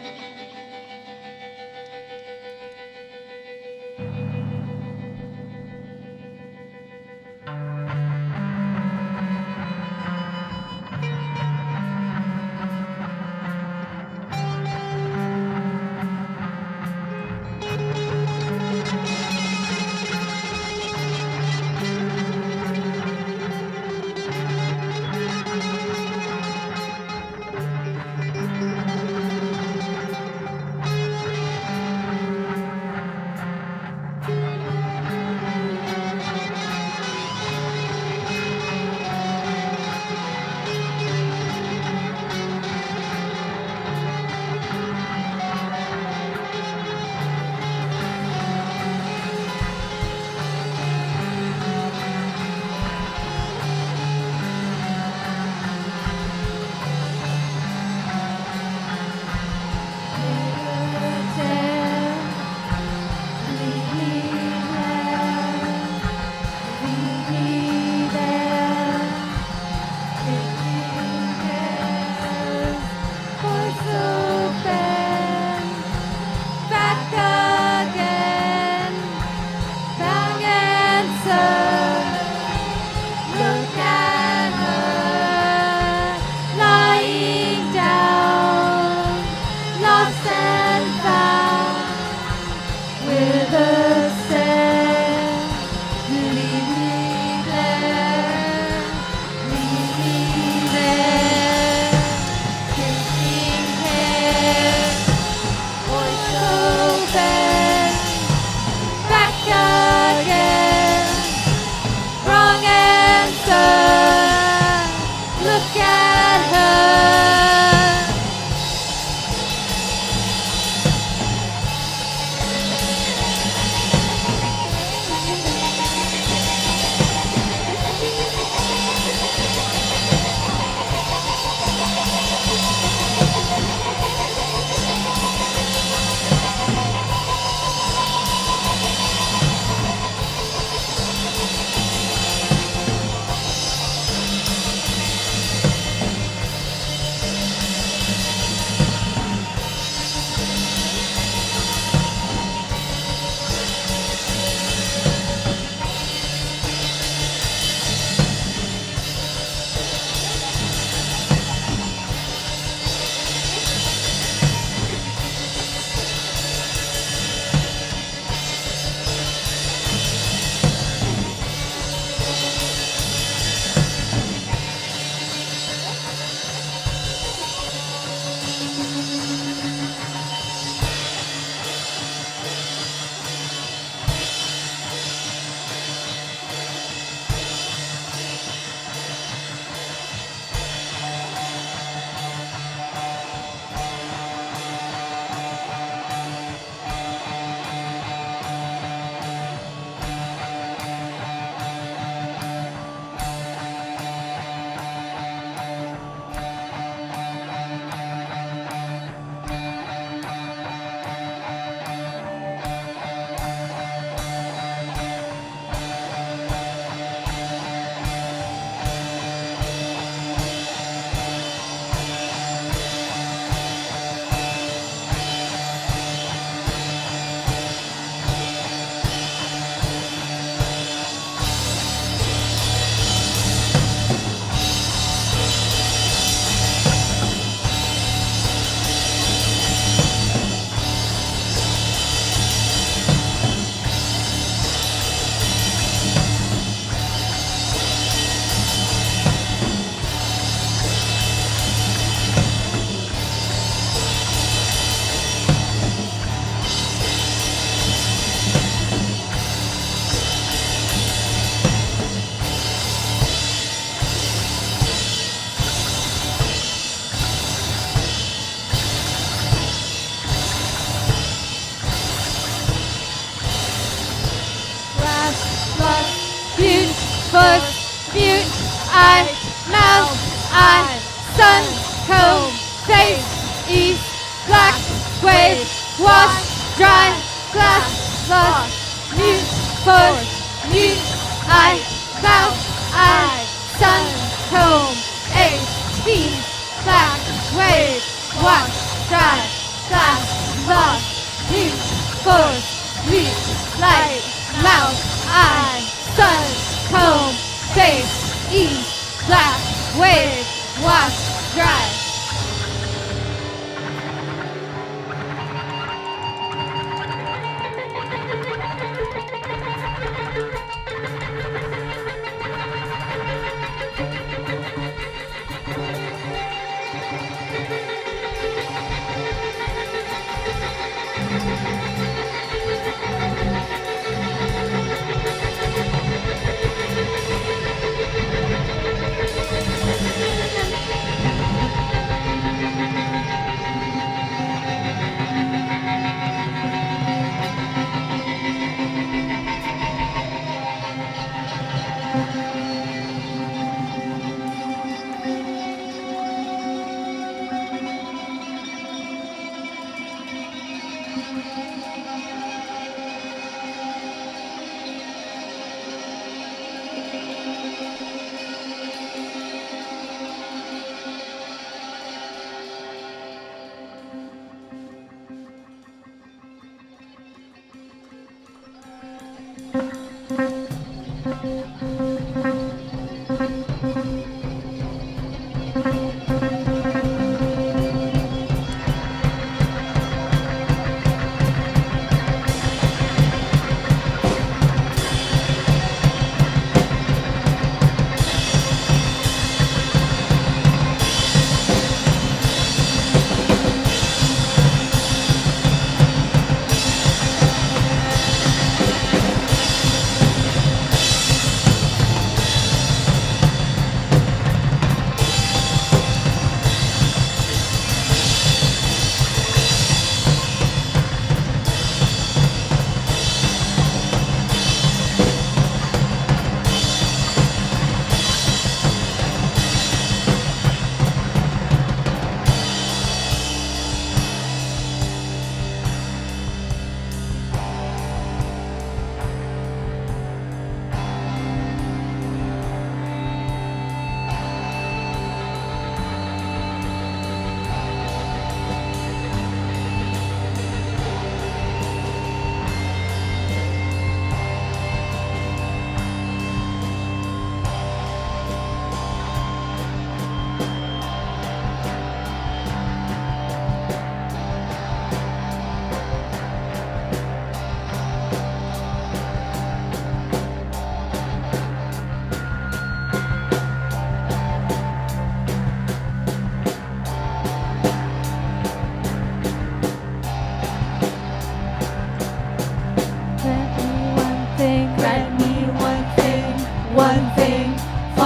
force, mute, eye, mouth, eye, sun, comb, face, east, black, wave, wash, dry, glass, lost, mute, force, mute, eye, mouth, eye, sun, comb, ace, east, black, wave, wash, dry, glass, lost, mute, force, mute, light, mouth, eye, sun, comb, face, east, black, wave, wash, dry.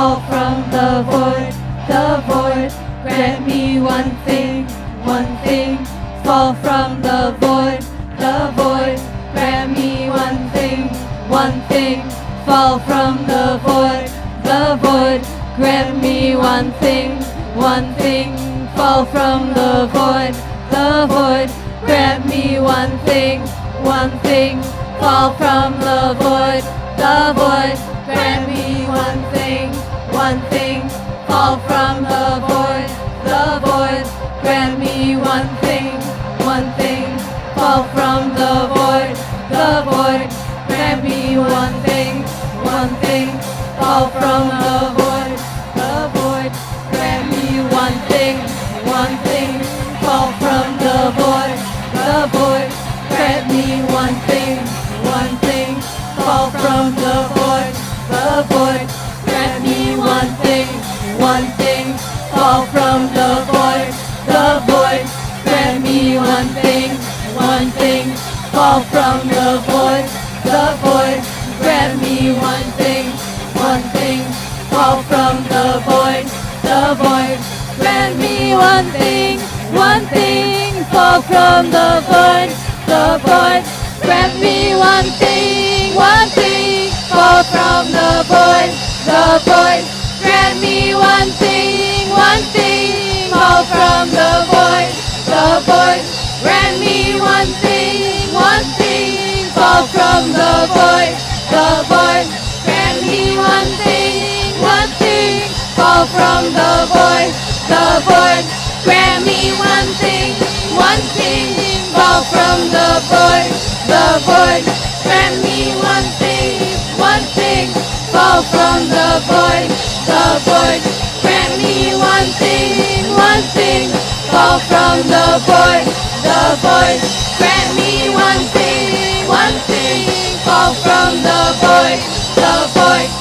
fall from the void, grant me one thing, fall from the void, grant me one thing, fall from the void, grant me one thing, fall from the void, grant me one thing, fall from the void, grant me one thing, fall from the void, grant me one thing, fall from the void, grant me one thing, fall from the void, grant me one thing, fall from the void, grant me one thing, fall from the void, grant me one thing, fall from the void, grant me one thing, fall from the void, grant me one thing, fall from the void, grant me one thing, fall from the void, grant me one thing, fall from the void, the void. Grant me one thing, fall from the void, the void. Grant me one thing, fall from the void, the void. Grant me one thing, fall from the void, the void. Grant me one thing, fall from the void, the void. Grant me one thing, fall from the void, the void. Grant me one thing, fall from the void, the void. Grant me one thing, fall from the void, the void.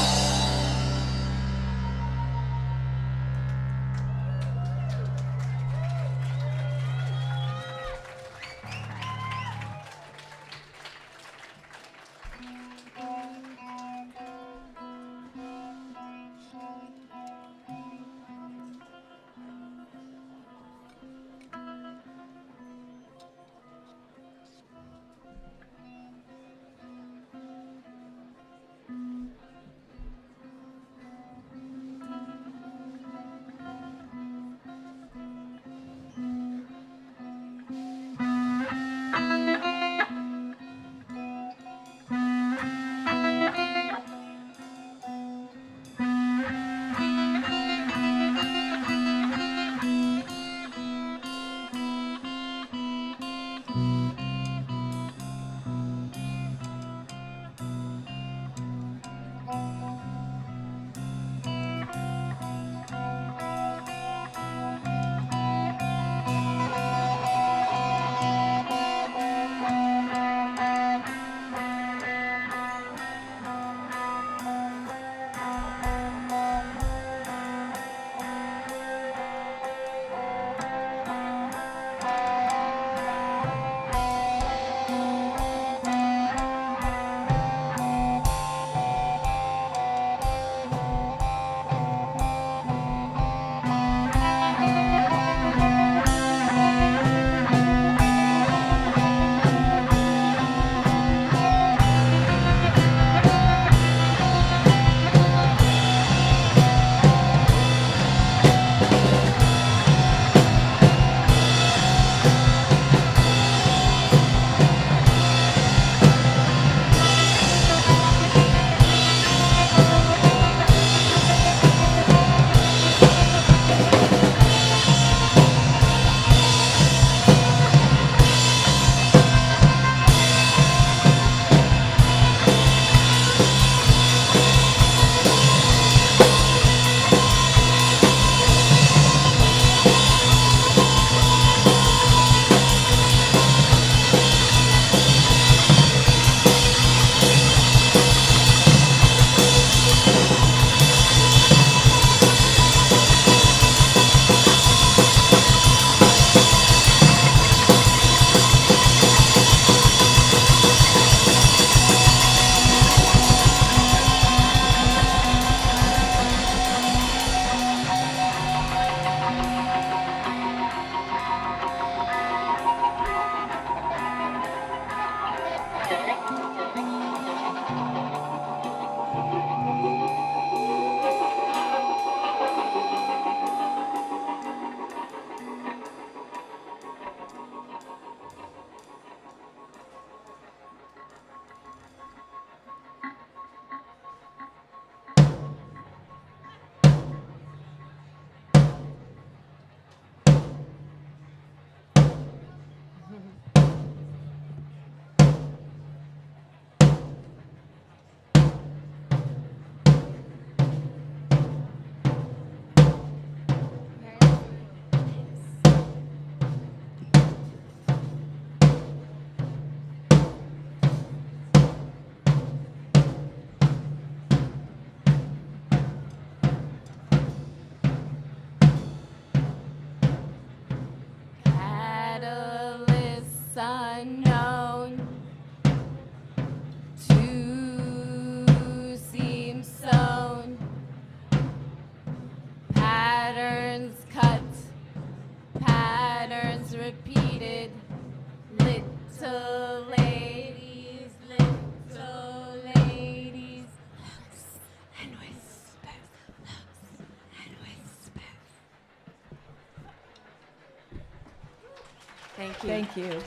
Thank you. Thank you.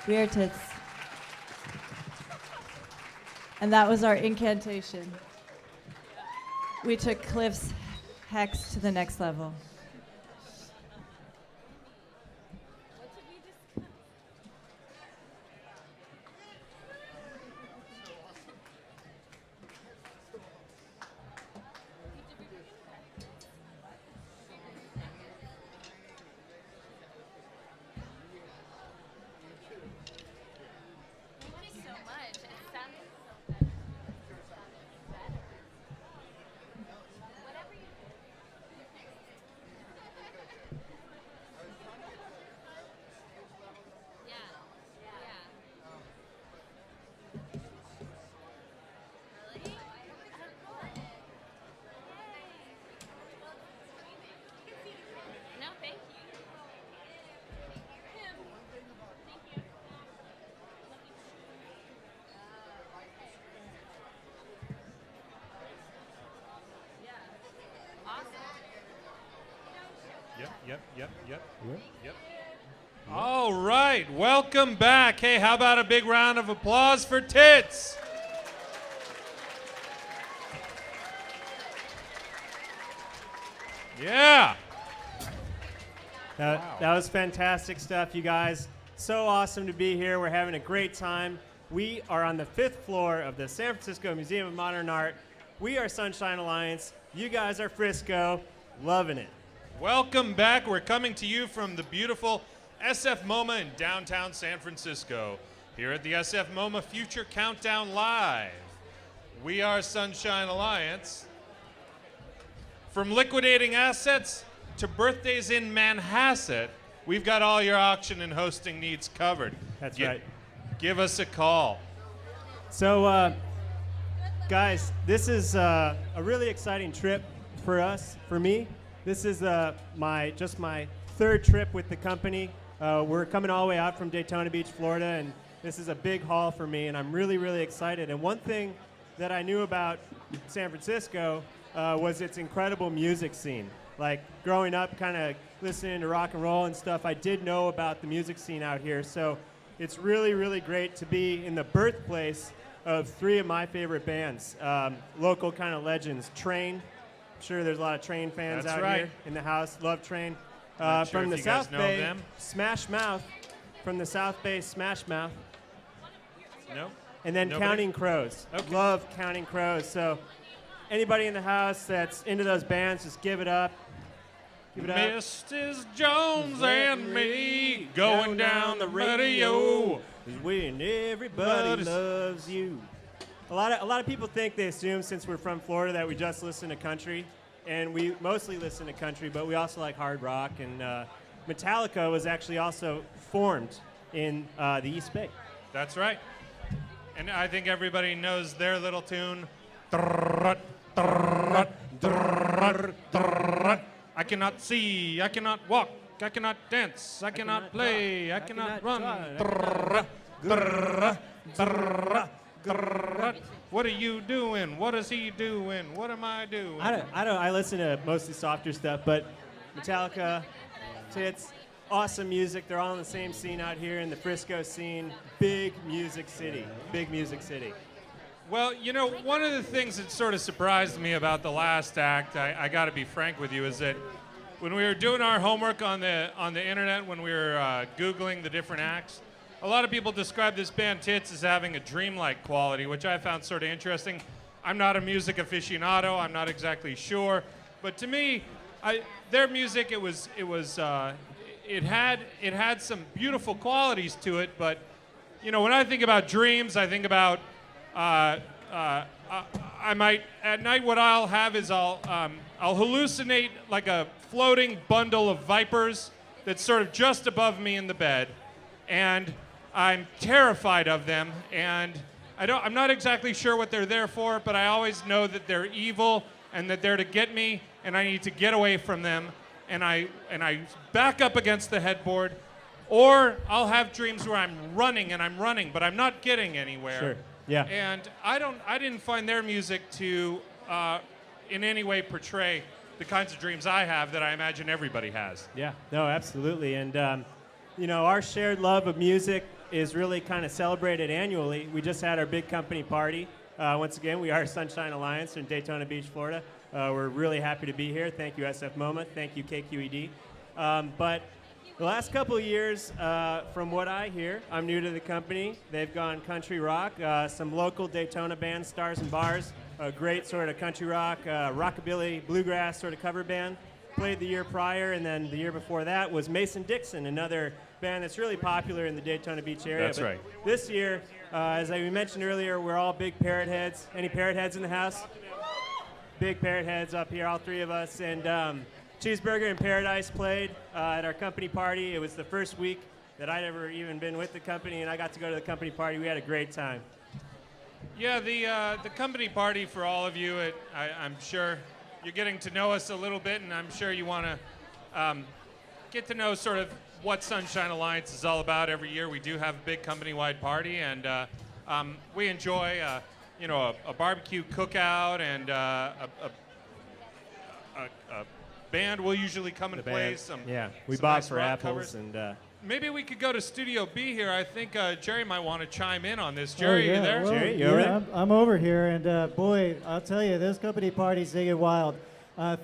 We are T.I.T.S. And that was our incantation. We took Cliff's Hengst to the next level. Yep. All right, welcome back. Hey, how about a big round of applause for T.I.T.S? Yeah. That was fantastic stuff, you guys. So awesome to be here. We're having a great time. We are on the 5th floor of the San Francisco Museum of Modern Art. We are Sunshine Alliance. You guys are Frisco. Loving it. Welcome back. We're coming to you from the beautiful SFMOMA in downtown San Francisco. Here at the SFMOMA Future Countdown Live. We are Sunshine Alliance. From liquidating assets to birthdays in Manhasset, we've got all your auction and hosting needs covered. That's right. Give us a call. So, guys, this is a really exciting trip for us, for me. This is my 3rd trip with the company. We're coming all the way out from Daytona Beach, Florida, and this is a big haul for me, and I'm really, really excited. And one thing that I knew about San Francisco was its incredible music scene. Like, growing up, kind of listening to rock and roll and stuff, I did know about the music scene out here. So it's really, really great to be in the birthplace of 3 of my favorite bands, local kind of legends. Train. I'm sure there's a lot of Train fans That's out right. here in the house. Love Train. Not sure From if the you guys South know Bay, them. Smash Mouth. From the South Bay, Smash Mouth. No. And then Nobody? Counting Crows. Okay. Love Counting Crows. So anybody in the house that's into those bands, just give it up. Give it up. Mrs. Jones and me going down the radio. When everybody loves you. A lot of people think they assume since we're from Florida that we just listen to country, and we mostly listen to country, but we also like hard rock. And Metallica was actually also formed in the East Bay. That's right. And I think everybody knows their little tune. I cannot see, I cannot walk, I cannot dance, I cannot play, I cannot run. What are you doing? What is he doing? What am I doing? I listen to mostly softer stuff, but Metallica, T.I.T.S, awesome music. They're all in the same scene out here in the Frisco scene. Big music city. Big music city. Well, you know, one of the things that sort of surprised me about the last act, I got to be frank with you, is that when we were doing our homework on the internet, when we were Googling the different acts, a lot of people describe this band T.I.T.S as having a dreamlike quality, which I found sort of interesting. I'm not a music aficionado. I'm not exactly sure, but to me, their music it had some beautiful qualities to it. But you know, when I think about dreams, I think about I might at night what I'll have is I'll hallucinate like a floating bundle of vipers that's sort of just above me in the bed, and I'm terrified of them, and I'm not exactly sure what they're there for, but I always know that they're evil and that they're to get me, and I need to get away from them, and I back up against the headboard, or I'll have dreams where I'm running, but I'm not getting anywhere. Sure. Yeah. And I didn't find their music to in any way portray the kinds of dreams I have that I imagine everybody has. Yeah, no, absolutely. And, you know, our shared love of music is really kind of celebrated annually. We just had our big company party. Once again, we are Sunshine Alliance in Daytona Beach, Florida. We're really happy to be here. Thank you, SFMOMA. Thank you, KQED. But the last couple of years, from what I hear, I'm new to the company. They've gone country rock, some local Daytona bands, Stars and Bars, a great sort of country rock, rockabilly, bluegrass sort of cover band. Played the year prior, and then the year before that was Mason-Dixon, another band that's really popular in the Daytona Beach area. That's right. This year, as we mentioned earlier, we're all big parrot heads. Any parrot heads in the house? Big parrot heads up here, all three of us. And Cheeseburger in Paradise played at our company party. It was the first week that I'd ever even been with the company, and I got to go to the company party. We had a great time. Yeah, the company party for all of you, I'm sure you're getting to know us a little bit, and I'm sure you want to get to know sort of what Sunshine Alliance is all about. Every year we do have a big company-wide party, and we enjoy you know, a barbecue cookout, and a band will usually come and play some. Yeah, we some bought nice for rock apples, covers. and maybe we could go to Studio B here. I think Jerry might want to chime in on this. Jerry, oh, yeah. you there? Well, Jerry, you yeah, over there? I'm over here, and boy, I'll tell you, those company parties, they get wild.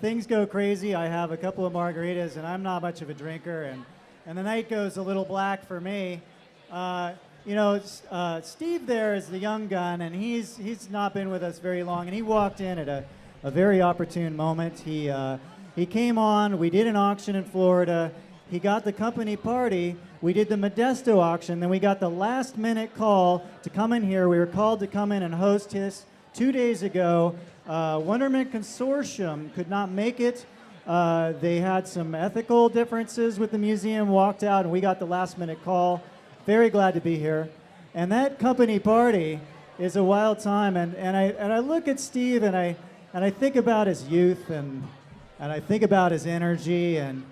Things go crazy. I have a couple of margaritas, and I'm not much of a drinker, and the night goes a little black for me. You know, Steve there is the young gun, and he's not been with us very long, and he walked in at a very opportune moment. He came on. We did an auction in Florida. He got the company party. We did the Modesto auction. Then we got the last-minute call to come in here. We were called to come in and host this 2 days ago. Wonderment Consortium could not make it. They had some ethical differences with the museum, walked out, and we got the last-minute call. Very glad to be here. And that company party is a wild time. And I look at Steve, and I think about his youth, and I think about his energy, and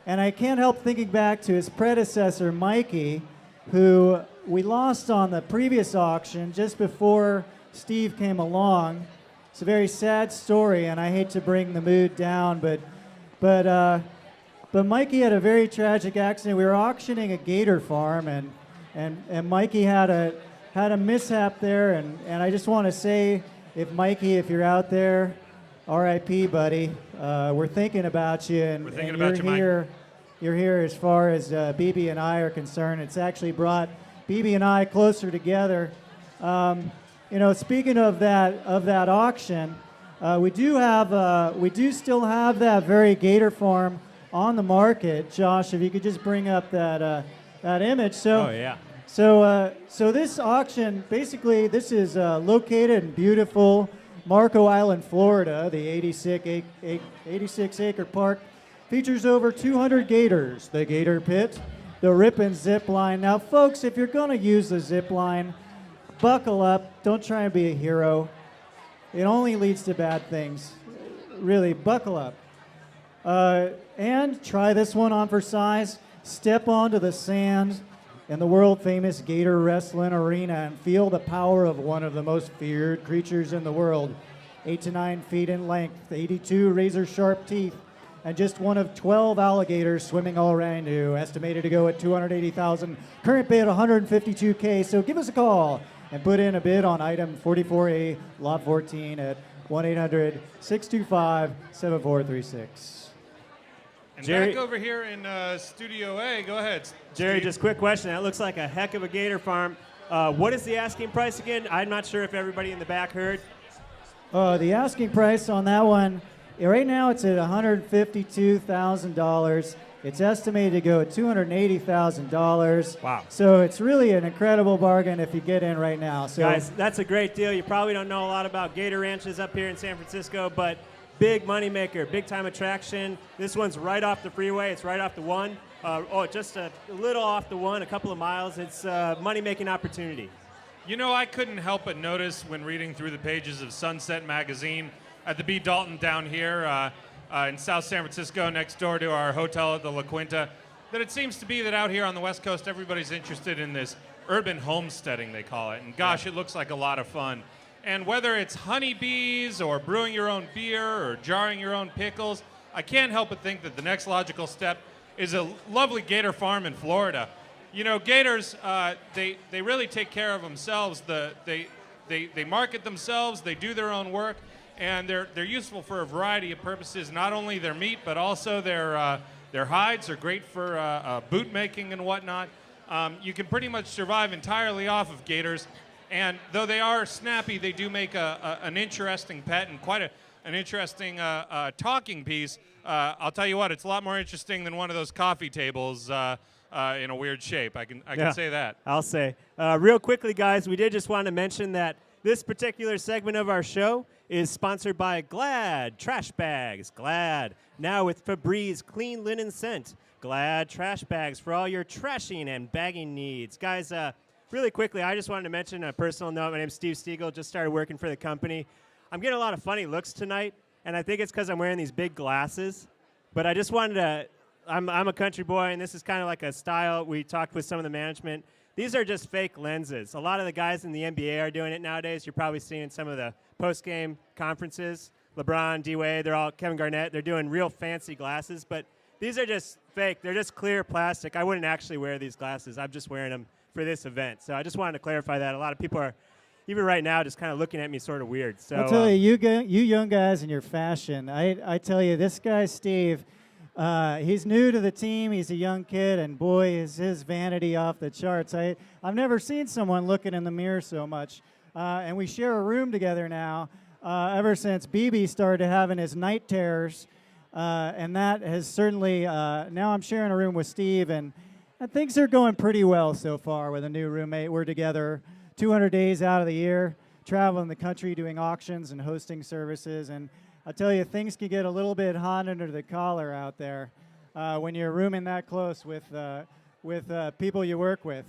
I can't help thinking back to his predecessor, Mikey, who we lost on the previous auction just before Steve came along. It's a very sad story, and I hate to bring the mood down, but Mikey had a very tragic accident. We were auctioning a gator farm, and Mikey had a mishap there, and I just want to say, if Mikey, if you're out there, R.I.P., buddy. We're thinking about you, and you're here as far as BB and I are concerned. It's actually brought BB and I closer together. You know, speaking of that auction, we do still have that very gator farm on the market. Josh, if you could just bring up that image. So, oh yeah. So this auction, basically, this is located in beautiful Marco Island, Florida. The 86-acre park features over 200 gators. The gator pit, the rip and zip line. Now, folks, if you're going to use the zip line, buckle up. Don't try and be a hero. It only leads to bad things. Really, buckle up. And try this one on for size. Step onto the sand in the world-famous Gator Wrestling Arena and feel the power of one of the most feared creatures in the world. 8 to 9 feet in length, 82 razor-sharp teeth, and just one of 12 alligators swimming all around you, estimated to go at $280,000. Current bid $152K, so give us a call and put in a bid on item 44A, lot 14 at 1-800-625-7436. And Jerry, back over here in Studio A, go ahead. Jerry, Steve. just quick question. That looks like a heck of a gator farm. What is the asking price again? I'm not sure if everybody in the back heard. The asking price on that one, right now it's at $152,000. It's estimated to go at $280,000. Wow. So it's really an incredible bargain if you get in right now. So Guys, that's a great deal. You probably don't know a lot about gator ranches up here in San Francisco, but big moneymaker, big time attraction. This one's right off the freeway. It's right off the one. Just a little off the one, a couple of miles. It's a money-making opportunity. You know, I couldn't help but notice when reading through the pages of Sunset Magazine at the B. Dalton down here in South San Francisco, next door to our hotel at the La Quinta, that it seems to be that out here on the West Coast, everybody's interested in this urban homesteading, they call it. And gosh, it looks like a lot of fun. And whether it's honeybees or brewing your own beer or jarring your own pickles, I can't help but think that the next logical step is a lovely gator farm in Florida. You know, gators, they really take care of themselves. They market themselves, they do their own work, and they're useful for a variety of purposes, not only their meat, but also their hides are great for boot making and whatnot. You can pretty much survive entirely off of gators, and though they are snappy, they do make an interesting pet and quite an interesting talking piece. I'll tell you what, it's a lot more interesting than one of those coffee tables in a weird shape. I can say that. I'll say. Real quickly, guys, we did just want to mention that this particular segment of our show is sponsored by Glad Trash Bags. Glad, now with Febreze Clean Linen Scent. Glad Trash Bags for all your trashing and bagging needs. Guys, really quickly, I just wanted to mention a personal note. My name's Steve Stiegel, just started working for the company. I'm getting a lot of funny looks tonight, and I think it's because I'm wearing these big glasses. But I just wanted to, I'm a country boy, and this is kind of like a style. We talked with some of the management. These are just fake lenses. A lot of the guys in the NBA are doing it nowadays. You're probably seeing some of the post-game conferences. LeBron, D-Wade, they're all, Kevin Garnett, they're doing real fancy glasses. But these are just fake. They're just clear plastic. I wouldn't actually wear these glasses. I'm just wearing them for this event. So I just wanted to clarify that. A lot of people are, even right now, just kind of looking at me sort of weird. So I'll tell you, you young guys and your fashion, I tell you, this guy, Steve, he's new to the team. He's a young kid, and boy, is his vanity off the charts. I've never seen someone looking in the mirror so much. And we share a room together now ever since BB started having his night terrors. And that has certainly, now I'm sharing a room with Steve, and things are going pretty well so far with a new roommate. We're together 200 days out of the year, traveling the country, doing auctions and hosting services. And I'll tell you, things can get a little bit hot under the collar out there when you're rooming that close with people you work with.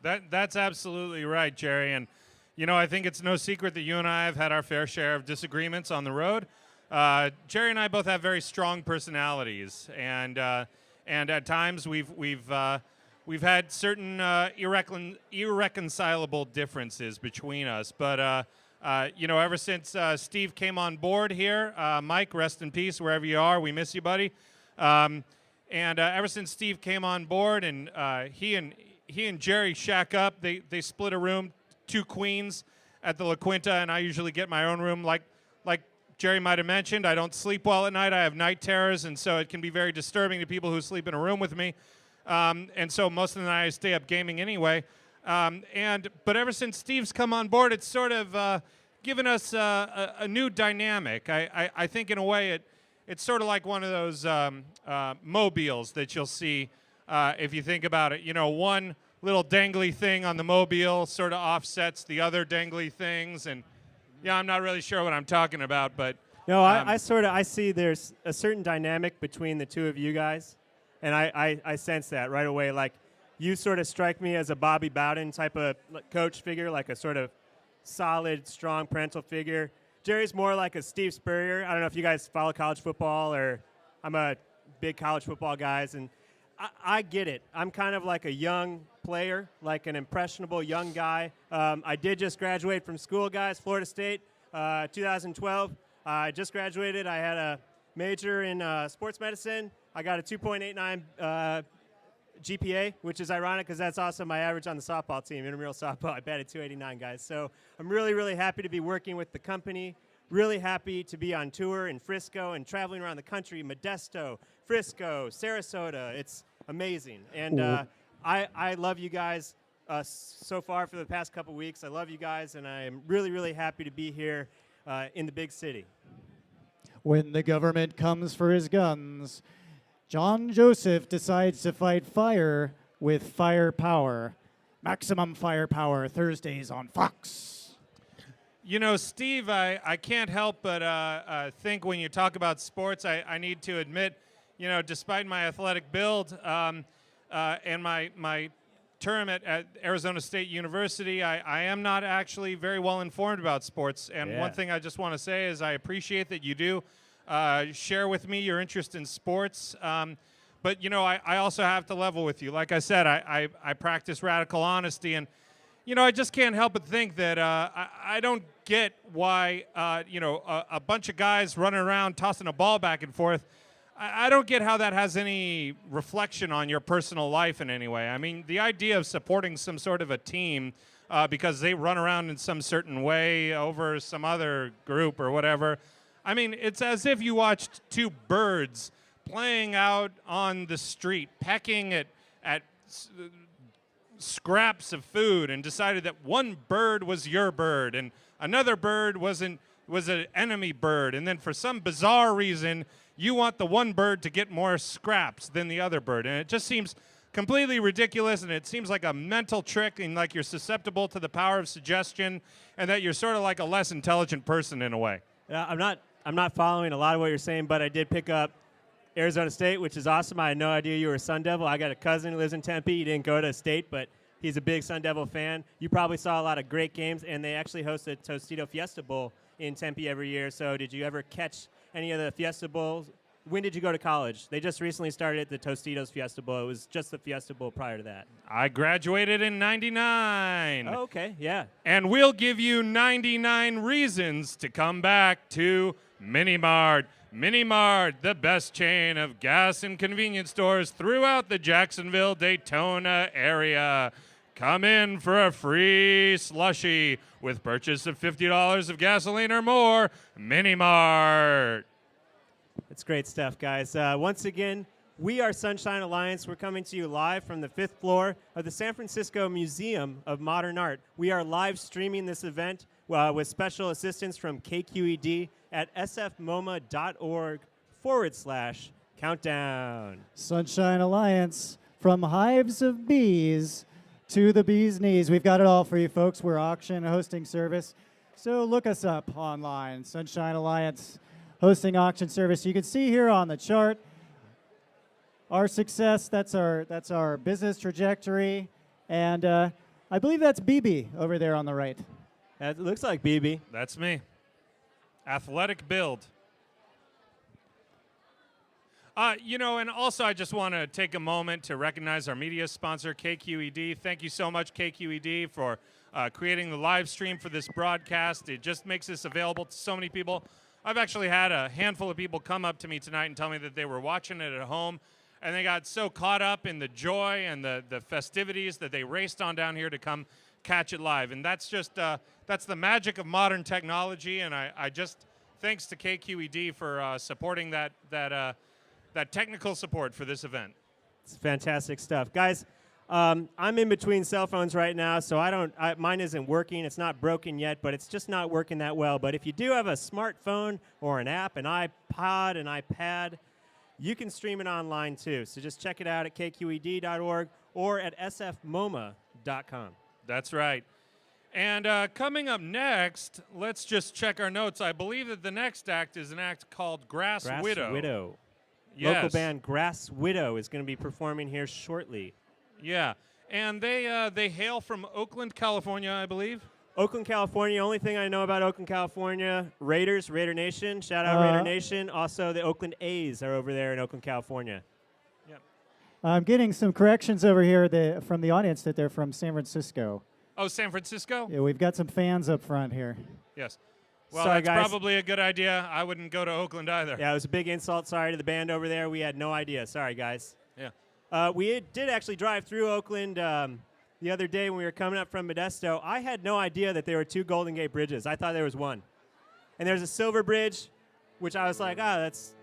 That's absolutely right, Jerry. And, you know, I think it's no secret that you and I have had our fair share of disagreements on the road. Jerry and I both have very strong personalities, and at times we've had certain irreconcilable differences between us. But you know, ever since Steve came on board here, Mike, rest in peace wherever you are. We miss you, buddy. And ever since Steve came on board, and he and Jerry shack up, they split a room, 2 queens at the La Quinta, and I usually get my own room. Like Jerry might have mentioned, I don't sleep well at night. I have night terrors, and so it can be very disturbing to people who sleep in a room with me. And so most of the night I stay up gaming anyway. But ever since Steve's come on board, it's sort of given us a new dynamic. I think in a way it's sort of like one of those mobiles that you'll see if you think about it. You know, one little dangly thing on the mobile sort of offsets the other dangly things, and yeah, I'm not really sure what I'm talking about, but no, I see there's a certain dynamic between the two of you guys, and I sense that right away. Like, you sort of strike me as a Bobby Bowden type of coach figure, like a sort of solid, strong parental figure. Jerry's more like a Steve Spurrier. I don't know if you guys follow college football, or I'm a big college football guys, and I get it. I'm kind of like a young player, like an impressionable young guy. I did just graduate from school, guys, Florida State, 2012. I just graduated. I had a major in sports medicine. I got a 2.89 GPA, which is ironic because that's also my average on the softball team, intramural softball. I batted 289, guys. So I'm really, really happy to be working with the company. Really happy to be on tour in Frisco and traveling around the country, Modesto, Frisco, Sarasota. It's amazing. And I love you guys so far for the past couple weeks. I love you guys, and I am really, really happy to be here in the big city. When the government comes for his guns, John Joseph decides to fight fire with firepower. Maximum Firepower, Thursdays on Fox. You know, Steve, I can't help but think when you talk about sports, I need to admit, you know, despite my athletic build and my term at Arizona State University, I am not actually very well informed about sports. And one thing I just want to say is I appreciate that you do share with me your interest in sports. But, you know, I also have to level with you. Like I said, I practice radical honesty, and I just can't help but think that I don't get why, a bunch of guys running around tossing a ball back and forth, I don't get how that has any reflection on your personal life in any way. I mean, the idea of supporting some sort of a team because they run around in some certain way over some other group or whatever, I mean, it's as if you watched two birds playing out on the street, pecking at scraps of food, and decided that one bird was your bird and another bird was an enemy bird, and then for some bizarre reason you want the one bird to get more scraps than the other bird, and it just seems completely ridiculous, and it seems like a mental trick, and like you're susceptible to the power of suggestion, and that you're sort of like a less intelligent person in a way. I'm not following a lot of what you're saying, but I did pick up Arizona State, which is awesome. I had no idea you were a Sun Devil. I got a cousin who lives in Tempe. He didn't go to State, but he's a big Sun Devil fan. You probably saw a lot of great games, and they actually host a Tostito Fiesta Bowl in Tempe every year. So did you ever catch any of the Fiesta Bowls? When did you go to college? They just recently started the Tostitos Fiesta Bowl. It was just the Fiesta Bowl prior to that. I graduated in 99. Oh, okay, yeah. And we'll give you 99 reasons to come back to Mini Mart. Mini Mart, the best chain of gas and convenience stores throughout the Jacksonville, Daytona area. Come in for a free slushie with purchase of $50 of gasoline or more. Mini Mart. It's great stuff, guys. Once again, we are Sunshine Alliance. We're coming to you live from the 5th floor of the San Francisco Museum of Modern Art. We are live streaming this event with special assistance from KQED at sfmoma.org/countdown. Sunshine Alliance, from hives of bees to the bee's knees. We've got it all for you, folks. We're auction hosting service. So look us up online, Sunshine Alliance hosting auction service. You can see here on the chart our success. That's our business trajectory. And I believe that's BB over there on the right. It looks like BB. That's me. Athletic build. And also I just want to take a moment to recognize our media sponsor, KQED. Thank you so much, KQED, for creating the live stream for this broadcast. It just makes this available to so many people. I've actually had a handful of people come up to me tonight and tell me that they were watching it at home, and they got so caught up in the joy and the festivities that they raced on down here to come catch it live. And that's just that's the magic of modern technology, and I just thanks to KQED for supporting that technical support for this event. It's fantastic stuff. Guys, I'm in between cell phones right now, so mine isn't working. It's not broken yet, but it's just not working that well. But if you do have a smartphone or an app, an iPod, an iPad, you can stream it online too. So just check it out at kqed.org or at sfmoma.com. That's right. And coming up next, let's just check our notes. I believe that the next act is an act called Grass Widow. Yes. Local band Grass Widow is going to be performing here shortly. Yeah, and they hail from Oakland, California, I believe. Oakland, California. Only thing I know about Oakland, California, Raiders, Raider Nation. Shout out Raider Nation. Also, the Oakland A's are over there in Oakland, California. Yep. I'm getting some corrections over here from the audience that they're from San Francisco. Oh, San Francisco? Yeah, we've got some fans up front here. Yes. Well, Sorry, that's guys. probably a good idea. I wouldn't go to Oakland either. Yeah, it was a big insult. Sorry to the band over there. We had no idea. Sorry, guys. Yeah. We did actually drive through Oakland the other day when we were coming up from Modesto. I had no idea that there were two Golden Gate bridges. I thought there was one. And there's a silver bridge, which I was like, that's,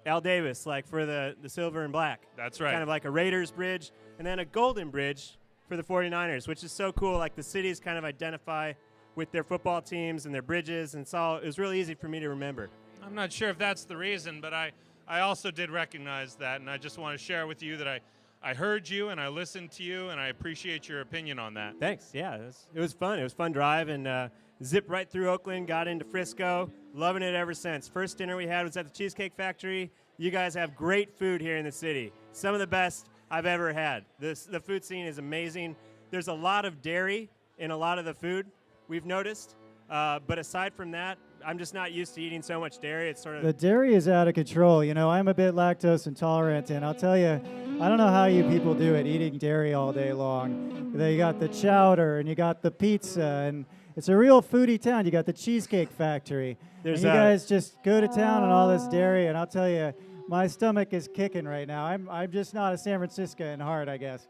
Al Davis, like for the silver and black. That's right. Kind of like a Raiders bridge. And then a golden bridge for the 49ers, which is so cool. Like the cities kind of identify with their football teams and their bridges. And it was really easy for me to remember. I'm not sure if that's the reason, but I also did recognize that, and I just want to share with you that I heard you and I listened to you, and I appreciate your opinion on that. Thanks. Yeah, it was fun. It was a fun drive, and zipped right through Oakland, got into Frisco, loving it ever since. First dinner we had was at the Cheesecake Factory. You guys have great food here in the city, some of the best I've ever had. The food scene is amazing. There's a lot of dairy in a lot of the food we've noticed, but aside from that, I'm just not used to eating so much dairy. It's sort of The dairy is out of control. You know, I'm a bit lactose intolerant, and I'll tell you, I don't know how you people do it, eating dairy all day long. You got the chowder, and you got the pizza, and it's a real foodie town. You got the Cheesecake Factory. And you guys just go to town on all this dairy, and I'll tell you, my stomach is kicking right now. I'm just not a San Francisco in heart, I guess.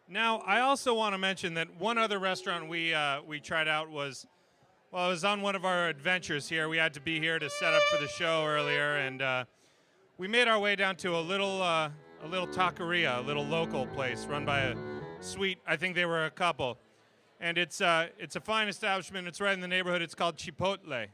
Now, I also want to mention that one other restaurant we tried out was, well, it was on one of our adventures here. We had to be here to set up for the show earlier, and we made our way down to a little taqueria, a little local place run by a sweet, I think they were a couple. And it's a fine establishment. It's right in the neighborhood. It's called Chipotle.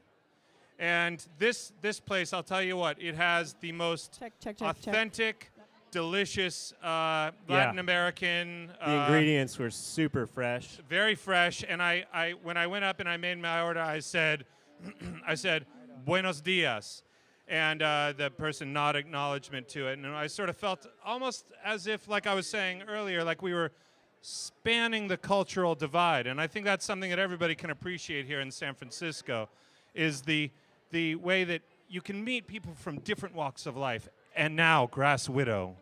And this place, I'll tell you what, it has the most authentic, delicious Latin American. the ingredients were super fresh. Very fresh. And I when I went up and I made my order, I said, "Buenos dias," and the person nodded acknowledgement to it. And I sort of felt almost as if, like I was saying earlier, like we were spanning the cultural divide. And I think that's something that everybody can appreciate here in San Francisco, is the way that you can meet people from different walks of life. And now, Grass Widow.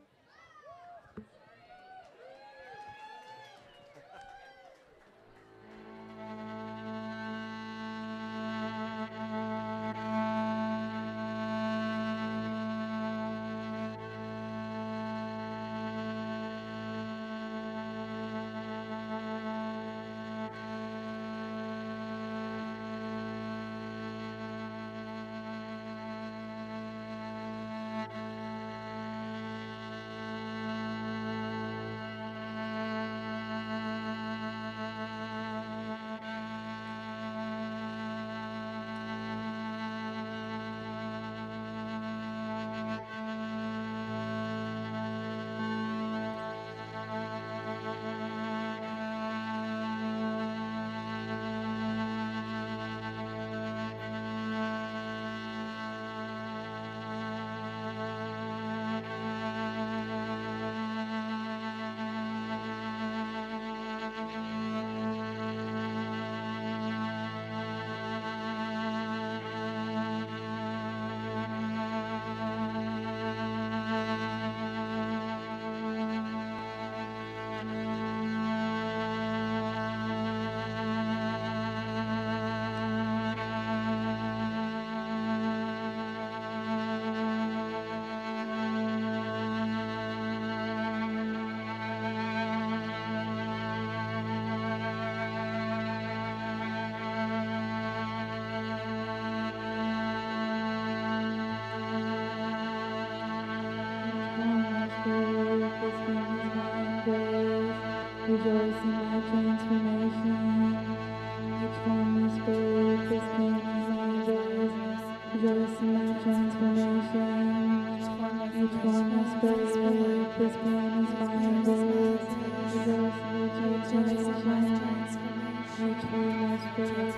Rejoice in my transformation. Each one must break this pain as angels. Rejoice in my transformation. Each one must break this pain as binders. Rejoice in my transformation. Each one must break.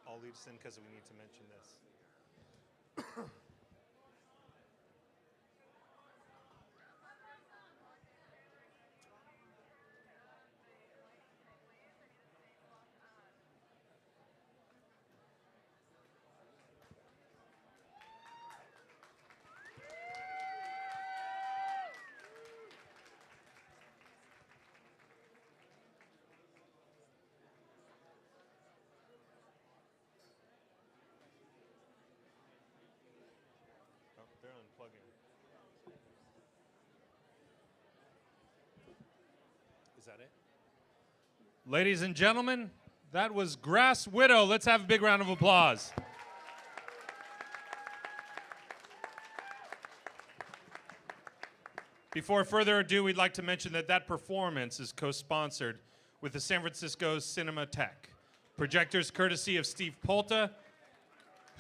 I'll lead us in because we need to mention this. They're unplugging. Is that it? Ladies and gentlemen, that was Grass Widow. Let's have a big round of applause. Before further ado, we'd like to mention that performance is co-sponsored with the San Francisco Cinematheque. Projectors courtesy of Steve Polta,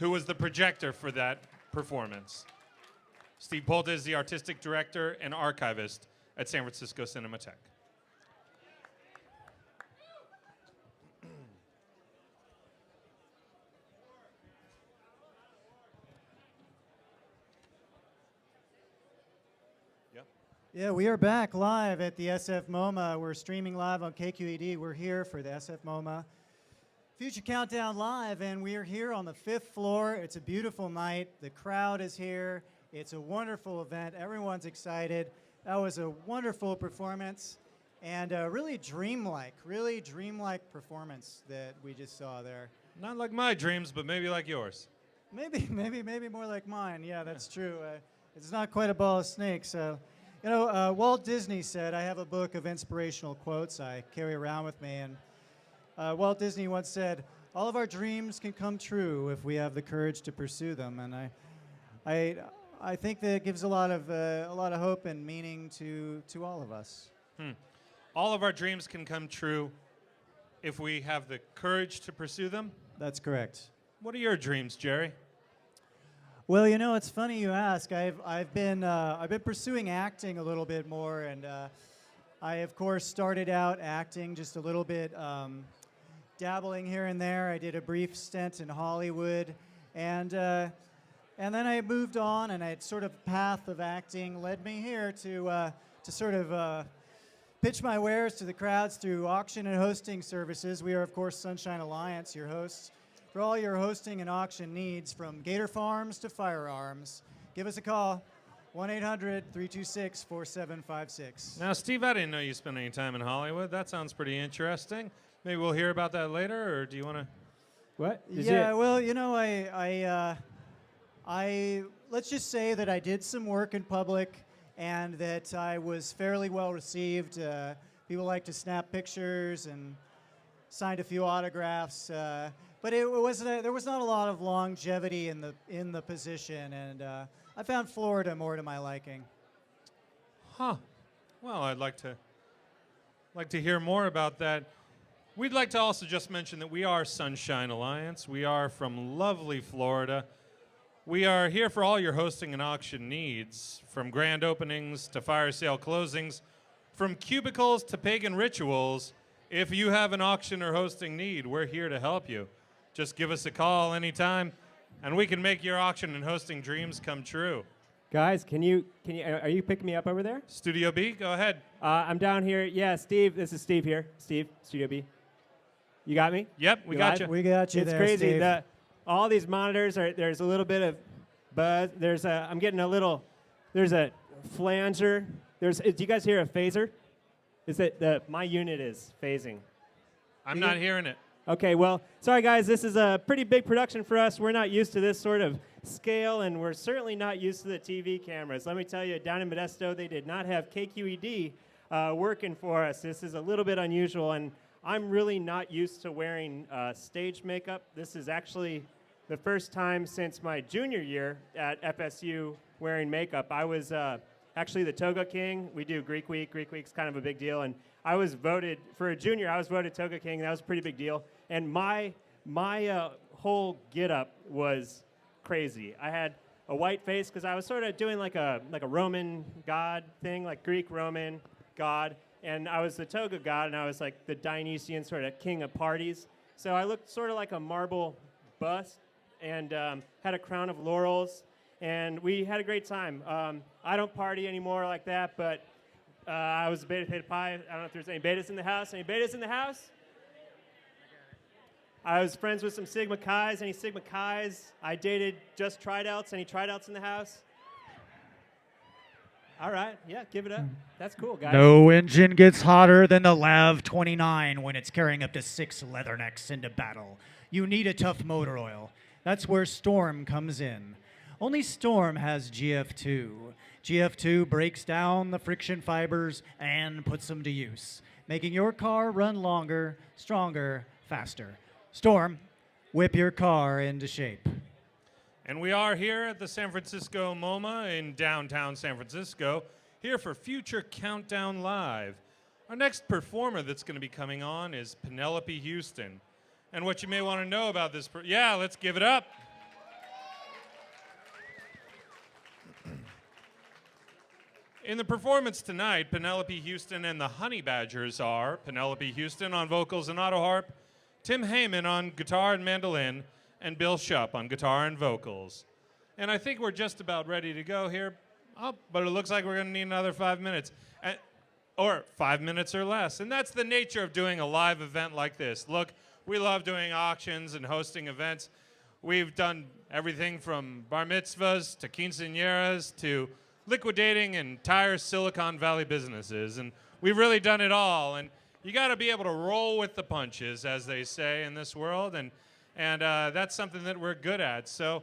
who was the projector for that performance. Steve Polta is the artistic director and archivist at San Francisco Cinematheque. Yeah, we are back live at the SFMOMA. We're streaming live on KQED. We're here for the SFMOMA Future Countdown Live, and we are here on the 5th floor. It's a beautiful night. The crowd is here. It's a wonderful event. Everyone's excited. That was a wonderful performance and a really dreamlike performance that we just saw there. Not like my dreams, but maybe like yours. Maybe more like mine. Yeah, that's true. It's not quite a ball of snakes. You know, Walt Disney said, I have a book of inspirational quotes I carry around with me, and Walt Disney once said, all of our dreams can come true if we have the courage to pursue them. And I think that gives a lot of hope and meaning to all of us. All of our dreams can come true if we have the courage to pursue them? That's correct. What are your dreams, Jerry? Well, you know, it's funny you ask. I've been pursuing acting a little bit more, and I of course started out acting just a little bit, dabbling here and there. I did a brief stint in Hollywood, and then I moved on, and I sort of path of acting led me here to sort of pitch my wares to the crowds through auction and hosting services. We are of course Sunshine Alliance, your hosts. For all your hosting and auction needs, from gator farms to firearms, give us a call, 1-800-326-4756. Now, Steve, I didn't know you spent any time in Hollywood. That sounds pretty interesting. Maybe we'll hear about that later, or do you want to? What? Well, you know, I let's just say that I did some work in public, and that I was fairly well received. People like to snap pictures and signed a few autographs. But there was not a lot of longevity in the position, and I found Florida more to my liking. Huh. Well, I'd like to hear more about that. We'd like to also just mention that we are Sunshine Alliance. We are from lovely Florida. We are here for all your hosting and auction needs, from grand openings to fire sale closings, from cubicles to pagan rituals. If you have an auction or hosting need, we're here to help you. Just give us a call anytime, and we can make your auction and hosting dreams come true. Guys, are you picking me up over there? Studio B, go ahead. I'm down here. Yeah, Steve, this is Steve here. Steve, Studio B. You got me? Yep, we got you. We got you it's there, crazy. Steve. All these monitors, there's a little bit of buzz. I'm getting there's a flanger. Do you guys hear a phaser? Is that my unit is phasing? I'm not hearing it. Okay, well, sorry guys, this is a pretty big production for us. We're not used to this sort of scale, and we're certainly not used to the TV cameras. Let me tell you, down in Modesto, they did not have KQED working for us. This is a little bit unusual, and I'm really not used to wearing stage makeup. This is actually the first time since my junior year at FSU wearing makeup. I was actually the Toga King. We do Greek Week. Greek Week's kind of a big deal, and I was voted, for a junior, I was voted Toga King. That was a pretty big deal. And my whole get-up was crazy. I had a white face because I was sort of doing like a Roman god thing, like Greek Roman god. And I was the toga god, and I was like the Dionysian sort of king of parties. So I looked sort of like a marble bust and had a crown of laurels, and we had a great time. I don't party anymore like that, but I was a Beta Theta Pi. I don't know if there's any betas in the house. Any betas in the house? I was friends with some Sigma Chi's. Any Sigma Chi's? I dated just Tri-Delts. Any Tri-Delts in the house? All right, yeah, give it up. That's cool, guys. No engine gets hotter than the LAV 29 when it's carrying up to 6 leathernecks into battle. You need a tough motor oil. That's where Storm comes in. Only Storm has GF2. GF2 breaks down the friction fibers and puts them to use, making your car run longer, stronger, faster. Storm, whip your car into shape. And we are here at the San Francisco MoMA in downtown San Francisco, here for Future Countdown Live. Our next performer that's going to be coming on is Penelope Houston. And what you may want to know about this, yeah, let's give it up. In the performance tonight, Penelope Houston and the Honey Badgers are Penelope Houston on vocals and auto harp, Tim Heyman on guitar and mandolin, and Bill Shupp on guitar and vocals. And I think we're just about ready to go here, but it looks like we're going to need another 5 minutes, or 5 minutes or less. And that's the nature of doing a live event like this. Look, we love doing auctions and hosting events. We've done everything from bar mitzvahs to quinceañeras to liquidating entire Silicon Valley businesses. And we've really done it all. And you got to be able to roll with the punches, as they say in this world. And that's something that we're good at. So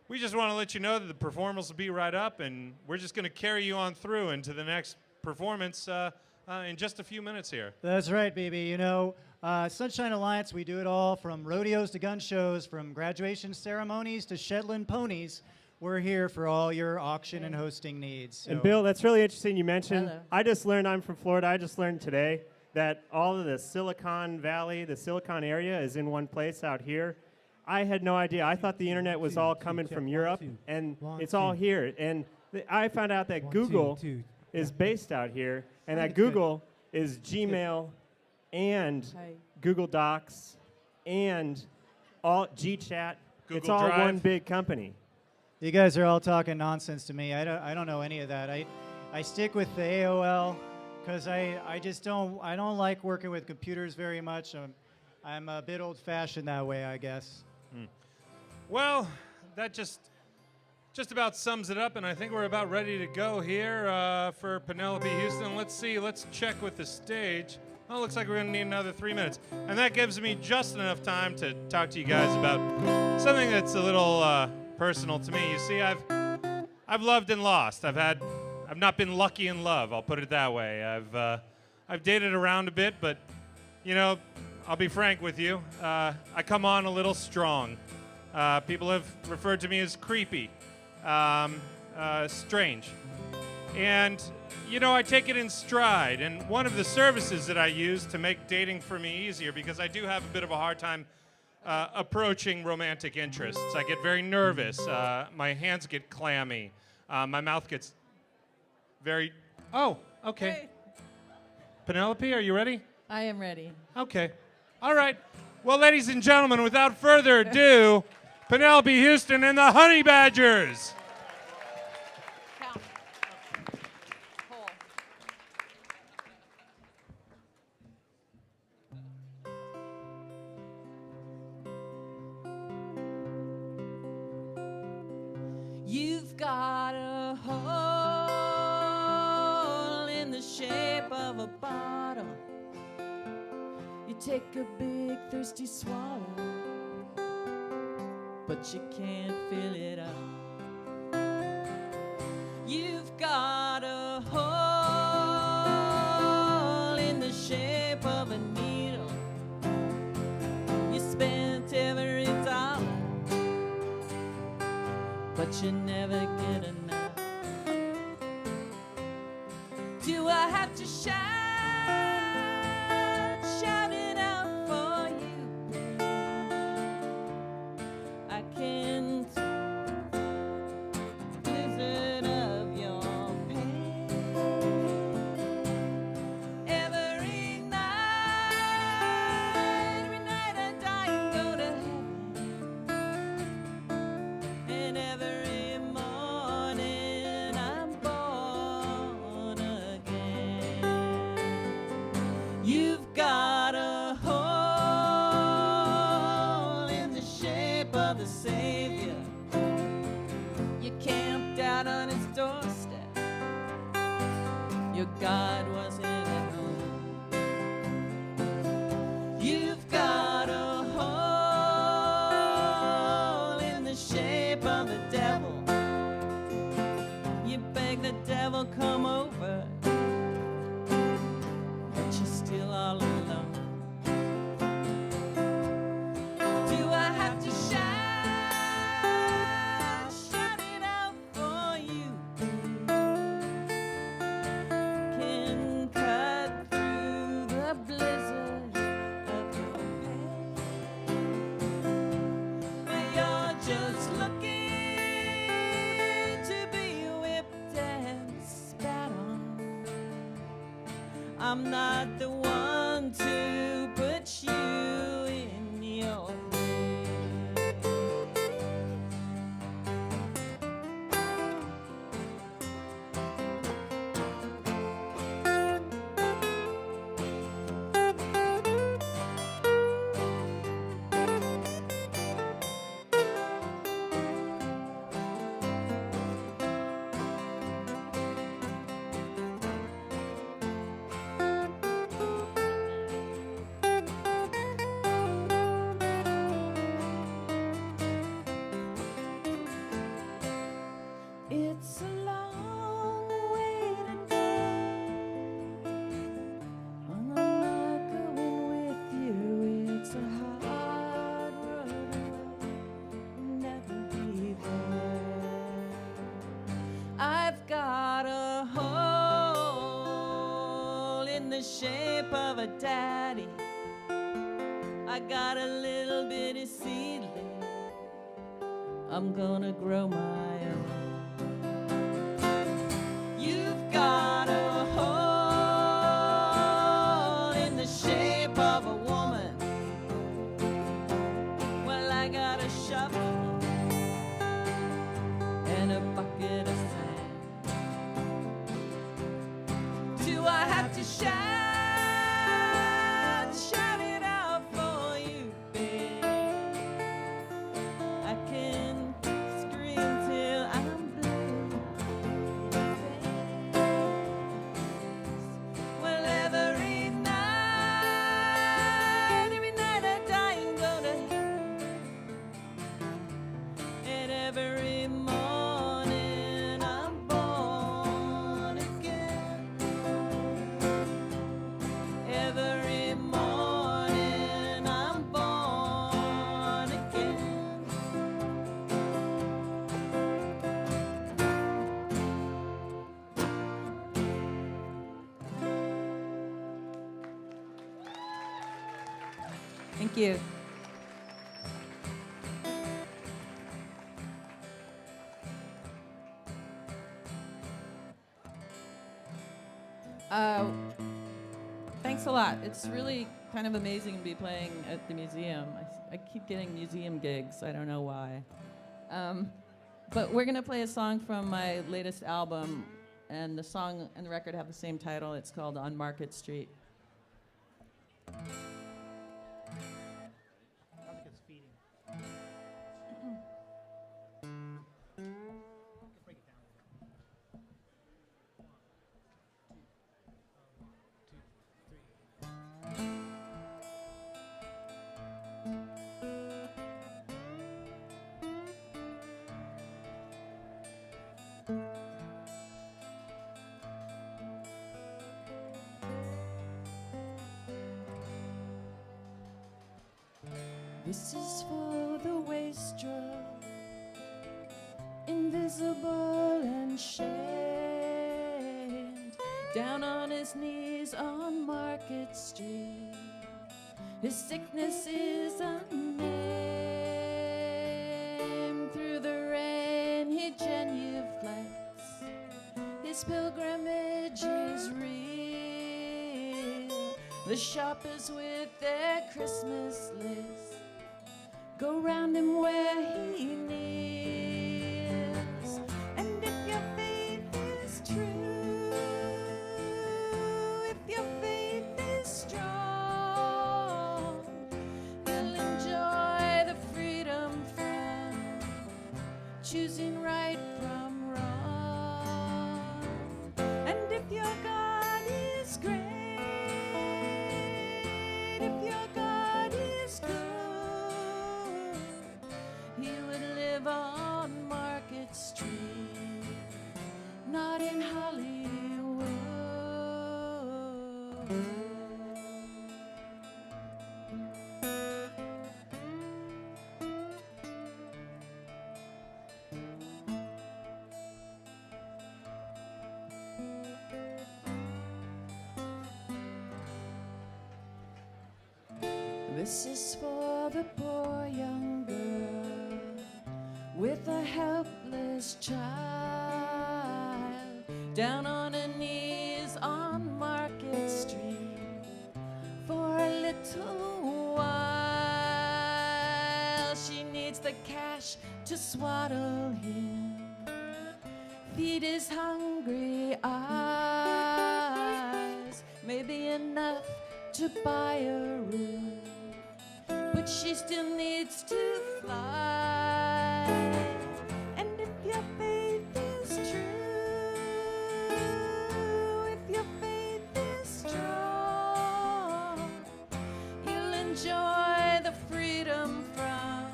we just want to let you know that the performance will be right up, and we're just going to carry you on through into the next performance in just a few minutes here. That's right, baby. You know, Sunshine Alliance, we do it all, from rodeos to gun shows, from graduation ceremonies to Shetland ponies. We're here for all your auction and hosting needs. So. And Bill, that's really interesting you mentioned. Hello. I just learned, I'm from Florida, I just learned today that all of the Silicon Valley, the Silicon area is in one place out here. I had no idea. I thought the internet was all coming from Europe, and it's all here. And I found out that Google is based out here, and that Google is Gmail and Google Docs and all GChat. It's all Drive. one big company. You guys are all talking nonsense to me. I don't know any of that. I stick with the AOL because I don't like working with computers very much. I'm a bit old-fashioned that way, I guess. Well, that just about sums it up, and I think we're about ready to go here for Penelope Houston. Let's see, let's check with the stage. Well, it looks like we're going to need another 3 minutes. And that gives me just enough time to talk to you guys about something that's a little personal to me. You see, I've loved and lost. I've not been lucky in love, I'll put it that way. I've dated around a bit, but, you know, I'll be frank with you. I come on a little strong. People have referred to me as creepy, strange. And, you know, I take it in stride. And one of the services that I use to make dating for me easier, because I do have a bit of a hard time approaching romantic interests. I get very nervous. My hands get clammy. My mouth gets very... Oh, okay. Hey. Penelope, are you ready? I am ready. Okay. All right. Well, ladies and gentlemen, without further ado, Penelope Houston and the Honey Badgers. You've got a hole in the shape of a bottle. You take a big thirsty swallow, but you can't fill it up. You've got a hole in the shape of a needle. You spent every dollar, but you never get enough. Do I have to shout it out for you? I can't listen of your pain. Every night I die and go to heaven. I'm not the one to put you in your place. It's a long way to go, and I'm not going with you. It's a hard road, I'll never be there. I've got a hole in the shape of a daddy. I got a little bitty seedling. I'm gonna grow my own. You've got a hole in the shape of a woman. Well, I got a shovel and a bucket of sand. Do I have to shout it out for you, babe? I can scream till I'm blue. Well, every night I die and go to hell. And every morning I'm born again. Every morning I'm born again. Thank you. Thanks a lot. It's really kind of amazing to be playing at the museum. I keep getting museum gigs. I don't know why. But we're going to play a song from my latest album, and the song and the record have the same title. It's called On Market Street. This is for the wastrel, invisible and shamed, down on his knees on Market Street. His sickness is unnamed. Through the rain he genuflects. His pilgrimage is real. The shoppers with their Christmas lists go round him where he kneels. And if your faith is true, if your faith is strong, you'll enjoy the freedom from choosing right from wrong. And if your God is great, if your God is good, he would live on Market Street, not in Hollywood. This is for the poor young girl with a helpless child, down on her knees on Market Street. while. She needs the cash to swaddle him, feed his hungry eyes, maybe enough to buy a room, but she still needs to fly. And if your faith is true, if your faith is strong, you'll enjoy the freedom from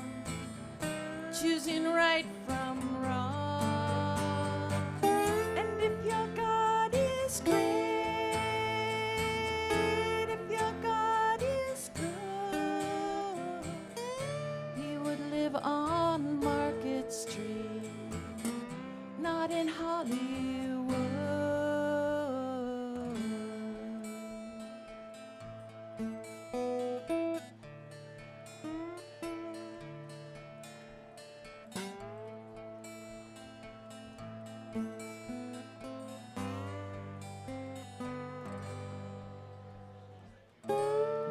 choosing right from wrong. And if your God is great, if your God is good, he would live on Market Street, not in Hollywood.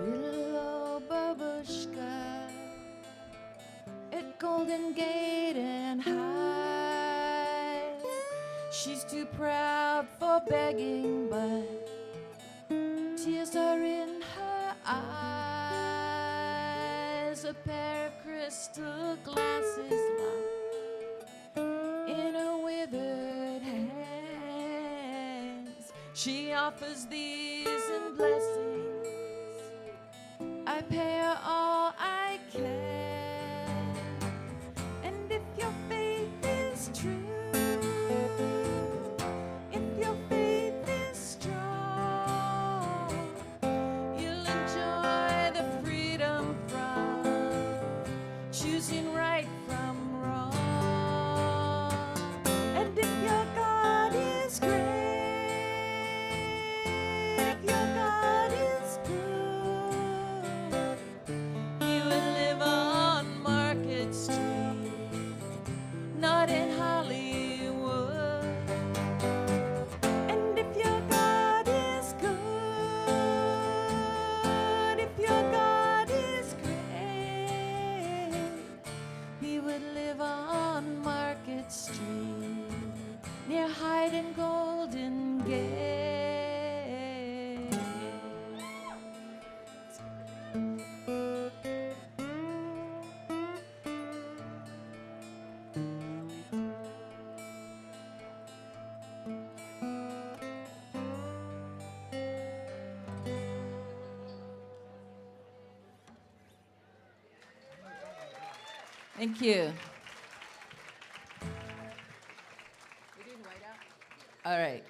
Little old babushka at Golden Gate and High, she's too proud for begging, but tears are in her eyes. A pair of crystal glasses locked in her withered hands. She offers these in blessings. I pay her all I can. And if your faith is true, if your faith is strong, you'll enjoy the freedom from choosing right from wrong. And if your God is great, if your God is good, he would live on Market Street, not in Hollywood. And if your God is good, if your God is great, he would live on Market Street, near Hyde and Golden Gate. Thank you. All right.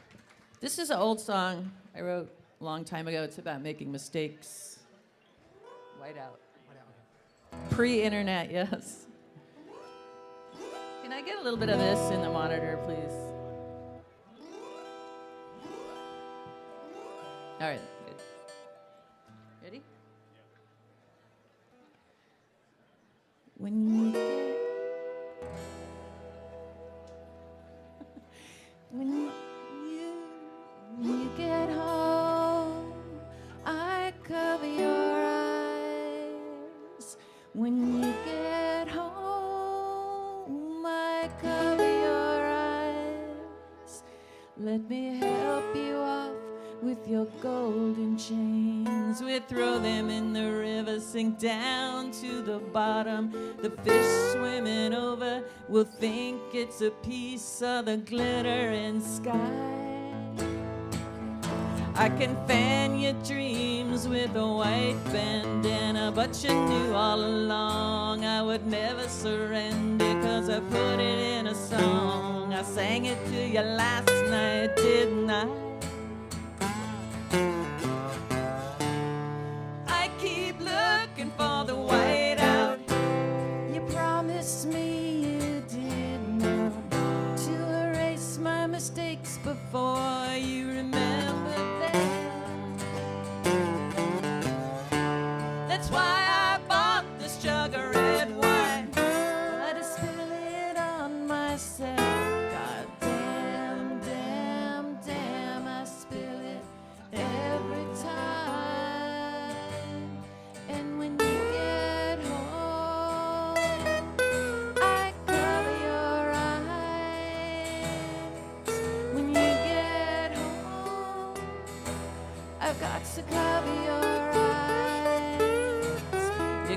This is an old song I wrote a long time ago. It's about making mistakes. Whiteout. Pre-internet, yes. Can I get a little bit of this in the monitor, please? All right, good. Ready? When you get when you get home, I cover your eyes. When you get home, I cover your eyes. Let me help you off with your golden chains. We throw them in the river, sink down to the bottom. The fish swimming over will think it's a piece of the glittering sky. I can fan your dreams with a white bandana, but you knew all along I would never surrender, 'cause I put it in a song. I sang it to you last night, didn't I? I keep looking for the whiteout. You promised me you did not to erase my mistakes before you remembered them. That's why I bought this jug of red wine, but I spill it on myself. God damn, damn, damn,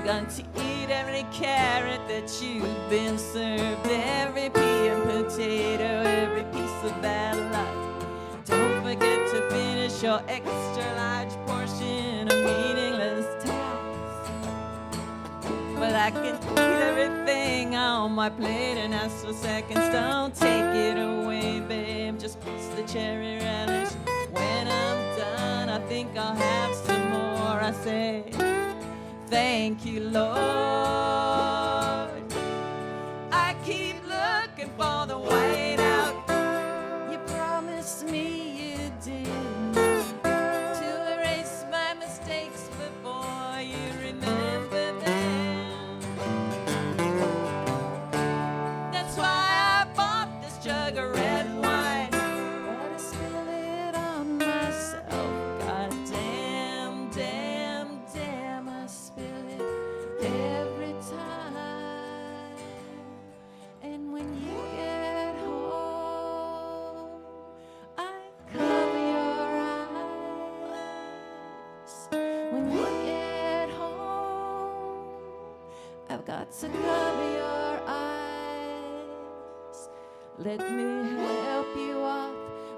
begun to eat every carrot that you've been served, every pea and potato, every piece of bad luck. Don't forget to finish your extra large portion of meaningless tasks. But I can eat everything on my plate and ask for seconds. Don't take it away, babe, just piece the cherry relish. When I'm done, I think I'll have some more. I say, thank you, Lord. I keep looking for the whiteout. You promised me you did, to erase my mistakes before you remember them. That's why I bought this jug of red wine, but I spill it on myself. God damn, damn, damn, I spill it every time. And when you get home, I cover your eyes. When you get home, I've got to cover your eyes. Let me help you off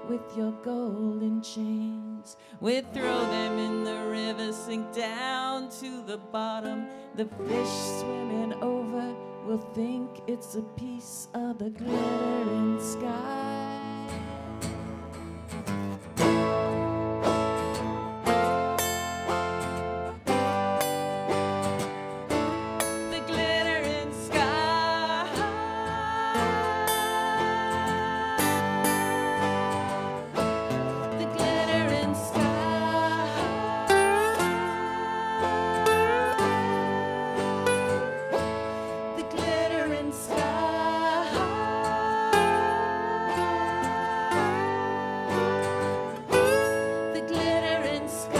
with your golden chains. We throw them in the river, sink down to the bottom. The fish swimming over will think it's a piece of the glittering sky. The glittering sky. The glittering sky. The glittering sky. The glittering sky.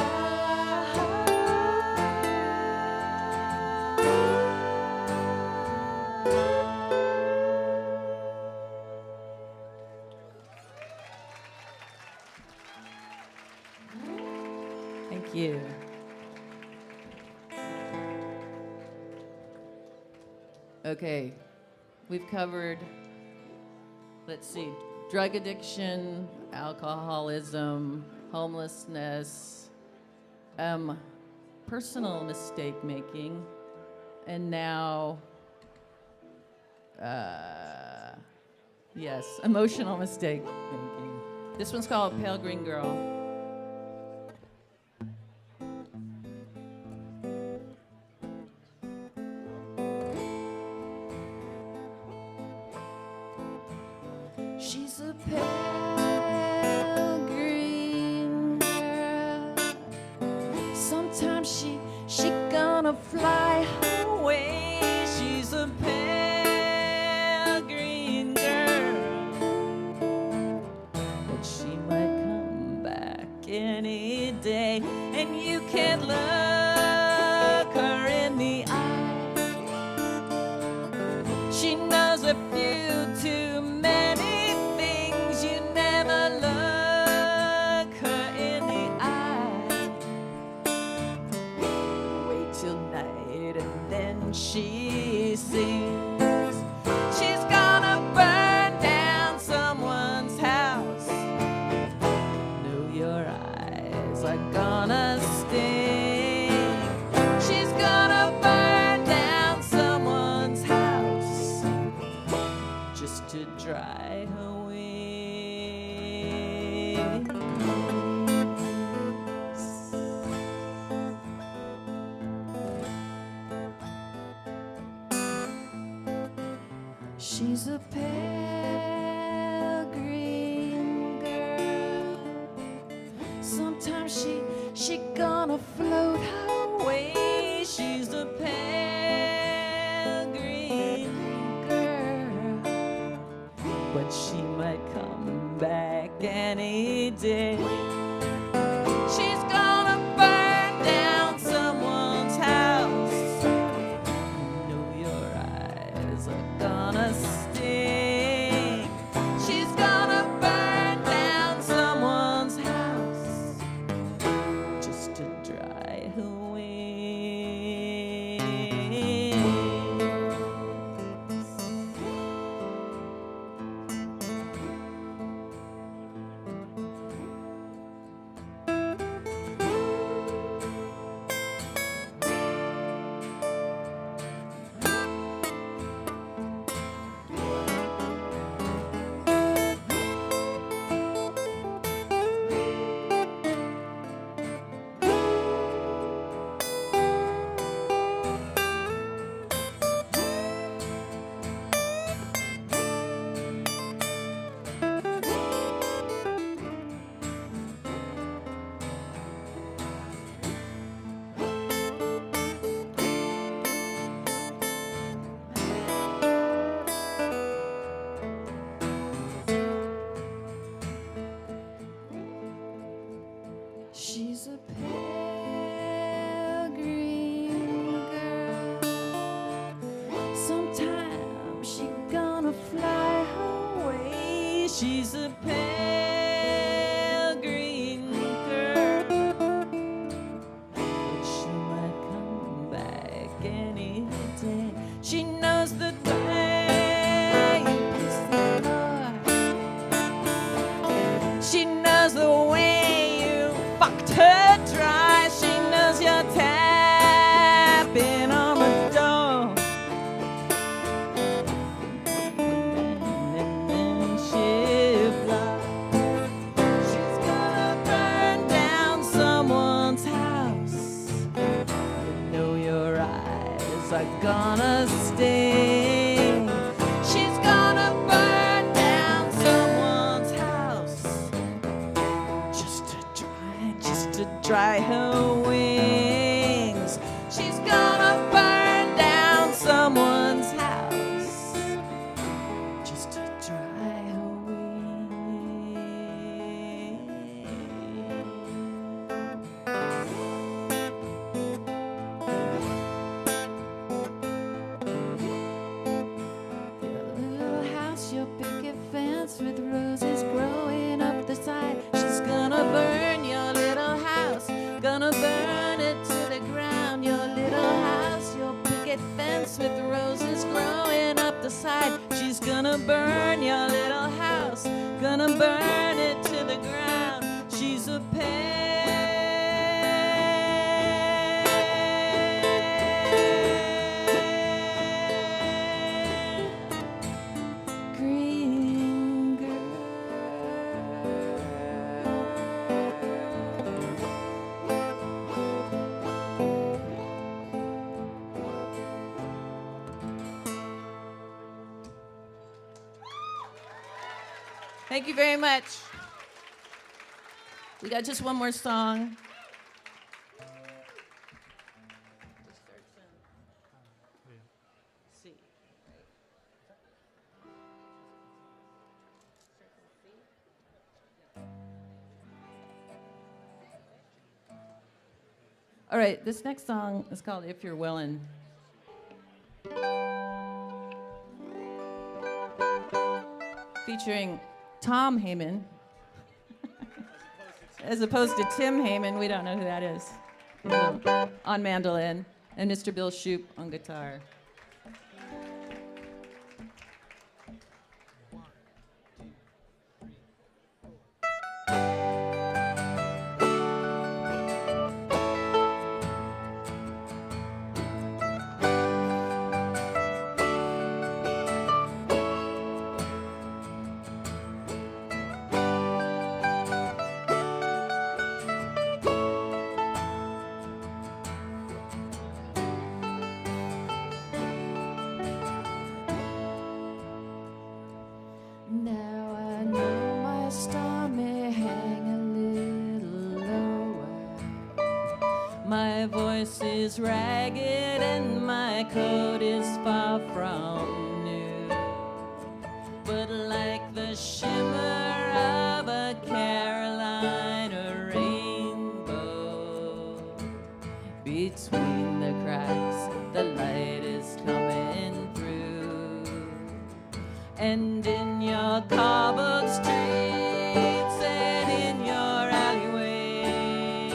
Thank you. Okay, we've covered, let's see, drug addiction, alcoholism, homelessness, personal mistake making, and now, yes, emotional mistake making. This one's called Pale Green Girl. She's a pale green girl. Sometimes she gonna fly away. She's a pale green girl, but she might come back any day, and you can't look her in the eye. She knows a few too many things. You never look her in the eye. Wait till night and then she sings. She's gonna burn down someone's house. Know your eyes are gonna sting. She's gonna burn down someone's house just to dry her wings. She's a pale green girl. Sometimes she gonna float away. She's a pale green girl, but she might come back any day. She's gonna burn down someone's house. You know your eyes are gonna sting. She's gonna burn down someone's house just to dry her wings. pale green girl, but she might come back any day. She knows the way you kiss the floor. She knows the way you fucked her dry. She knows you're tapping on the door. And then she flies. She's gonna burn down someone's house. You know your eyes are gonna sting. She's gonna burn down someone's house just to dry her wings. She's gonna burn down someone's house just to dry her little house, your picket fence with roses growing up the side. She's gonna burn your little house, gonna burn it to the ground. Your little house, your picket fence with roses growing up the side. She's gonna burn your little house, gonna burn it to the ground. She's a green girl. Thank you very much. We got just one more song. All right, this next song is called If You're Willin'. Featuring Tom Heyman, as opposed to Tim Heyman. We don't know who that is. On mandolin, and Mr. Bill Shoup on guitar. Now I know my star may hang a little lower. My voice is ragged and my coat is far from new. But like the shimmer of a Carolina rainbow, between the cracks the light is coming through. And in your cobbled streets and in your alleyways,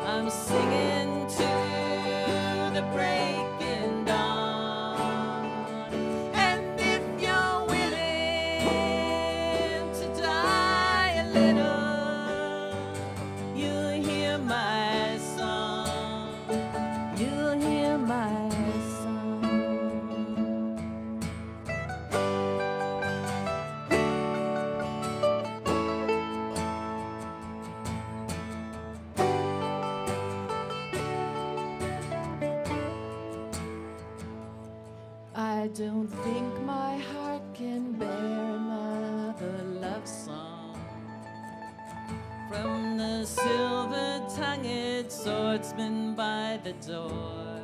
I'm singing to the breaking dawn. And if you're willing to die a little, you'll hear my song. You'll hear my song. I don't think my heart can bear another love song from the silver-tongued swordsman by the door.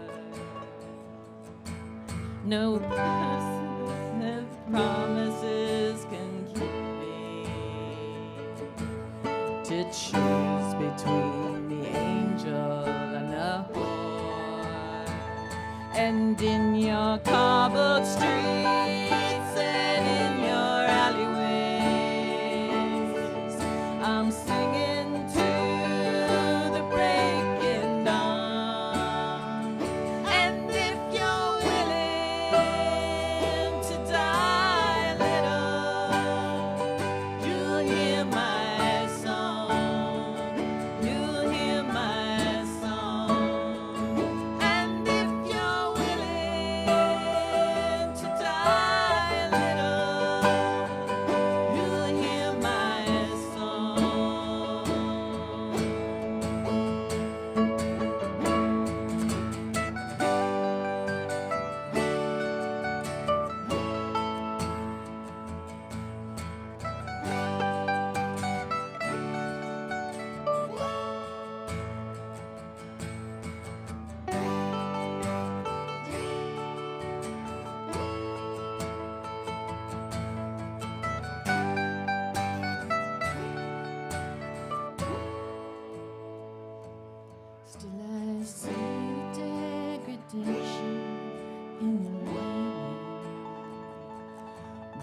No passive promises can keep me to choose between the angel and the whore. And in your cobbled streets and in your alleyways,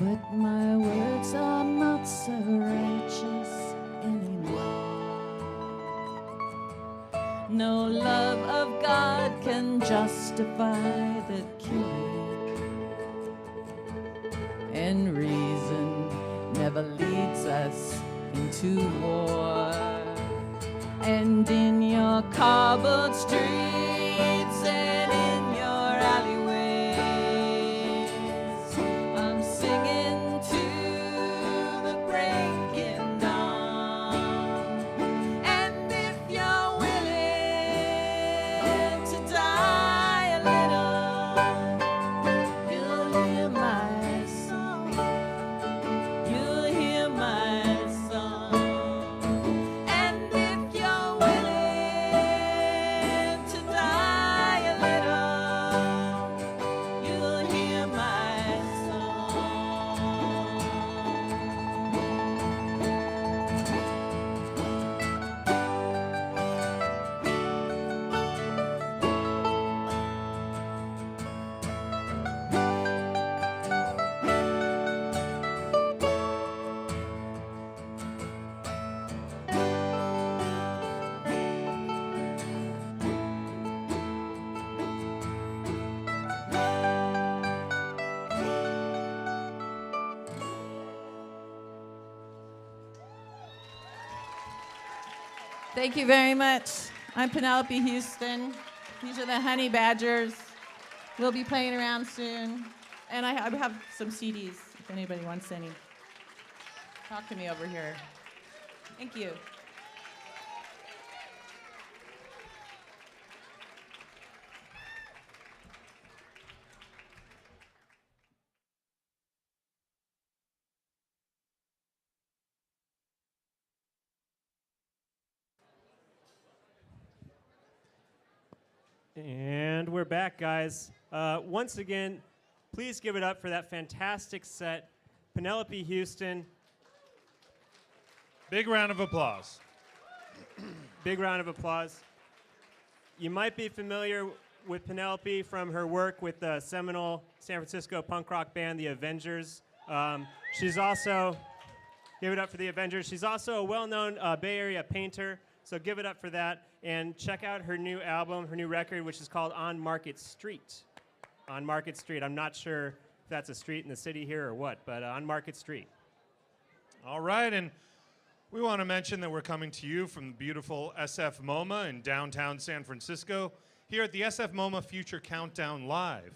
but my words are not so righteous anymore. No love of God can justify the killing, and reason never leads us into war. And in your cobbled streets and in your alleyways, I'm singing to the breaking dawn. And if you're willing to die a little, you'll hear my song. You'll hear my song. And if you're willing to die a little, you'll hear my song. Thank you very much. I'm Penelope Houston. These are the Honey Badgers. We'll be playing around soon. And I have some CDs if anybody wants any. Talk to me over here. Thank you. And we're back, guys. Once again, please give it up for that fantastic set, Penelope Houston. Big round of applause. Big round of applause. You might be familiar with Penelope from her work with the seminal San Francisco punk rock band, The Avengers. She's also, give it up for The Avengers. She's also a well-known Bay Area painter, so give it up for that. And check out her new album, her new record, which is called On Market Street. On Market Street. I'm not sure if that's a street in the city here or what, but On Market Street. All right, and we want to mention that we're coming to you from the beautiful SFMOMA in downtown San Francisco, here at the SFMOMA Future Countdown Live.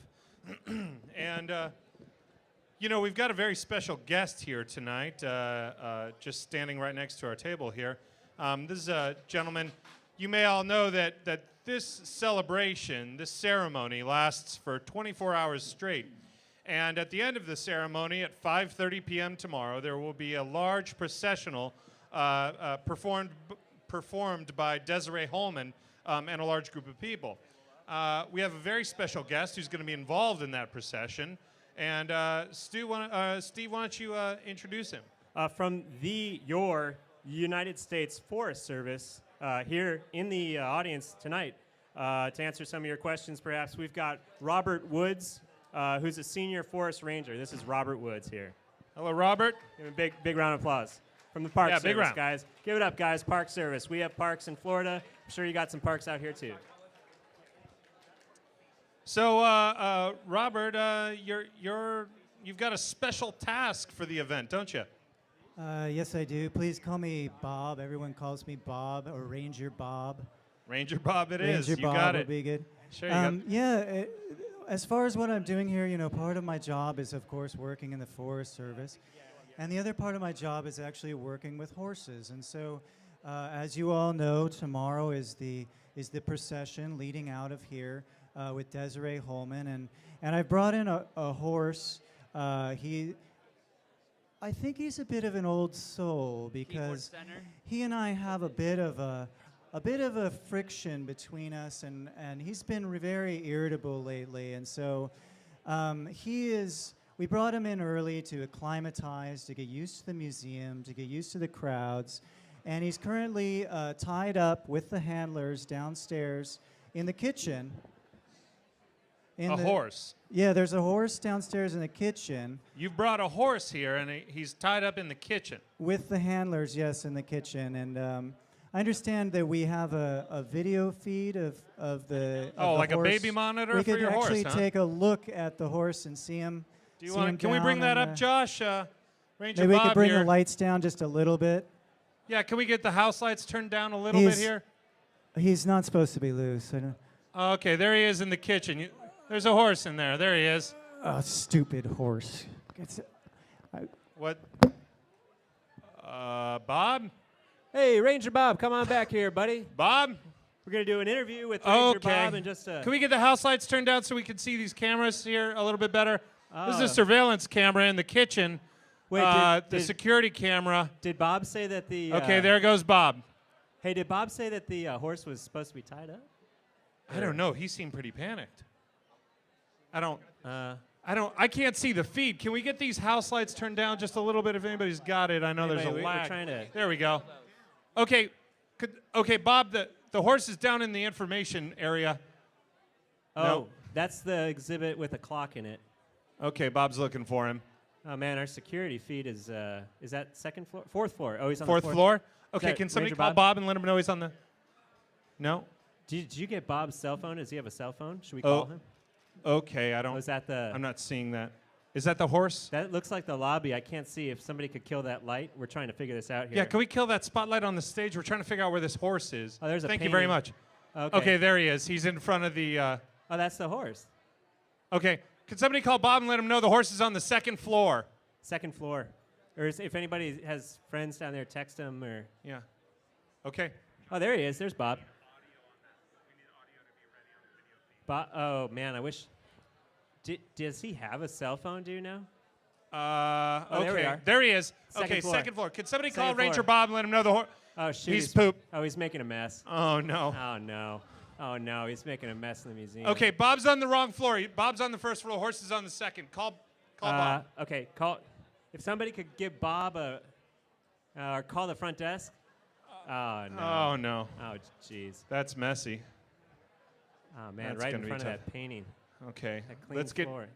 And, you know, we've got a very special guest here tonight, just standing right next to our table here. This is a gentleman. You may all know that this celebration, this ceremony, lasts for 24 hours straight. And at the end of the ceremony, at 5:30 p.m. tomorrow, there will be a large processional performed by Desiree Holman and a large group of people. We have a very special guest who's going to be involved in that procession. And Steve, why don't you introduce him? From your United States Forest Service, here in the audience tonight, to answer some of your questions, perhaps, we've got Robert Woods, who's a senior forest ranger. This is Robert Woods here. Hello, Robert. Give him a big round of applause from the Park Service, big round. guys. Give it up, guys, Park Service. We have parks in Florida. I'm sure you got some parks out here, too. So, Robert, you've got a special task for the event, don't you? Yes, I do. Please call me Bob. Everyone calls me Bob or Ranger Bob. Ranger Bob it is. Ranger You Bob got would it. be good. Sure, you got it. As far as what I'm doing here, you know, part of my job is, of course, working in the Forest Service. And the other part of my job is actually working with horses. And so, as you all know, tomorrow is the procession leading out of here with Desiree Holman. And I brought in a horse. I think he's a bit of an old soul because he and I have a bit of a friction between us, and he's been very irritable lately. And so we brought him in early to acclimatize, to get used to the museum, to get used to the crowds. And he's currently tied up with the handlers downstairs in the kitchen. A horse. Yeah, there's a horse downstairs in the kitchen. You've brought a horse here, and he's tied up in the kitchen. With the handlers, yes, in the kitchen. And I understand that we have a video feed of the like a horse. baby monitor we for your horse, We could actually huh? take a look at the horse and see him. Do you want? Can we bring that up, Josh? Ranger Maybe we Bob could bring here. the lights down just a little bit. Yeah, can we get the house lights turned down a little bit here? He's not supposed to be loose. I don't, Okay, there he is in the kitchen. There's a horse in there. There he is. oh, stupid horse. What? Bob? Hey, Ranger Bob, come on back here, buddy. Bob? We're going to do an interview with Ranger Bob in just a... Can we get the house lights turned down so we can see these cameras here a little bit better? This is Oh. a surveillance camera in the kitchen. Wait, the security camera. Did Bob say that the... Okay, there goes Bob. Hey, did Bob say that the horse was supposed to be tied up? I don't know. He seemed pretty panicked. I can't see the feed. Can we get these house lights turned down just a little bit if anybody's got it? I know there's a We're lag. trying to... There we go. Okay, Bob, the horse is down in the information area. Oh, No. that's the exhibit with a clock in it. Okay, Bob's looking for him. Oh, man, our security feed is that second floor? Fourth floor. Oh, he's on Fourth the floor? Is Okay, that can somebody Ranger call Bob and let him know he's on the... No? Did you get Bob's cell phone? Does he have a cell phone? Should we call him? Okay, I don't... Was that the... I'm not seeing that. Is that the horse? That looks like the lobby. I can't see. If somebody could kill that light, we're trying to figure this out here. Yeah, can we kill that spotlight on the stage? We're trying to figure out where this horse is. Oh, there's a Thank you very painting. much. Okay. There he is. He's in front of the... Oh, that's the horse. Okay, can somebody call Bob and let him know the horse is on the second floor? Second floor. Or if anybody has friends down there, text them or... Yeah. Okay. Oh, there he is. There's Bob. Oh, man, I wish... Does he have a cell phone, do you know? Okay. there we are. There he is. Second floor. Second floor. Can somebody Second call Ranger floor. Bob and let him know the horse? Oh, shoot. He's poop. Oh, he's making a mess. Oh, no. Oh, no. Oh, no, he's making a mess in the museum. Okay, Bob's on the wrong floor. Bob's on the first floor. Horse is on the second. Call Bob. Okay, call... If somebody could give Bob a... or call the front desk. Oh, no. Oh, no. Oh, jeez. That's messy. Oh, man, That's right in gonna be front of tough. that painting. Okay. That clean Let's get... floor.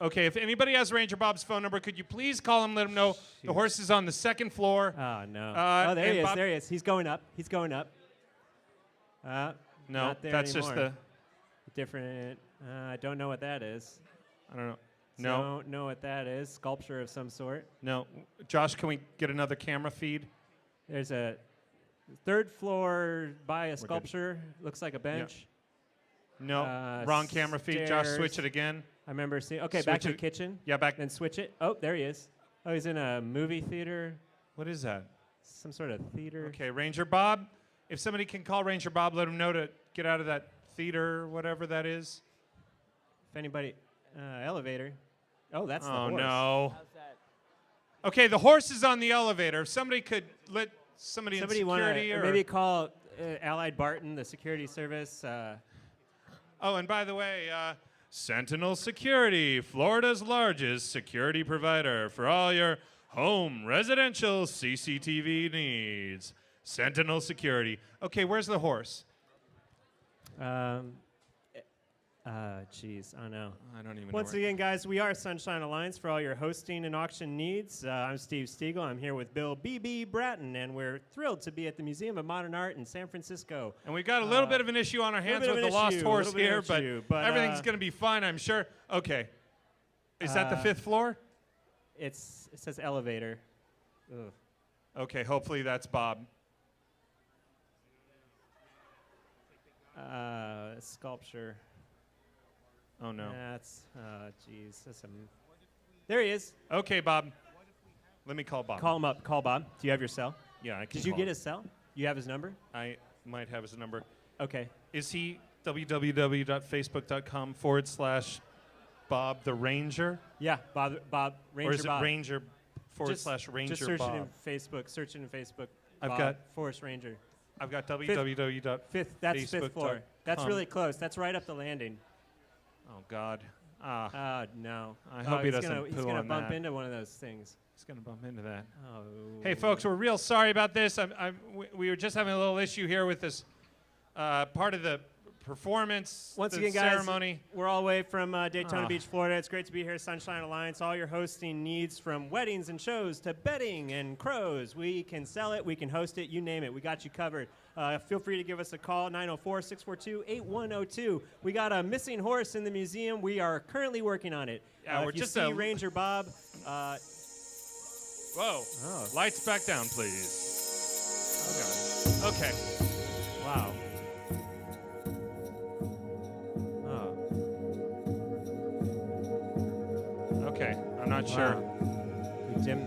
Okay, if anybody has Ranger Bob's phone number, could you please call him, let him know the horse is on the second floor. Oh, no. Oh, there he is. There he is. He's going up. He's going up. No, not there that's anymore. just the... Different... I don't know what that is. I don't know. No. Don't know what that is. Sculpture of some sort. No. Josh, can we get another camera feed? There's a third floor by a sculpture. Looks like a bench. No. Wrong camera feed. Josh, stairs. switch it again. I remember seeing... Okay, Switch back to the it. kitchen. Yeah, back. Then switch it. Oh, there he is. Oh, he's in a movie theater. What is that? Some sort of theater. Okay, Ranger Bob. If somebody can call Ranger Bob, let him know to get out of that theater, whatever that is. If anybody... elevator. Oh, that's the Oh, horse. no. Okay, the horse is on the elevator. If somebody could let somebody in wanna security or... maybe call Allied Barton, the security service. Oh, and by the way, Sentinel Security, Florida's largest security provider for all your home residential CCTV needs. Sentinel Security. Okay, where's the horse? Jeez, I don't know. I don't even know. Once again, guys, we are Sunshine Alliance for all your hosting and auction needs. I'm Steve Stiegel. I'm here with Bill B.B. Bratton, and we're thrilled to be at the Museum of Modern Art in San Francisco. And we've got a little bit of an issue on our hands with the lost horse here, but everything's going to be fine, I'm sure. Okay. Is that the fifth floor? It says elevator. Ugh. Okay, hopefully that's Bob. Sculpture. Oh, no. That's, jeez. There he is. Okay, Bob. Let me call Bob. Call him up. Call Bob. Do you have your cell? Yeah, I can Did you call get him. his cell? You have his number? I might have his number. Okay. Is he www.facebook.com/Bob the Ranger? Yeah, Bob Ranger Or is it Bob. Ranger /Ranger just search Bob? it in Facebook. Search it in Facebook. I've Bob got Forest Ranger. I've got That's fifth floor. That's really close. That's right up the landing. Oh God. No. I hope he doesn't He's poo gonna on bump that. into one of those things. He's gonna bump into that. Oh. Hey, folks, we're real sorry about this. We were just having a little issue here with this part of the performance, Once the again, guys, ceremony. we're all the way from Daytona Beach, Florida. It's great to be here at Sunshine Alliance. All your hosting needs, from weddings and shows to bedding and crows. We can sell it. We can host it. You name it. We got you covered. Feel free to give us a call, 904-642-8102. We got a missing horse in the museum. We are currently working on it. Yeah, we're if you just see Ranger Bob. Whoa. Oh. Lights back down, please. Okay. Wow. Oh. Okay, I'm not sure. Jim.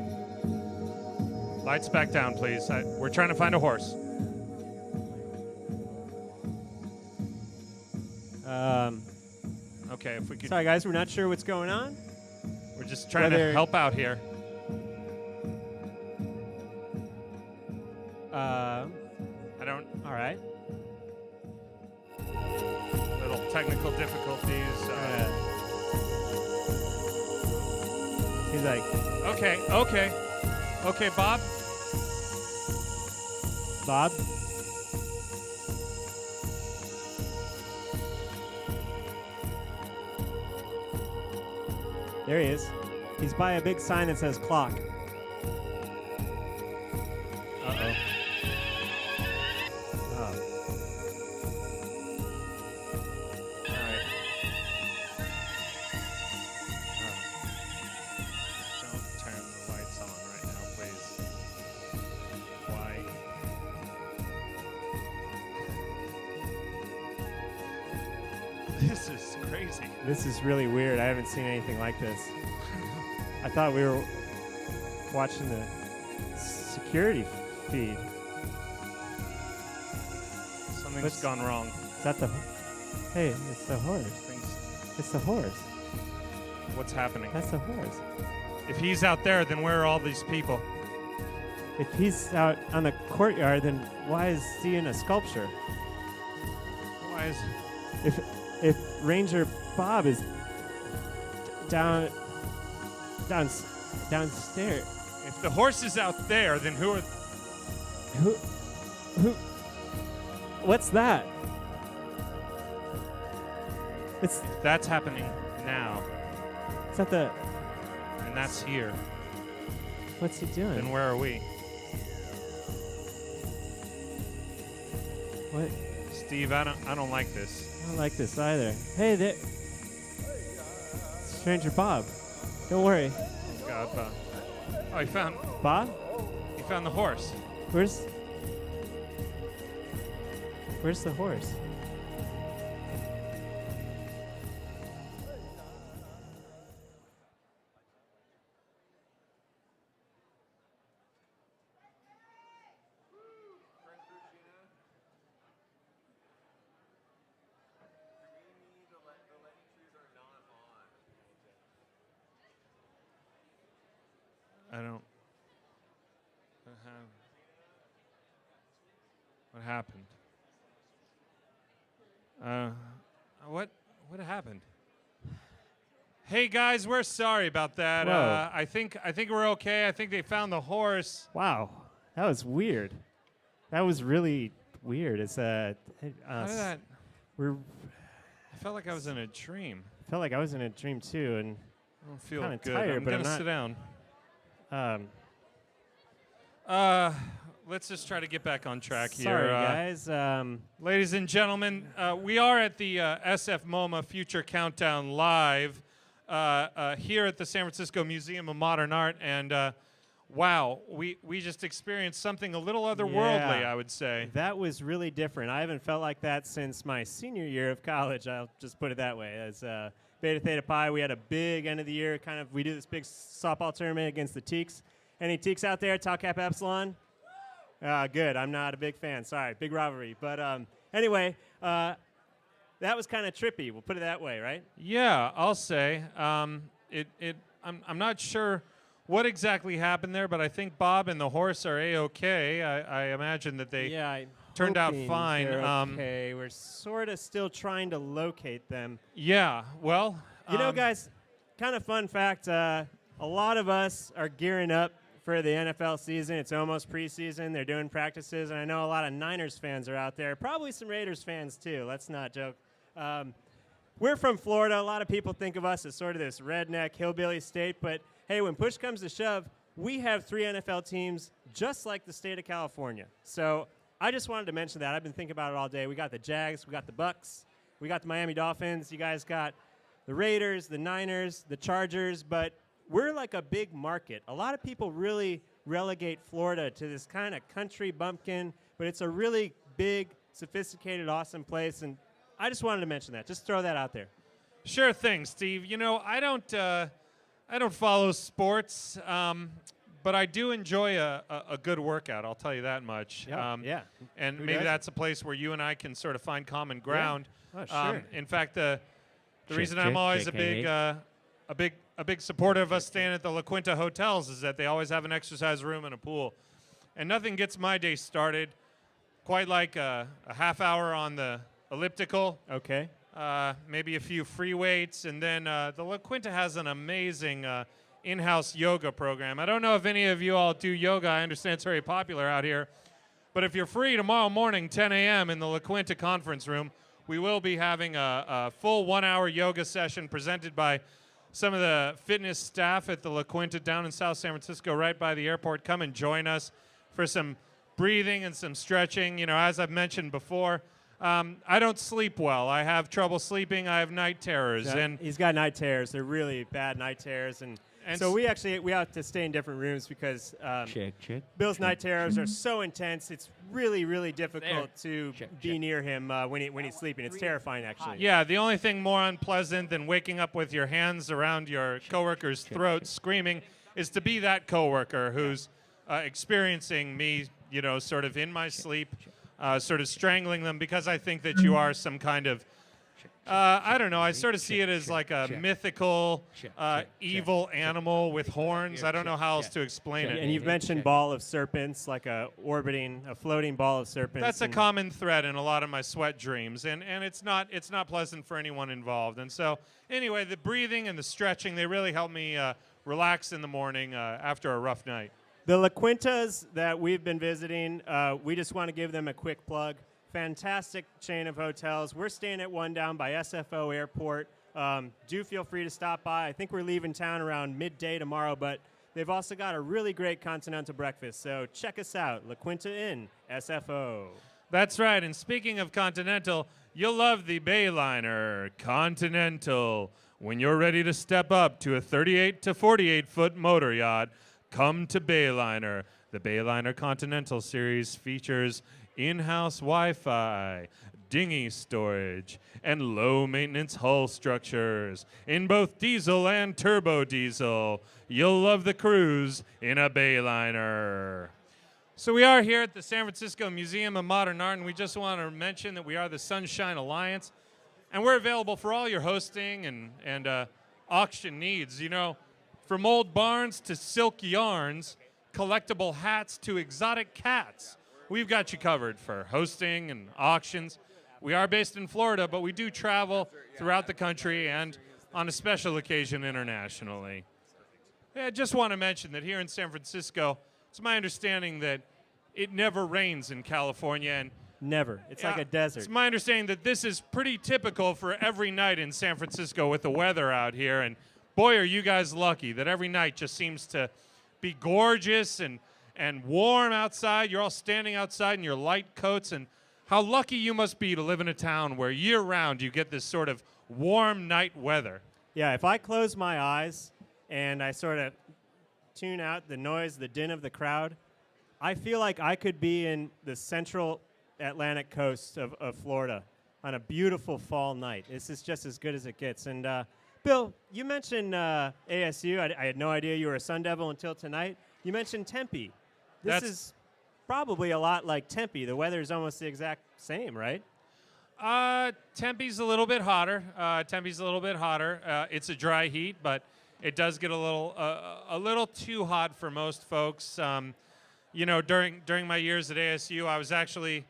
Lights back down, please. We're trying to find a horse. Okay, if we could. Sorry, guys, we're not sure what's going on. We're just trying to help out here. I don't. All right. Little technical difficulties. He's like. Okay, Bob. Bob. There he is. He's by a big sign that says clock. Uh-oh. Oh. All right. Don't turn the lights on right now, please. Why? This is crazy. This is really weird. I haven't seen anything like this. I thought we were watching the security feed. Something's gone wrong. Is that the... Hey, it's the horse. It's the horse. What's happening? That's the horse. If he's out there, then where are all these people? If he's out on the courtyard, then why is he in a sculpture? Why is... If Ranger Bob is downstairs. If the horse is out there, then who are... Who... What's that? It's... That's happening now. Is that the... And that's here. What's he doing? Then where are we? What? Steve, I don't like this. I don't like this either. Hey, there... Stranger Bob. Don't worry. God, oh, he found... Bob? He found the horse. Where's the horse? I don't... What happened? What happened? Hey guys, we're sorry about that. I think we're okay. I think they found the horse. Wow, that was weird. That was really weird. It's How did that? I felt like I was in a dream. felt like I was in a dream too, and I don't feel kinda good. tired, I'm but gonna I'm sit not. down. Let's just try to get back on track here. Sorry, guys. Ladies and gentlemen, we are at the SFMOMA Future Countdown Live here at the San Francisco Museum of Modern Art, and wow, we just experienced something a little otherworldly, Yeah. I would say. That was really different. I haven't felt like that since my senior year of college. I'll just put it that way. As Beta Theta Pi, we had a big end of the year we do this big softball tournament against the T.I.T.S. Any T.I.T.S out there? Tau Kappa Epsilon? Good. I'm not a big fan. Sorry. Big rivalry. But anyway, that was kind of trippy. We'll put it that way, right? Yeah, I'll say. I'm not sure what exactly happened there, but I think Bob and the horse are A-okay. I imagine that they turned out fine. They're okay. We're sort of still trying to locate them. Yeah, well... You know, guys, kind of fun fact, a lot of us are gearing up for the NFL season. It's almost preseason. They're doing practices, and I know a lot of Niners fans are out there. Probably some Raiders fans, too. Let's not joke. We're from Florida. A lot of people think of us as sort of this redneck, hillbilly state, but hey, when push comes to shove, we have 3 NFL teams just like the state of California. So I just wanted to mention that. I've been thinking about it all day. We got the Jags, we got the Bucks, we got the Miami Dolphins. You guys got the Raiders, the Niners, the Chargers, but we're like a big market. A lot of people really relegate Florida to this kind of country bumpkin, but it's a really big, sophisticated, awesome place, and I just wanted to mention that. Just throw that out there. Sure thing, Steve. You know, I don't follow sports, but I do enjoy a good workout. I'll tell you that much. Yeah. And Who maybe doesn't? that's a place where you and I can sort of find common ground. Oh, sure. In fact, the Check, reason check, I'm always check, a big supporter of us staying at the La Quinta hotels is that they always have an exercise room and a pool, and nothing gets my day started quite like a half hour on the elliptical. Okay. Maybe a few free weights, and then the La Quinta has an amazing in-house yoga program. I don't know if any of you all do yoga. I understand it's very popular out here. But if you're free tomorrow morning, 10 a.m. in the La Quinta conference room, we will be having a full 1-hour yoga session presented by some of the fitness staff at the La Quinta down in South San Francisco, right by the airport. Come and join us for some breathing and some stretching. You know, as I've mentioned before, I don't sleep well. I have trouble sleeping. I have night terrors. And he's got night terrors. They're really bad night terrors, and so we have to stay in different rooms because Bill's night terrors are so intense. It's really, really difficult to be near him when he's sleeping. It's terrifying, actually. yeah, the only thing more unpleasant than waking up with your hands around your coworker's throat screaming is to be that coworker who's experiencing me, you know, sort of in my sleep, sort of strangling them because I think that you are some kind of, I don't know, I sort of see it as like a mythical, evil animal with horns. I don't know how else to explain it. And you've mentioned ball of serpents, like a floating ball of serpents. That's a common thread in a lot of my sweat dreams, and it's not pleasant for anyone involved. And so, anyway, the breathing and the stretching, they really help me relax in the morning after a rough night. The La Quintas that we've been visiting, we just want to give them a quick plug. Fantastic chain of hotels. We're staying at one down by SFO Airport. Do feel free to stop by. I think we're leaving town around midday tomorrow, but they've also got a really great continental breakfast. So check us out, La Quinta Inn, SFO. That's right. And speaking of continental, you'll love the Bayliner Continental. When you're ready to step up to a 38 to 48-foot motor yacht, come to Bayliner. The Bayliner Continental Series features in-house Wi-Fi, dinghy storage, and low-maintenance hull structures in both diesel and turbo diesel. You'll love the cruise in a Bayliner. So we are here at the San Francisco Museum of Modern Art, and we just want to mention that we are the Sunshine Alliance, and we're available for all your hosting and auction needs. You know, from old barns to silk yarns, collectible hats to exotic cats, we've got you covered for hosting and auctions. We are based in Florida, but we do travel throughout the country and on a special occasion internationally. I just want to mention that here in San Francisco, it's my understanding that it never rains in California. And never. It's like a desert. It's my understanding that this is pretty typical for every night in San Francisco with the weather out here. And boy, are you guys lucky that every night just seems to be gorgeous and warm outside. You're all standing outside in your light coats, and how lucky you must be to live in a town where year-round you get this sort of warm night weather. Yeah, if I close my eyes and I sort of tune out the noise, the din of the crowd, I feel like I could be in the central Atlantic coast of Florida on a beautiful fall night. This is just as good as it gets. And Bill, you mentioned ASU. I had no idea you were a Sun Devil until tonight. You mentioned Tempe. This is probably a lot like Tempe. The weather is almost the exact same, right? Tempe's a little bit hotter. It's a dry heat, but it does get a little too hot for most folks. You know, during my years at ASU, I was actually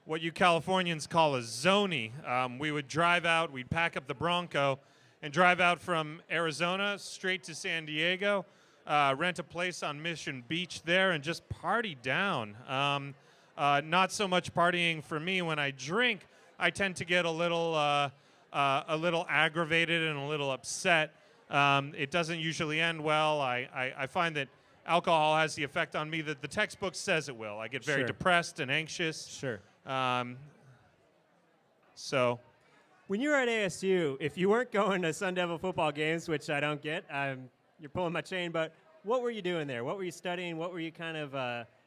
what you Californians call a zony. We would drive out, we'd pack up the Bronco, and drive out from Arizona straight to San Diego. rent a place on Mission Beach there, and just party down. Not so much partying for me. When I drink, I tend to get a little aggravated and a little upset. It doesn't usually end well. I find that alcohol has the effect on me that the textbook says it will. I get very depressed and anxious. Sure. So, when you were at ASU, if you weren't going to Sun Devil football games, which I don't get, you're pulling my chain, but what were you doing there? What were you studying? What were you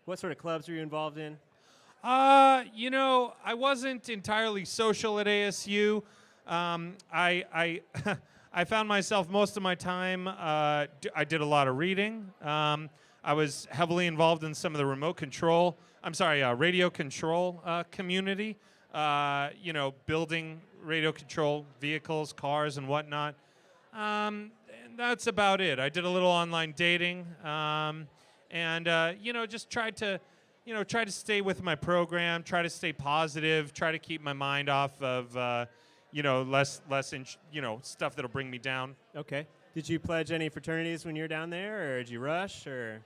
what sort of clubs were you involved in? You know, I wasn't entirely social at ASU. I found myself most of my time, I did a lot of reading. I was heavily involved in some of the radio control community, you know, building radio control vehicles, cars, and whatnot. And that's about it. I did a little online dating, and you know, just tried to stay with my program, try to stay positive, try to keep my mind off of, you know, less stuff that'll bring me down. Okay. Did you pledge any fraternities when you were down there, or did you rush, or?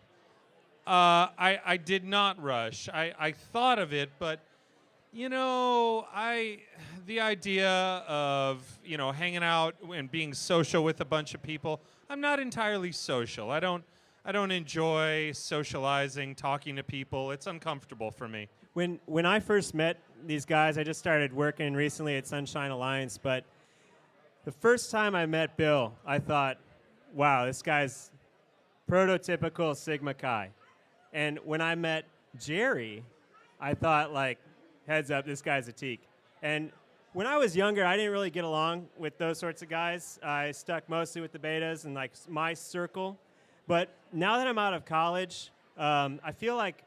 I did not rush. I thought of it, but, you know, the idea of, you know, hanging out and being social with a bunch of people, I'm not entirely social. I don't enjoy socializing, talking to people. It's uncomfortable for me. When I first met these guys, I just started working recently at Sunshine Alliance, but the first time I met Bill, I thought, wow, this guy's prototypical Sigma Chi. And when I met Jerry, I thought, like, heads up, this guy's a teak. And when I was younger, I didn't really get along with those sorts of guys. I stuck mostly with the betas and, like, my circle. But now that I'm out of college, I feel like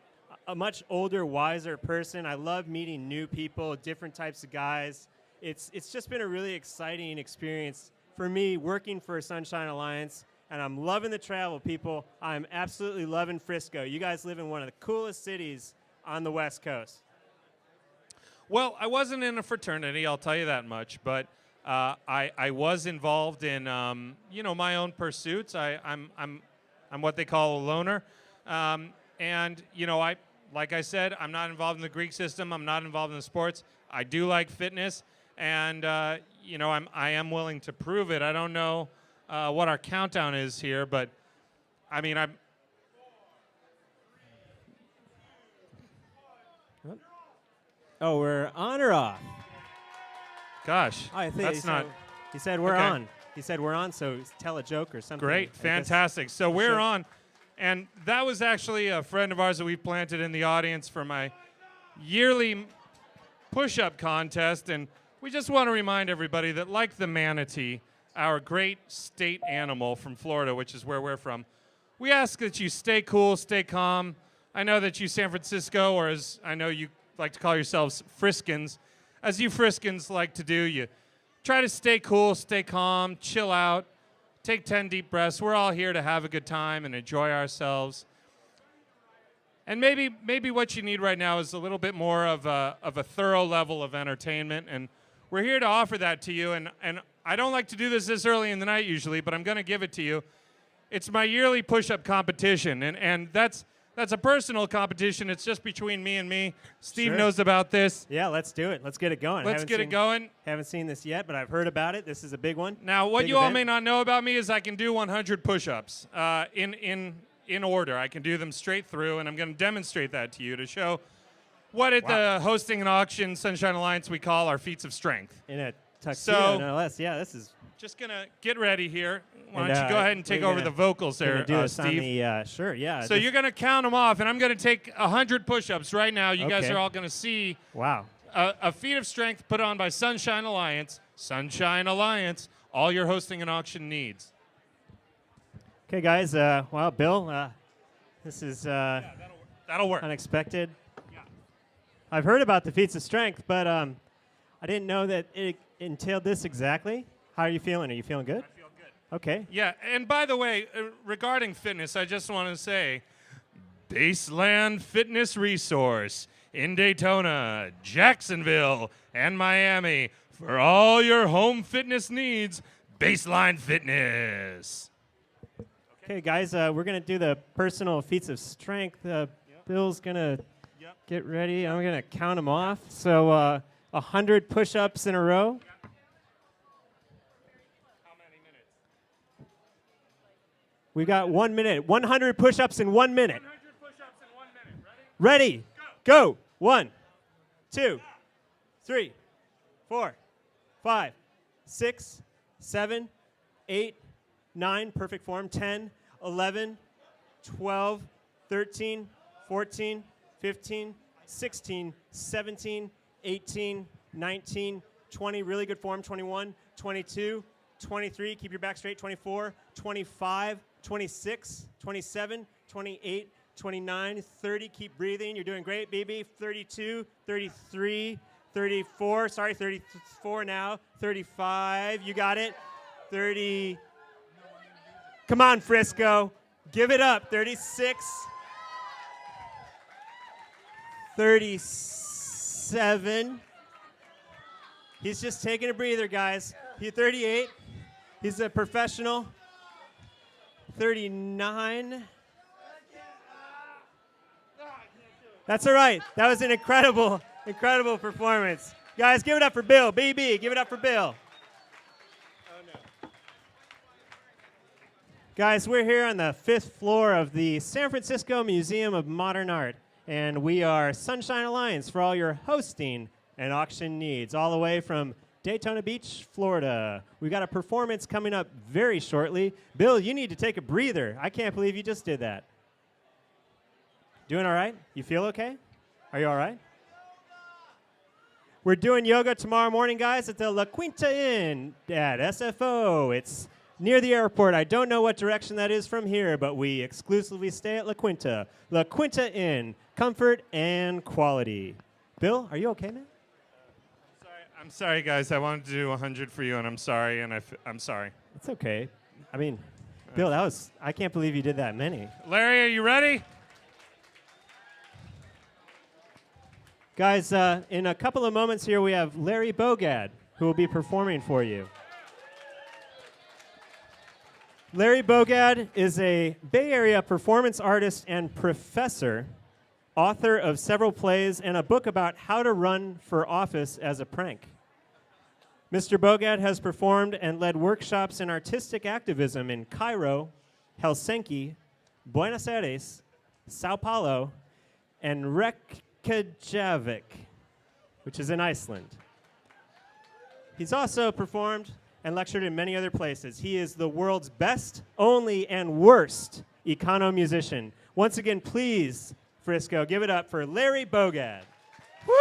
a much older, wiser person. I love meeting new people, different types of guys. It's just been a really exciting experience for me working for Sunshine Alliance, and I'm loving the travel, people. I'm absolutely loving Frisco. You guys live in one of the coolest cities on the West Coast. Well, I wasn't in a fraternity, I'll tell you that much, but I was involved in you know, my own pursuits. I'm what they call a loner, and you know, like I said, I'm not involved in the Greek system. I'm not involved in the sports. I do like fitness, and you know, I am willing to prove it. I don't know what our countdown is here, but I mean, Oh, we're on or off? Gosh, I think that's not. He said we're okay. on. He said we're on, so tell a joke or something. Great, fantastic. So we're on. And that was actually a friend of ours that we planted in the audience for my yearly push-up contest. And we just want to remind everybody that, like the manatee, our great state animal from Florida, which is where we're from, we ask that you stay cool, stay calm. I know that you San Francisco, or as I know you like to call yourselves Friskans, as you Friskans like to do, you try to stay cool, stay calm, chill out. Take 10 deep breaths. We're all here to have a good time and enjoy ourselves. And maybe what you need right now is a little bit more of a thorough level of entertainment. And we're here to offer that to you. And I don't like to do this early in the night usually, but I'm going to give it to you. It's my yearly push-up competition. And that's a personal competition. It's just between me and me. Steve knows about this. Yeah, let's do it. Let's get it going. Let's get it going. Haven't seen this yet, but I've heard about it. This is a big one. Now, what big you all event. may not know about me is I can do 100 push-ups in order. I can do them straight through, and I'm going to demonstrate that to you to show what at the Hosting and Auction Sunshine Alliance we call our feats of strength. In a tuxedo, no less. Yeah, this is... Just going to get ready here. Why don't you go ahead and take over the vocals there, Steve? Sure, yeah. So you're going to count them off, and I'm going to take 100 push-ups right now. You guys are all going to see a feat of strength put on by Sunshine Alliance. Sunshine Alliance, all your hosting and auction needs. Okay, guys. Well, Bill, this is that'll work. Unexpected. Yeah. I've heard about the feats of strength, but I didn't know that it entailed this exactly. How are you feeling? Are you feeling good? I feel good. Okay. Yeah, and by the way, regarding fitness, I just want to say, Baseland Fitness Resource in Daytona, Jacksonville, and Miami. For all your home fitness needs, Baseline Fitness. Okay, guys, we're going to do the personal feats of strength. Bill's going to get ready. I'm going to count them off. So 100 push-ups in a row. How many minutes? We got 1 minute. 100 push-ups in 1 minute. 100 push-ups in 1 minute. Ready? Ready. Go. 1, 2, 3, 4, 5, 6, 7, 8, 9, perfect form, 10, 11, 12, 13, 14, 15, 16, 17, 18, 19, 20, really good form, 21, 22, 23, keep your back straight, 24, 25, 26, 27, 28, 29, 30, keep breathing, you're doing great, BB, 32, 33, 34, sorry, 34 now, 35, you got it, 30, come on, Frisco, give it up, 36, 37, he's just taking a breather, guys, 38, he's a professional, 39, that's all right. That was an incredible performance. Guys, give it up for Bill. BB, give it up for Bill. Oh, no. Guys, we're here on the 5th floor of the San Francisco Museum of Modern Art, and we are Sunshine Alliance for all your hosting and auction needs, all the way from Daytona Beach, Florida. We've got a performance coming up very shortly. Bill, you need to take a breather. I can't believe you just did that. Doing all right? You feel okay? Are you all right? We're doing yoga tomorrow morning, guys, at the La Quinta Inn at SFO. It's near the airport. I don't know what direction that is from here, but we exclusively stay at La Quinta. La Quinta Inn, comfort and quality. Bill, are you okay, man? I'm sorry, guys. I wanted to do 100 for you, and I'm sorry, and I'm sorry. It's okay. I mean, Bill, I can't believe you did that many. Larry, are you ready? Guys, in a couple of moments here, we have Larry Bogad, who will be performing for you. Larry Bogad is a Bay Area performance artist and professor, author of several plays and a book about how to run for office as a prank. Mr. Bogad has performed and led workshops in artistic activism in Cairo, Helsinki, Buenos Aires, Sao Paulo, and Reykjavik, which is in Iceland. He's also performed and lectured in many other places. He is the world's best, only, and worst economusician. Once again, please, Frisco, give it up for Larry Bogad. Woo!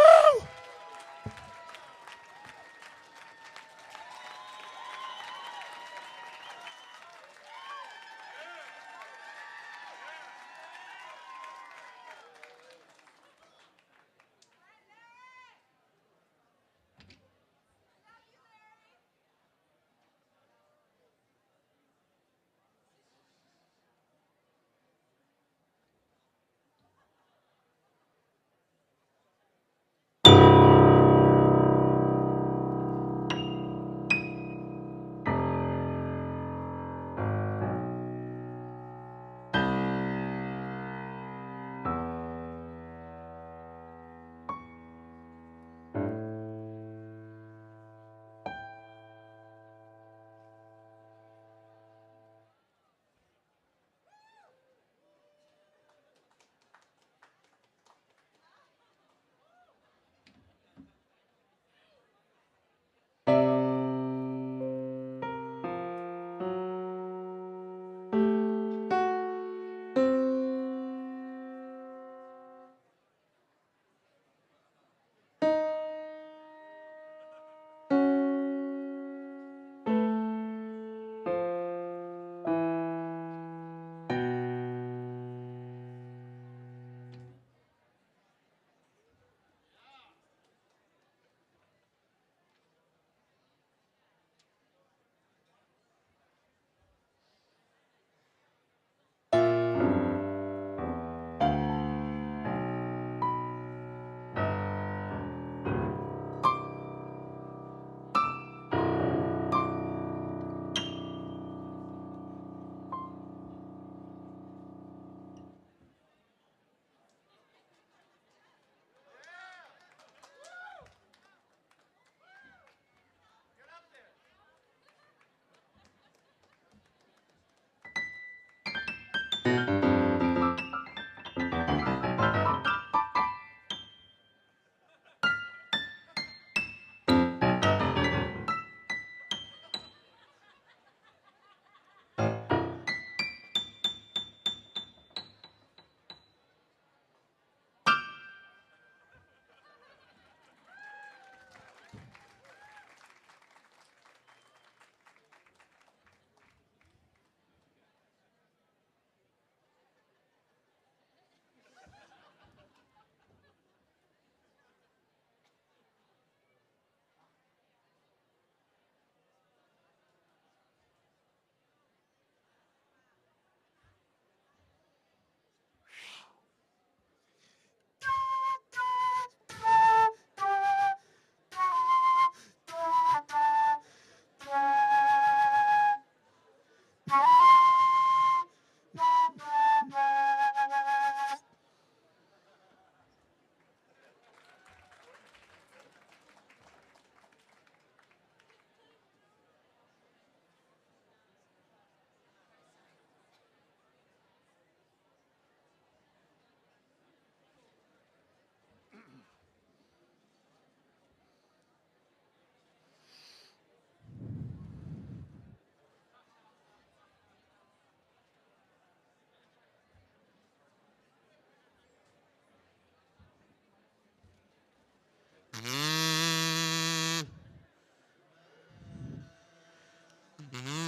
Mm-hmm.